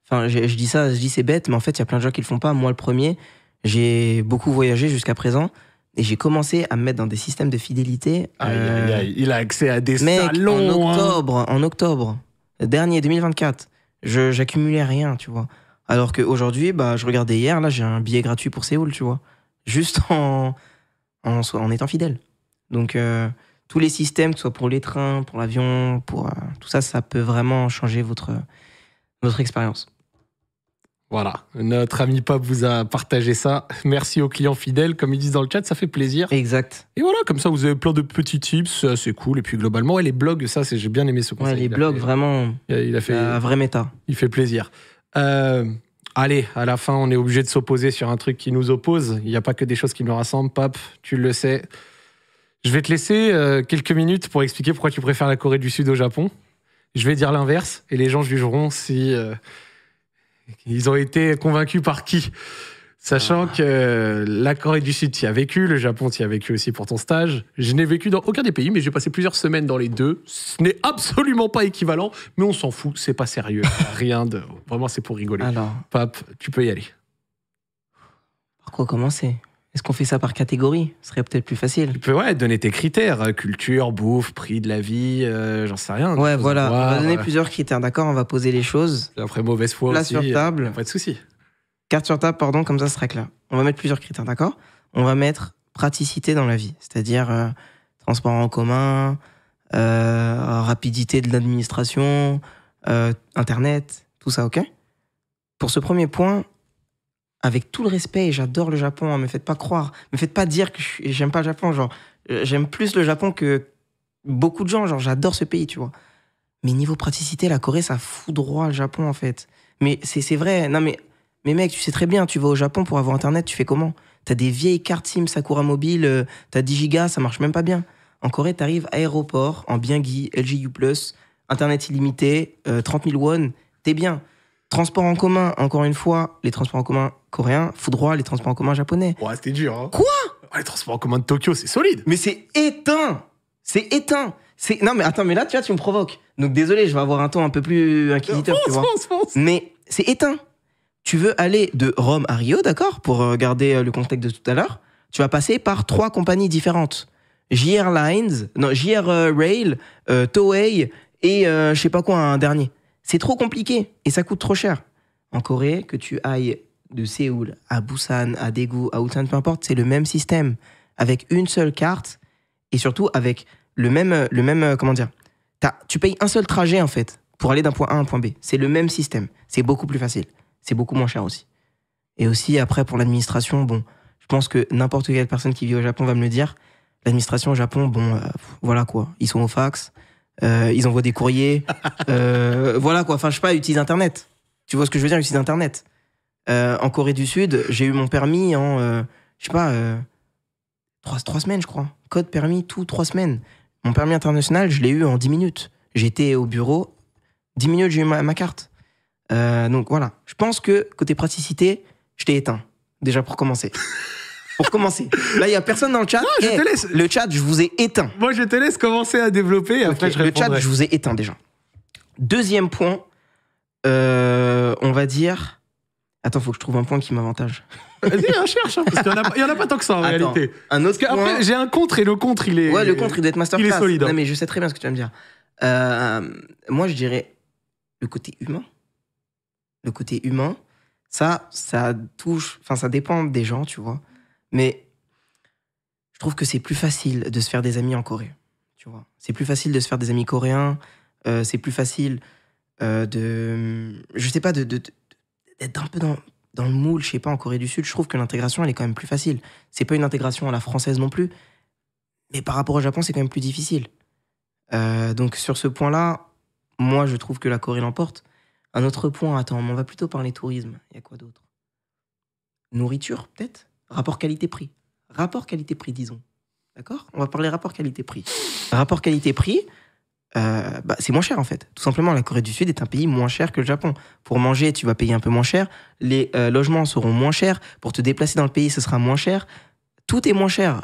Enfin, je dis ça, je dis c'est bête, mais en fait, il y a plein de gens qui le font pas. Moi, le premier, j'ai beaucoup voyagé jusqu'à présent et j'ai commencé à me mettre dans des systèmes de fidélité. Aïe, aïe, aïe, il a accès à des Mec, salons. en octobre, dernier 2024, j'accumulais rien, tu vois. Alors qu'aujourd'hui, je regardais hier, là, j'ai un billet gratuit pour Séoul, tu vois. Juste en étant fidèle. Donc, tous les systèmes, que ce soit pour les trains, pour l'avion, pour tout ça, ça peut vraiment changer votre expérience. Voilà, notre ami Pop vous a partagé ça. Merci aux clients fidèles, comme ils disent dans le chat, ça fait plaisir. Exact. Et voilà, comme ça vous avez plein de petits tips, c'est cool. Et puis globalement, ouais, les blogs, ça, j'ai bien aimé ce conseil. Ouais, les blogs, vraiment, Il a fait, la vraie méta. il fait plaisir. Allez, à la fin, on est obligé de s'opposer sur un truc qui nous oppose. Il n'y a pas que des choses qui nous rassemblent, Pop, tu le sais. Je vais te laisser quelques minutes pour expliquer pourquoi tu préfères la Corée du Sud au Japon. Je vais dire l'inverse et les gens jugeront si ils ont été convaincus par qui. Sachant que la Corée du Sud, tu y as vécu, le Japon, tu y as vécu aussi pour ton stage. Je n'ai vécu dans aucun des pays, mais j'ai passé plusieurs semaines dans les deux. Ce n'est absolument pas équivalent, mais on s'en fout, c'est pas sérieux. Rien de... Vraiment, c'est pour rigoler. Alors, Pape, tu peux y aller. par quoi commencer? Est-ce qu'on fait ça par catégorie? Ce serait peut-être plus facile. Tu peux donner tes critères, culture, bouffe, prix de la vie, j'en sais rien. Ouais, des choses voilà. à On va voir. donner plusieurs critères, d'accord? On va poser les choses. Après, mauvaise foi Là aussi. sur table. Pas de souci. Carte sur table, pardon, comme ça sera clair. On va mettre plusieurs critères, d'accord? On va mettre praticité dans la vie, c'est-à-dire transport en commun, rapidité de l'administration, Internet, tout ça, ok? Pour ce premier point, avec tout le respect, et j'adore le Japon, me faites pas croire, me faites pas dire que j'aime pas le Japon, genre, j'aime plus le Japon que beaucoup de gens, genre, j'adore ce pays, tu vois. Mais niveau praticité, la Corée, ça fout droit le Japon, en fait. Mais c'est vrai, non mais mec, tu sais très bien, tu vas au Japon pour avoir Internet, tu fais comment? T'as des vieilles cartes SIM Sakura Mobile, t'as 10 gigas, ça marche même pas bien. En Corée, t'arrives aéroport, en Byungui, LGU+, Internet illimité, 30 000 won, t'es bien. Transport en commun, encore une fois, les transports en commun coréens foutent droit les transports en commun japonais. Ouais, c'était dur. Hein. Quoi? Les transports en commun de Tokyo, c'est solide. Mais c'est éteint! C'est éteint! Non mais attends, mais là, tu vois, tu me provoques. Donc désolé, je vais avoir un ton un peu plus inquisiteur, tu vois. Fonce. Mais c'est éteint. Tu veux aller de Rome à Rio, d'accord? Pour garder le contexte de tout à l'heure. Tu vas passer par 3 compagnies différentes. JR Rail, Toei et je sais pas quoi, un dernier. C'est trop compliqué et ça coûte trop cher. En Corée, que tu ailles de Séoul à Busan, à Daegu, à Ulsan, peu importe, c'est le même système. Avec une seule carte et surtout avec le même comment dire? Tu payes un seul trajet en fait pour aller d'un point A à un point B. C'est le même système. C'est beaucoup plus facile. C'est beaucoup moins cher aussi. Et aussi, après, pour l'administration, bon, je pense que n'importe quelle personne qui vit au Japon va me le dire. L'administration au Japon, bon, voilà quoi. Ils sont au fax, ils envoient des courriers, voilà quoi. Enfin, je sais pas, ils utilisent Internet. Tu vois ce que je veux dire, ils utilisent Internet. En Corée du Sud, j'ai eu mon permis en, je sais pas, 3 semaines, je crois. Code permis, tout, 3 semaines. Mon permis international, je l'ai eu en 10 minutes. J'étais au bureau, 10 minutes, j'ai eu ma carte. Donc voilà. Je pense que côté praticité, je t'ai éteint. Déjà pour commencer. Là, il n'y a personne dans le chat. Non, je te laisse. Le chat, je vous ai éteint. Moi, je te laisse commencer à développer et après, je Le répondrai. chat, je vous ai éteint déjà. Deuxième point, on va dire... Attends, faut que je trouve un point qui m'avantage. Vas-y, cherche, parce qu'il y en a pas tant que ça en Attends, réalité. un autre Parce qu'après, point... j'ai un contre et le contre, il est. Ouais, le contre, il doit être masterclass. Il est solide. Non, mais je sais très bien ce que tu vas me dire. Moi, je dirais le côté humain. Le côté humain, ça touche... Enfin, ça dépend des gens, tu vois. Mais je trouve que c'est plus facile de se faire des amis en Corée. Tu vois. C'est plus facile de se faire des amis coréens. C'est plus facile je sais pas, d'être un peu dans le moule, je sais pas, en Corée du Sud. Je trouve que l'intégration, elle est quand même plus facile. C'est pas une intégration à la française non plus. Mais par rapport au Japon, c'est quand même plus difficile. Donc sur ce point-là, moi, je trouve que la Corée l'emporte. Un autre point, attends, on va plutôt parler tourisme. Il y a quoi d'autre? Nourriture, peut-être? Rapport qualité-prix. Rapport qualité-prix, disons. D'accord? On va parler rapport qualité-prix. Rapport qualité-prix, c'est moins cher en fait. Tout simplement, la Corée du Sud est un pays moins cher que le Japon. Pour manger, tu vas payer un peu moins cher. Les logements seront moins chers. Pour te déplacer dans le pays, ce sera moins cher. Tout est moins cher.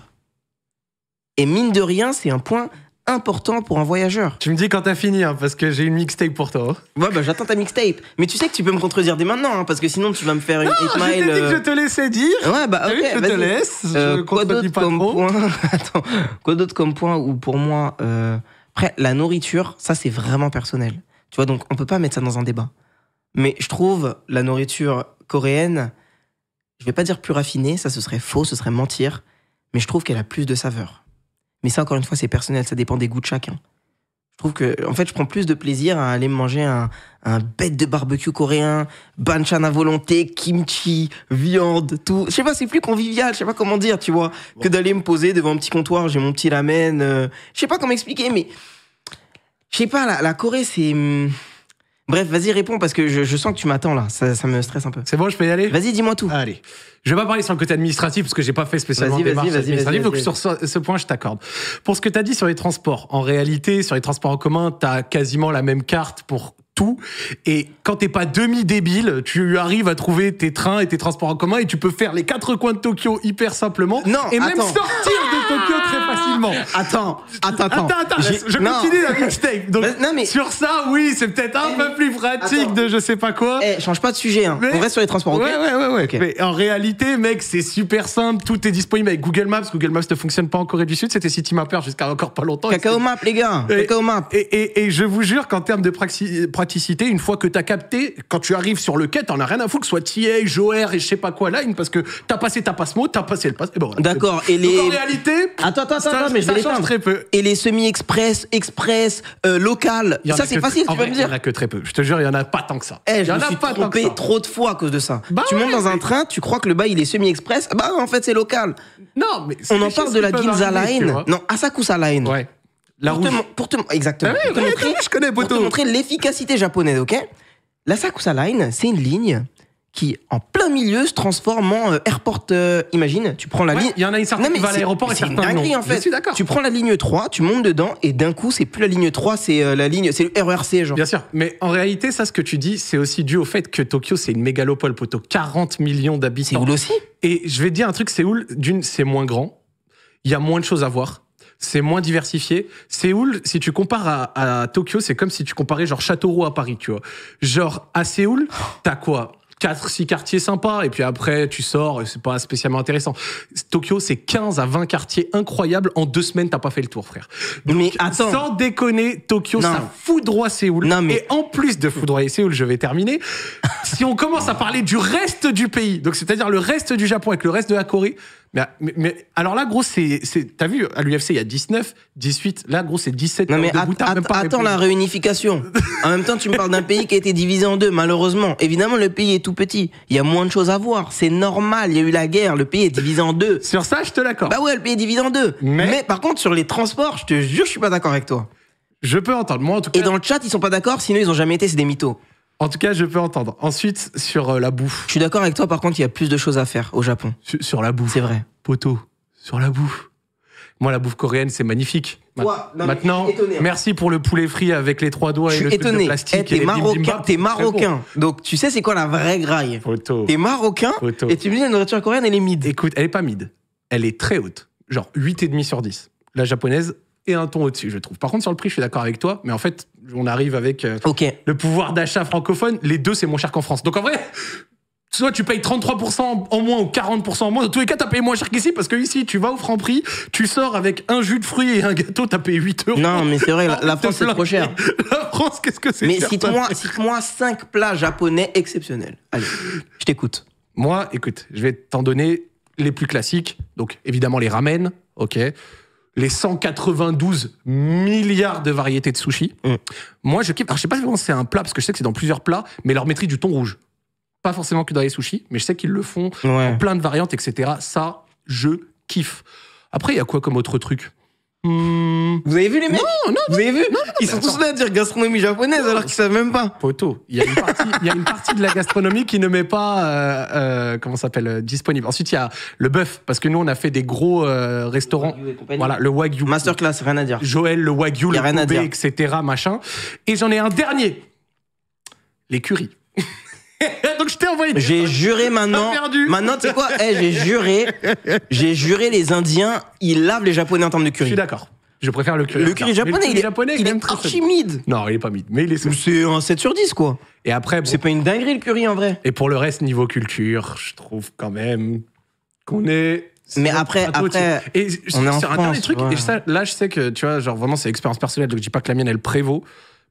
Et mine de rien, c'est un point important pour un voyageur. Tu me dis quand t'as fini, hein, parce que j'ai une mixtape pour toi. Ouais, j'attends ta mixtape. Mais tu sais que tu peux me contredire dès maintenant, hein, parce que sinon tu vas me faire une 8 Je t'ai mile. dit que je te laissais dire. Ouais, bah ok, Je te vas-y. laisse. Je Quoi contredis d'autre pas comme trop. point? Attends, quoi d'autre comme point où pour moi, après la nourriture, ça c'est vraiment personnel. Tu vois, donc on peut pas mettre ça dans un débat. Mais je trouve la nourriture coréenne, je vais pas dire plus raffinée, ça ce serait faux, ce serait mentir, mais je trouve qu'elle a plus de saveur. Mais ça encore une fois c'est personnel, ça dépend des goûts de chacun. Je trouve que, en fait, je prends plus de plaisir à aller me manger un bête de barbecue coréen, banchan à volonté, kimchi, viande, tout. Je sais pas, c'est plus convivial, je sais pas comment dire, tu vois, que d'aller me poser devant un petit comptoir, j'ai mon petit ramen. Je sais pas comment expliquer, mais je sais pas, la Corée, c'est... Bref, vas-y, réponds, parce que je sens que tu m'attends, là. Ça me stresse un peu. C'est bon, je peux y aller? Vas-y, dis-moi tout. Allez. Je vais pas parler sur le côté administratif, parce que j'ai pas fait spécialement des démarches administratives, donc sur ce point, je t'accorde. Pour ce que tu as dit sur les transports, en réalité, sur les transports en commun, tu as quasiment la même carte pour tout. Et quand t'es pas demi-débile, tu arrives à trouver tes trains et tes transports en commun et tu peux faire les 4 coins de Tokyo hyper simplement. Non, et attends. même sortir de Tokyo très facilement. Attends. Je continue la mixtape. Donc, non, mais... sur ça, oui, c'est peut-être un peu plus pratique de je sais pas quoi. Change pas de sujet, hein. On reste sur les transports, ok? Ouais. Okay. Mais en réalité, mec, c'est super simple. Tout est disponible avec Google Maps. Google Maps ne fonctionne pas en Corée du Sud. C'était Citymapper jusqu'à encore pas longtemps. Cacao Map, les gars. Cacao Map. Et je vous jure qu'en termes de praticité, une fois que t'as capté, quand tu arrives sur le quai, t'en as rien à foutre que ce soit TA, Joer et je sais pas quoi line, parce que t'as passé ta passe-mot, t'as passé le passe. Et bon, voilà. D'accord. Et les... Donc en réalité, Attends, mais je vais ça change très peu. Et les semi-express, local, ça c'est facile, tu vas me dire. Il y en a que très peu. Je te jure, il y en a pas tant que ça. Je me suis trompé trop de fois à cause de ça. Tu montes dans un train, tu crois que le bail il est semi-express, en fait c'est local. Non, mais on en parle de la Ginza Line, non, Asakusa Line. Ouais. La rouge. Exactement. Je connais, pour te montrer l'efficacité japonaise, ok? La Asakusa Line, c'est une ligne qui, en plein milieu, se transforme en airport. Imagine, tu prends la ligne. Il y en a une certaine qui va à l'aéroport et certains non. C'est une dinguerie, en fait. Je suis d'accord. Tu prends la ligne 3, tu montes dedans, et d'un coup, c'est plus la ligne 3, c'est la ligne, c'est le RERC, genre. Bien sûr. Mais en réalité, ça, ce que tu dis, c'est aussi dû au fait que Tokyo, c'est une mégalopole, poto. 40 millions d'habitants. Séoul aussi. Et je vais te dire un truc, Séoul, c'est moins grand. Il y a moins de choses à voir. C'est moins diversifié. Séoul, si tu compares à Tokyo, c'est comme si tu comparais genre Châteauroux à Paris, tu vois. Genre, à Séoul, t'as quoi? 4-6 quartiers sympas, et puis après, tu sors, et c'est pas spécialement intéressant. Tokyo, c'est 15 à 20 quartiers incroyables. En 2 semaines, t'as pas fait le tour, frère. Donc, mais attends. Sans déconner, Tokyo, ça foudroie Séoul. Non, mais... Et en plus de foudroyer Séoul, je vais terminer. Si on commence à parler du reste du pays, donc c'est-à-dire le reste du Japon avec le reste de la Corée, mais alors là, gros, t'as vu, à l'UFC, il y a 19, 18, là, gros, c'est 17. Non, mais attends la réunification. En même temps, tu me parles d'un pays qui a été divisé en deux, malheureusement. Évidemment, le pays est tout petit. Il y a moins de choses à voir. C'est normal, il y a eu la guerre, le pays est divisé en deux. Sur ça, je te l'accorde. Bah ouais, le pays est divisé en deux. Mais par contre, sur les transports, je te jure, je suis pas d'accord avec toi. Je peux entendre. Moi, en tout cas. Et dans le chat, ils sont pas d'accord, sinon ils ont jamais été, c'est des mythos. En tout cas, je peux entendre. Ensuite, sur la bouffe. Je suis d'accord avec toi, par contre, il y a plus de choses à faire au Japon. Sur la bouffe. C'est vrai. Poto, sur la bouffe. Moi, la bouffe coréenne, c'est magnifique. Maintenant, je suis étonné, hein. merci pour le poulet frit avec les 3 doigts Je et suis le truc de étonné. plastique. T'es et les marocain, bibimbap, t'es c'est très marocain. Donc tu sais c'est quoi la vraie graille. bon. Photo. T'es marocain Photo. et tu me dis la nourriture coréenne elle est mid. Écoute, elle est pas mid. Elle est très haute. Genre 8,5 sur 10. La japonaise est un ton au-dessus, je trouve. Par contre, sur le prix, je suis d'accord avec toi. Mais en fait, on arrive avec Ok. le pouvoir d'achat francophone. Les deux, c'est moins cher qu'en France. Donc en vrai, soit tu payes 33% en moins ou 40% en moins. Dans tous les cas, t'as payé moins cher qu'ici parce que ici, tu vas au Franprix, tu sors avec un jus de fruits et un gâteau, t'as payé 8 €. Non mais c'est vrai, la France c'est trop cher. La France, qu'est-ce que c'est Mais cher, cite-moi 5 plats japonais exceptionnels. Allez, je t'écoute. Moi, écoute, je vais t'en donner les plus classiques. Donc, évidemment, les ramen, ok. Les 192 milliards de variétés de sushi. Moi, je kiffe. Alors, je sais pas vraiment si c'est un plat, parce que je sais que c'est dans plusieurs plats, mais leur maîtrise du thon rouge. Pas forcément que dans les sushis, mais je sais qu'ils le font Ouais. en plein de variantes, etc. Ça, je kiffe. Après, il y a quoi comme autre truc Vous avez vu les mecs? Non, Vous avez vu? Ils sont mais tous là à dire gastronomie japonaise alors qu'ils savent même pas. Photo. Il y a une partie de la gastronomie qui ne m'est pas comment ça s'appelle disponible. Ensuite, il y a le bœuf parce que nous on a fait des gros restaurants. Voilà, le wagyu. Masterclass, rien à dire. Joël, le wagyu, Y a le rien à Kobe, dire. etc. machin. Et j'en ai un dernier. Les currys. Donc je t'ai envoyé. J'ai juré maintenant. T'as perdu. Maintenant, tu sais quoi? J'ai juré les Indiens, ils lavent les Japonais en termes de Je curry. suis d'accord. Je préfère le curry. Le curry Mais japonais, il est quand même archi très mid. Non, il est pas mid, mais il est solide. C'est un 7 sur 10, quoi. Et après, bon, C'est pas une dinguerie, le curry, en vrai. et pour le reste, niveau culture, je trouve quand même qu'on est. Mais après, et on est en c'est un dernier France, truc. ouais. Et ça, là, je sais que, tu vois, genre vraiment, c'est expérience personnelle, donc je dis pas que la mienne, elle prévaut.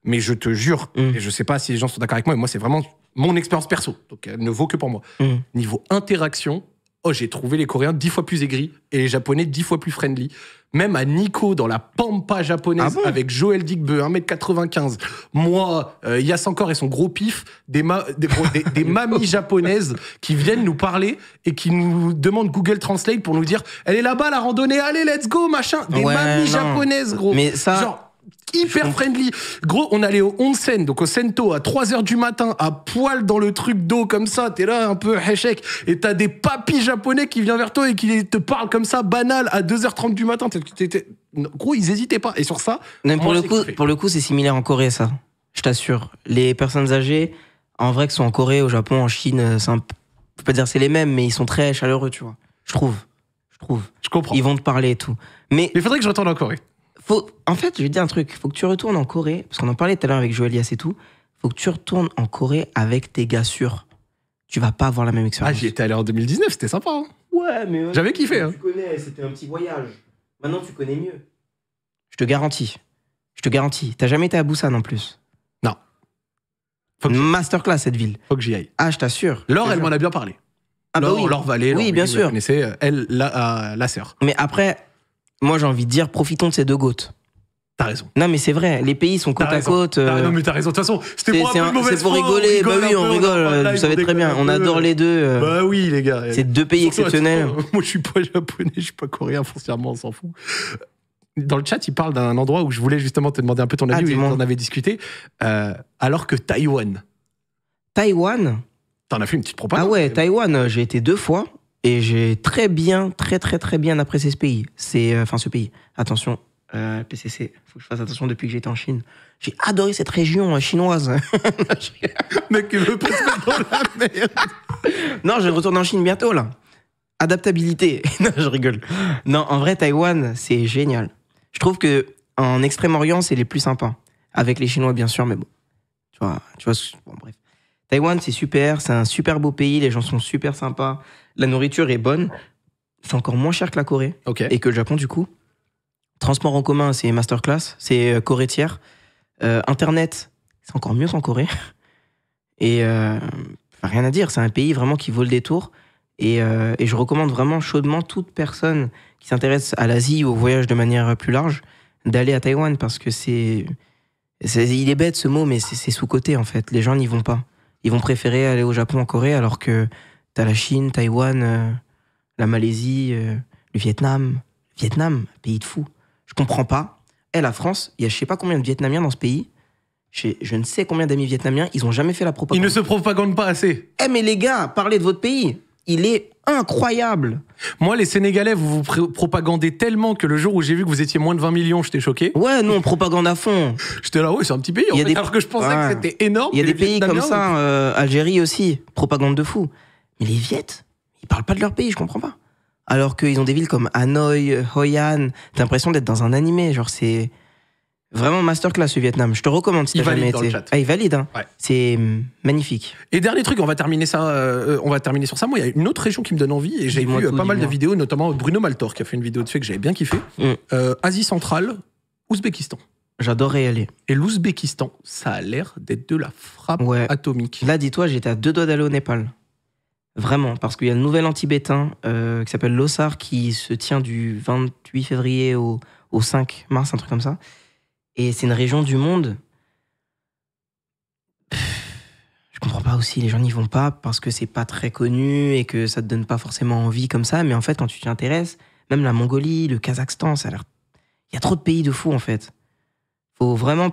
Mais je te jure, et je sais pas si les gens sont d'accord avec moi, mais moi, c'est vraiment mon expérience perso. Donc, elle ne vaut que pour moi. Niveau interaction, j'ai trouvé les Coréens 10 fois plus aigris et les Japonais 10 fois plus friendly. Même à Nico, dans la pampa japonaise, Ah bon avec Joël Digbeu, 1m95, moi, Yass encore et son gros pif, des mamies japonaises qui viennent nous parler et qui nous demandent Google Translate pour nous dire « Elle est là-bas, la randonnée, allez, let's go, machin !» Des Ouais, mamies non. japonaises, gros. Mais ça- Genre, hyper friendly. Gros, on allait au onsen, donc au Sento, à 3h du matin, à poil dans le truc d'eau comme ça, t'es là un peu hechec, et t'as des papis japonais qui viennent vers toi et qui te parlent comme ça, banal, à 2h30 du matin. Gros, ils hésitaient pas. Et sur ça, Non, moi, j'ai kiffé. pour le coup, c'est similaire en Corée, ça. Je t'assure. Les personnes âgées, en vrai, que ce soit en Corée, au Japon, en Chine, c'est un peu... Je peux pas dire c'est les mêmes, mais ils sont très chaleureux, tu vois. Je trouve. Je comprends. Ils vont te parler et tout. Mais Mais il faudrait que je retourne en Corée. en fait, je vais te dire un truc. Faut que tu retournes en Corée, parce qu'on en parlait tout à l'heure avec Joël Yass et tout. Faut que tu retournes en Corée avec tes gars sûrs. Tu vas pas avoir la même Ah, expérience. j'y étais allé en 2019, c'était sympa. Hein. Ouais, mais... J'avais kiffé. Hein. Tu connais, c'était un petit voyage. Maintenant, tu connais mieux. Je te garantis. T'as jamais été à Busan en plus. Non. Faut que, Masterclass, cette ville. faut que j'y aille. Ah, je t'assure. Laure, elle m'en a bien parlé. Ah bah oui. Laure Vallée. Oui, bien vous la sûr. connaissez, elle, la sœur. Mais après, moi, j'ai envie de dire, profitons de ces deux gouttes. T'as raison. Non, mais c'est vrai, les pays sont côte T'as à raison. côte. Non, mais t'as raison. De toute façon, c'était pour un peu de mauvaise c'est pour foi, rigoler. Bah oui, on un peu, rigole. parle Vous live, savez on très bien. déconne On un peu. adore les deux. Bah oui, les gars. C'est deux pays Surtout, exceptionnels. attends, moi, je suis pas japonais, je suis pas coréen, foncièrement, on s'en fout. Dans le chat, il parle d'un endroit où je voulais justement te demander un peu ton avis, où dis-moi. on en avait discuté. Alors que Taïwan, Taïwan. t'en as fait une petite propagande. Ah ouais, Taïwan, j'ai été 2 fois et j'ai très bien apprécié ce pays. Ce pays. Attention, PCC, faut que je fasse attention depuis que j'étais en Chine. J'ai adoré cette région chinoise. Mec, il veut pas se mettre dans la merde. Non, je retourne en Chine bientôt, là. Adaptabilité. Non, je rigole. Non, en vrai, Taïwan, c'est génial. Je trouve que en Extrême-Orient, c'est les plus sympas. Avec les Chinois, bien sûr, mais bon. Tu vois, bon, bref. Taïwan, c'est super. C'est un super beau pays. Les gens sont super sympas. La nourriture est bonne. C'est encore moins cher que la Corée. Ok. Et que le Japon, du coup. Transport en commun, c'est masterclass. C'est Corée tiers. Internet, c'est encore mieux qu'en Corée. Et rien à dire. C'est un pays vraiment qui vaut le détour. Et je recommande vraiment chaudement toute personne qui s'intéresse à l'Asie ou au voyage de manière plus large d'aller à Taïwan parce que il est bête ce mot, mais c'est sous-coté en fait. Les gens n'y vont pas. Ils vont préférer aller au Japon, en Corée, alors que t'as la Chine, Taïwan, la Malaisie, le Vietnam. Vietnam, pays de fou. Je comprends pas. La France, il y a je sais pas combien de Vietnamiens dans ce pays. Je ne sais combien d'amis vietnamiens, ils ont jamais fait la propagande. Ils ne se propagandent pas assez. Mais les gars, parlez de votre pays. il est incroyable. Moi, les Sénégalais, vous propagandez tellement que le jour où j'ai vu que vous étiez moins de 20 millions, j'étais choqué. Ouais, nous, on propagande à fond. J'étais là, ouais, c'est un petit pays, alors que je pensais que c'était énorme. Il y a des pays comme ça, Algérie aussi, propagande de fou. Mais les Viettes, ils parlent pas de leur pays, je comprends pas. Alors qu'ils ont des villes comme Hanoï, Hoi An, t'as l'impression d'être dans un animé, genre c'est... Vraiment masterclass ce Vietnam. Je te recommande si t'as jamais été. Ah, il valide, hein. Ouais. C'est magnifique. Et dernier truc, on va terminer sur ça. Moi, il y a une autre région qui me donne envie et j'ai vu pas mal de vidéos, notamment Bruno Maltor qui a fait une vidéo dessus que j'avais bien kiffé. Asie centrale, Ouzbékistan. J'adorais y aller. Et l'Ouzbékistan, ça a l'air d'être de la frappe atomique. Là, dis-toi, j'étais à 2 doigts d'aller au Népal. Vraiment, parce qu'il y a le nouvel an tibétain qui s'appelle Losar qui se tient du 28 février au 5 mars, un truc comme ça. Et c'est une région du monde. Je comprends pas aussi, les gens n'y vont pas parce que c'est pas très connu et que ça te donne pas forcément envie comme ça. Mais en fait, quand tu t'y intéresses, même la Mongolie, le Kazakhstan, ça a l'air. Il y a trop de pays de fous en fait. Faut vraiment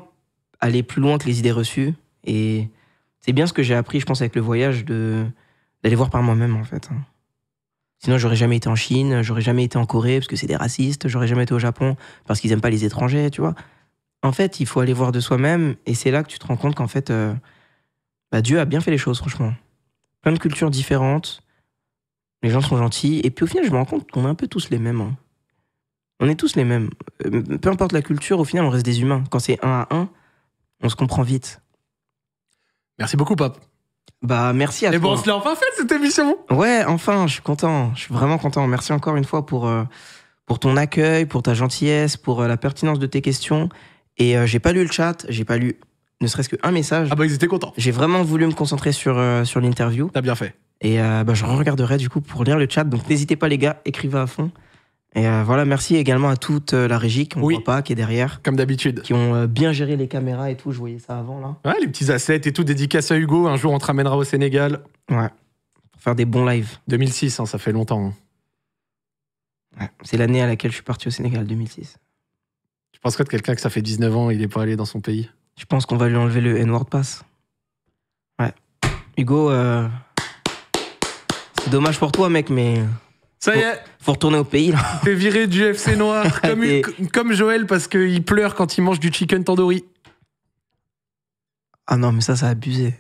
aller plus loin que les idées reçues. Et c'est bien ce que j'ai appris, je pense, avec le voyage, d'aller voir par moi-même en fait. Sinon, j'aurais jamais été en Chine, j'aurais jamais été en Corée parce que c'est des racistes, j'aurais jamais été au Japon parce qu'ils aiment pas les étrangers, tu vois. En fait, il faut aller voir de soi-même et c'est là que tu te rends compte qu'en fait, Dieu a bien fait les choses, franchement. Plein de cultures différentes, les gens sont gentils et puis au final, je me rends compte qu'on est un peu tous les mêmes. Hein. On est tous les mêmes. Peu importe la culture, au final, on reste des humains. Quand c'est 1 à 1, on se comprend vite. Merci beaucoup, Pape. Merci à toi. Et bon, on se l'a enfin fait, cette émission. Ouais, enfin, je suis content. Je suis vraiment content. Merci encore une fois pour ton accueil, pour ta gentillesse, pour la pertinence de tes questions. Et j'ai pas lu le chat, j'ai pas lu ne serait-ce qu'un message. Ah bah ils étaient contents. J'ai vraiment voulu me concentrer sur l'interview. T'as bien fait. Et je regarderai du coup pour lire le chat. Donc n'hésitez pas les gars, écrivez à fond. Et voilà, merci également à toute la régie qu'on voit pas, qui est derrière. Comme d'habitude. Qui ont bien géré les caméras et tout, je voyais ça avant là. Ouais, les petits assets et tout, dédicace à Hugo. Un jour on te ramènera au Sénégal. Ouais, pour faire des bons lives. 2006, hein, ça fait longtemps. Hein. Ouais, c'est l'année à laquelle je suis parti au Sénégal, 2006. Tu penserais de quelqu'un que ça fait 19 ans, il est pas allé dans son pays? Je pense qu'on va lui enlever le N-word pass. Ouais. Hugo, c'est dommage pour toi, mec, mais... Ça y est. Faut retourner au pays, là. T'es viré du FC Noir, comme Joël, parce qu'il pleure quand il mange du chicken tandoori. Ah non, mais ça a abusé.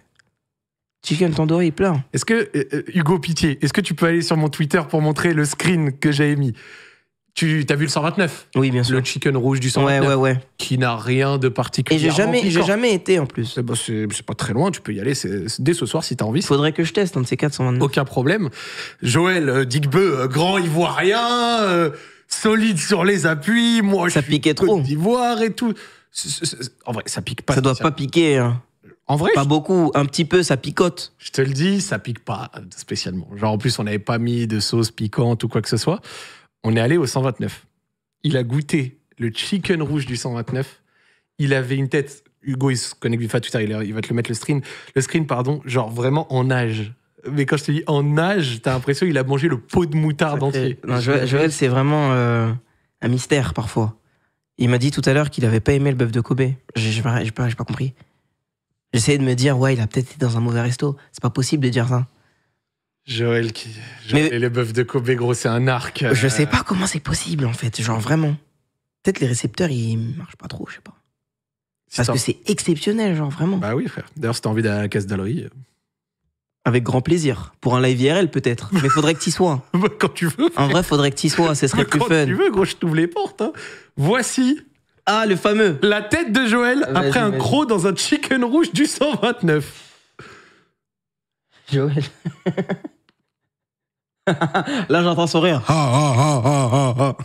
Chicken tandoori, il pleure. Est-ce que, Hugo, pitié, est-ce que tu peux aller sur mon Twitter pour montrer le screen que j'avais mis? T'as vu le 129? Oui, bien sûr. Le chicken rouge du 129. Ouais. Qui n'a rien de particulier. Et j'ai jamais été en plus. C'est pas très loin, tu peux y aller dès ce soir si t'as envie. Faudrait que je teste un de ces 429. Aucun problème. Joël Digbeu, grand ivoirien, solide sur les appuis. Moi, ça piquait trop. Côte d'Ivoire et tout. En vrai, ça pique pas. Ça doit pas piquer. Hein. En vrai, pas beaucoup, un petit peu, ça picote. Je te le dis, ça pique pas spécialement. Genre en plus, on n'avait pas mis de sauce piquante ou quoi que ce soit. On est allé au 129. Il a goûté le chicken rouge du 129. Il avait une tête. Hugo, il se connecte vite fait tout à l'heure. Il va te le mettre le screen, genre vraiment en nage. Mais quand je te dis en nage, t'as l'impression qu'il a mangé le pot de moutarde entier. Non, Joël, c'est vraiment un mystère parfois. Il m'a dit tout à l'heure qu'il avait pas aimé le bœuf de Kobe. J'ai pas compris. J'essayais de me dire, ouais, il a peut-être été dans un mauvais resto. C'est pas possible de dire ça. Joël, et le bœuf de Kobe, gros, c'est un arc. Je sais pas comment c'est possible, en fait. Genre, vraiment. Peut-être les récepteurs, ils marchent pas trop, je sais pas. Parce que c'est exceptionnel, genre, vraiment. Bah oui, frère. D'ailleurs, si t'as envie d'aller à la Casse d'Aloï... Avec grand plaisir. Pour un live IRL, peut-être. Mais faudrait que t'y sois. Quand tu veux. En vrai, faudrait que t'y sois, ce serait plus fun. Quand tu veux, gros, je t'ouvre les portes. Hein. Voici... Ah, le fameux. La tête de Joël après un croc dans un chicken rouge du 129. Joël. Là, j'entends son rire. Vraiment,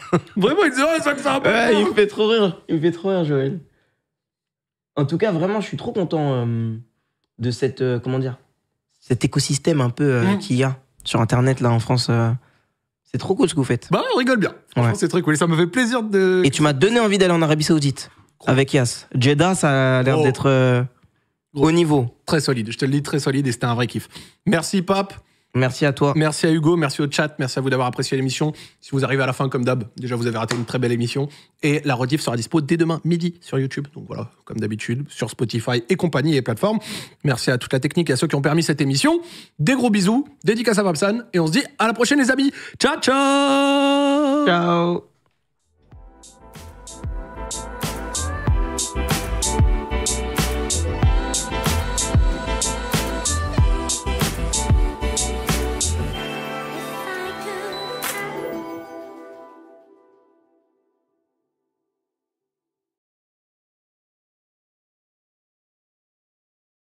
il dit, oh, ça me fait un peu peur. Il me fait trop rire. Il me fait trop rire, Joël. En tout cas, vraiment, je suis trop content de cette, cet écosystème un peu qu'il y a sur Internet, là, en France. C'est trop cool ce que vous faites. Bah, on rigole bien. Franchement, c'est très cool. Et ça me fait plaisir de... Et tu m'as donné envie d'aller en Arabie Saoudite avec Yas. Jeddah, ça a l'air d'être au niveau. Très solide. Je te le dis, très solide et c'était un vrai kiff. Merci, Pape. Merci à toi. Merci à Hugo, merci au chat, merci à vous d'avoir apprécié l'émission. Si vous arrivez à la fin comme d'hab, déjà vous avez raté une très belle émission. Et la rediff sera dispo dès demain midi sur YouTube. Donc voilà, comme d'habitude, sur Spotify et compagnie et plateformes. Merci à toute la technique et à ceux qui ont permis cette émission. Des gros bisous, dédicace à Babsan et on se dit à la prochaine les amis. Ciao ciao. Ciao.